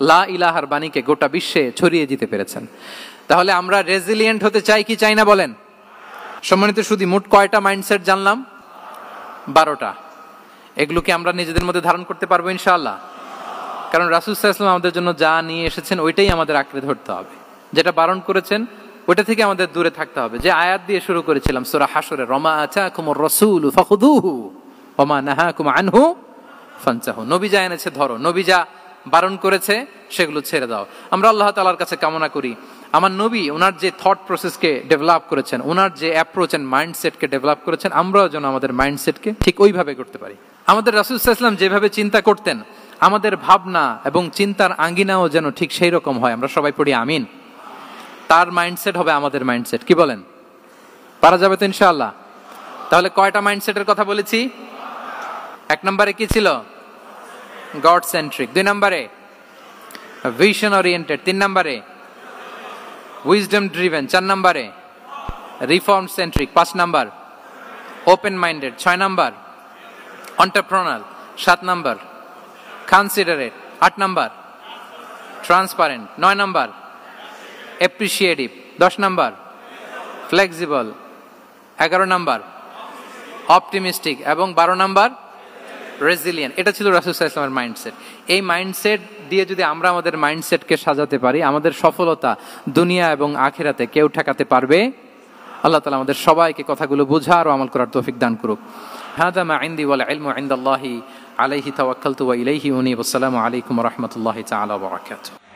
লা ইলাহার বাণীকে গোটা বিশ্বে ছড়িয়ে দিতে পেরেছেন। তাহলে আমরা রেজিলিয়েন্ট হতে চাই কি চাই না বলেন? সম্মানিত শুধু মোট কয়টা মাইন্ডসেট জানলাম? 12টা। এগুলোকে আমরা নিজেদের মধ্যে ধারণ করতে পারবো ইনশাআল্লাহ। কারণ রাসূল সাল্লাল্লাহু আলাইহি ওয়াসাল্লাম আমাদের জন্য যা নিয়ে এসেছেন ওইটাই আমাদের আঁকড়ে ধরতে হবে। যেটা বারণ করেছেন ওইটা থেকে আমাদের দূরে থাকতে হবে। যে আয়াত দিয়ে শুরু করেছিলাম সূরা হাশরে, রমা আতাকুমুর রাসূলু ফাখুযুহু ওয়া মা নাহাকুম আনহু ফানতাহু। নবী যা এনেছে ধরো, নবী যা বারণ করেছে সেগুলো ছেড়ে দাও। আমরা আল্লাহ তাআলার কাছে কামনা করি আমার নবী ওনার যে থট প্রসেসকে ডেভেলপ করেছেন, ওনার যে অ্যাপ্রোচ এন্ড মাইন্ডসেটকে ডেভেলপ করেছেন, আমরাও যেন আমাদের মাইন্ডসেটকে ঠিক ওইভাবে করতে পারি। আমাদের রাসূল সাল্লাল্লাহু আলাইহি ওয়াসাল্লাম যেভাবে চিন্তা করতেন, আমাদের ভাবনা এবং চিন্তার আঙ্গিনাও যেন ঠিক সেই রকম হয়। আমরা সবাই পড়ি আমিন। তার মাইন্ডসেট হবে আমাদের মাইন্ডসেট। কি বলেন? পারা যাবে তো ইনশাআল্লাহ? তাহলে কয়টা মাইন্ডসেটের কথা বলেছি? 1 নম্বরে কি ছিল? God centric. 2 নম্বরে ভিশন ওরিয়েন্টেড। 3 নম্বরে উইজডম ড্রিভেন। 4 নম্বরে রিফর্ম সেন্ট্রিক। 5 নম্বর ওপেন মাইন্ডেড। 6 নম্বর এন্টারপ্রেনার। 7 নম্বর কনসিডারেট। 8 নম্বর ট্রান্সপারেন্ট। 9 নম্বর অ্যাপ্রিশিয়েটিভ। 10 নম্বর ফ্লেক্সিবল। 11 নম্বর অপটিমিস্টিক এবং 12 নম্বর রেজিলিয়েন্ট। এটা ছিল রাসূল সাল্লাল্লাহু আলাইহি ওয়াসাল্লামের মাইন্ডসেট। এই মাইন্ডসেট দিয়ে যদি আমরা আমাদের মাইন্ডসেটকে সাজাতে পারি, আমাদের সফলতা দুনিয়া এবং আখিরাতে কেউ ঠেকাতে পারবে? আল্লাহ তাআলা আমাদের সবাইকে কথাগুলো বোঝার ও আমল করার তৌফিক দান করুক। হাদা মা ইনদি ওয়াল ইলমু ইনদাল্লাহি আলাইহি তাওয়াক্কালতু ওয়া ইলাইহি উনীব। আসসালামু আলাইকুম ওয়া রাহমাতুল্লাহি তাআলা ওয়া বারাকাতুহু।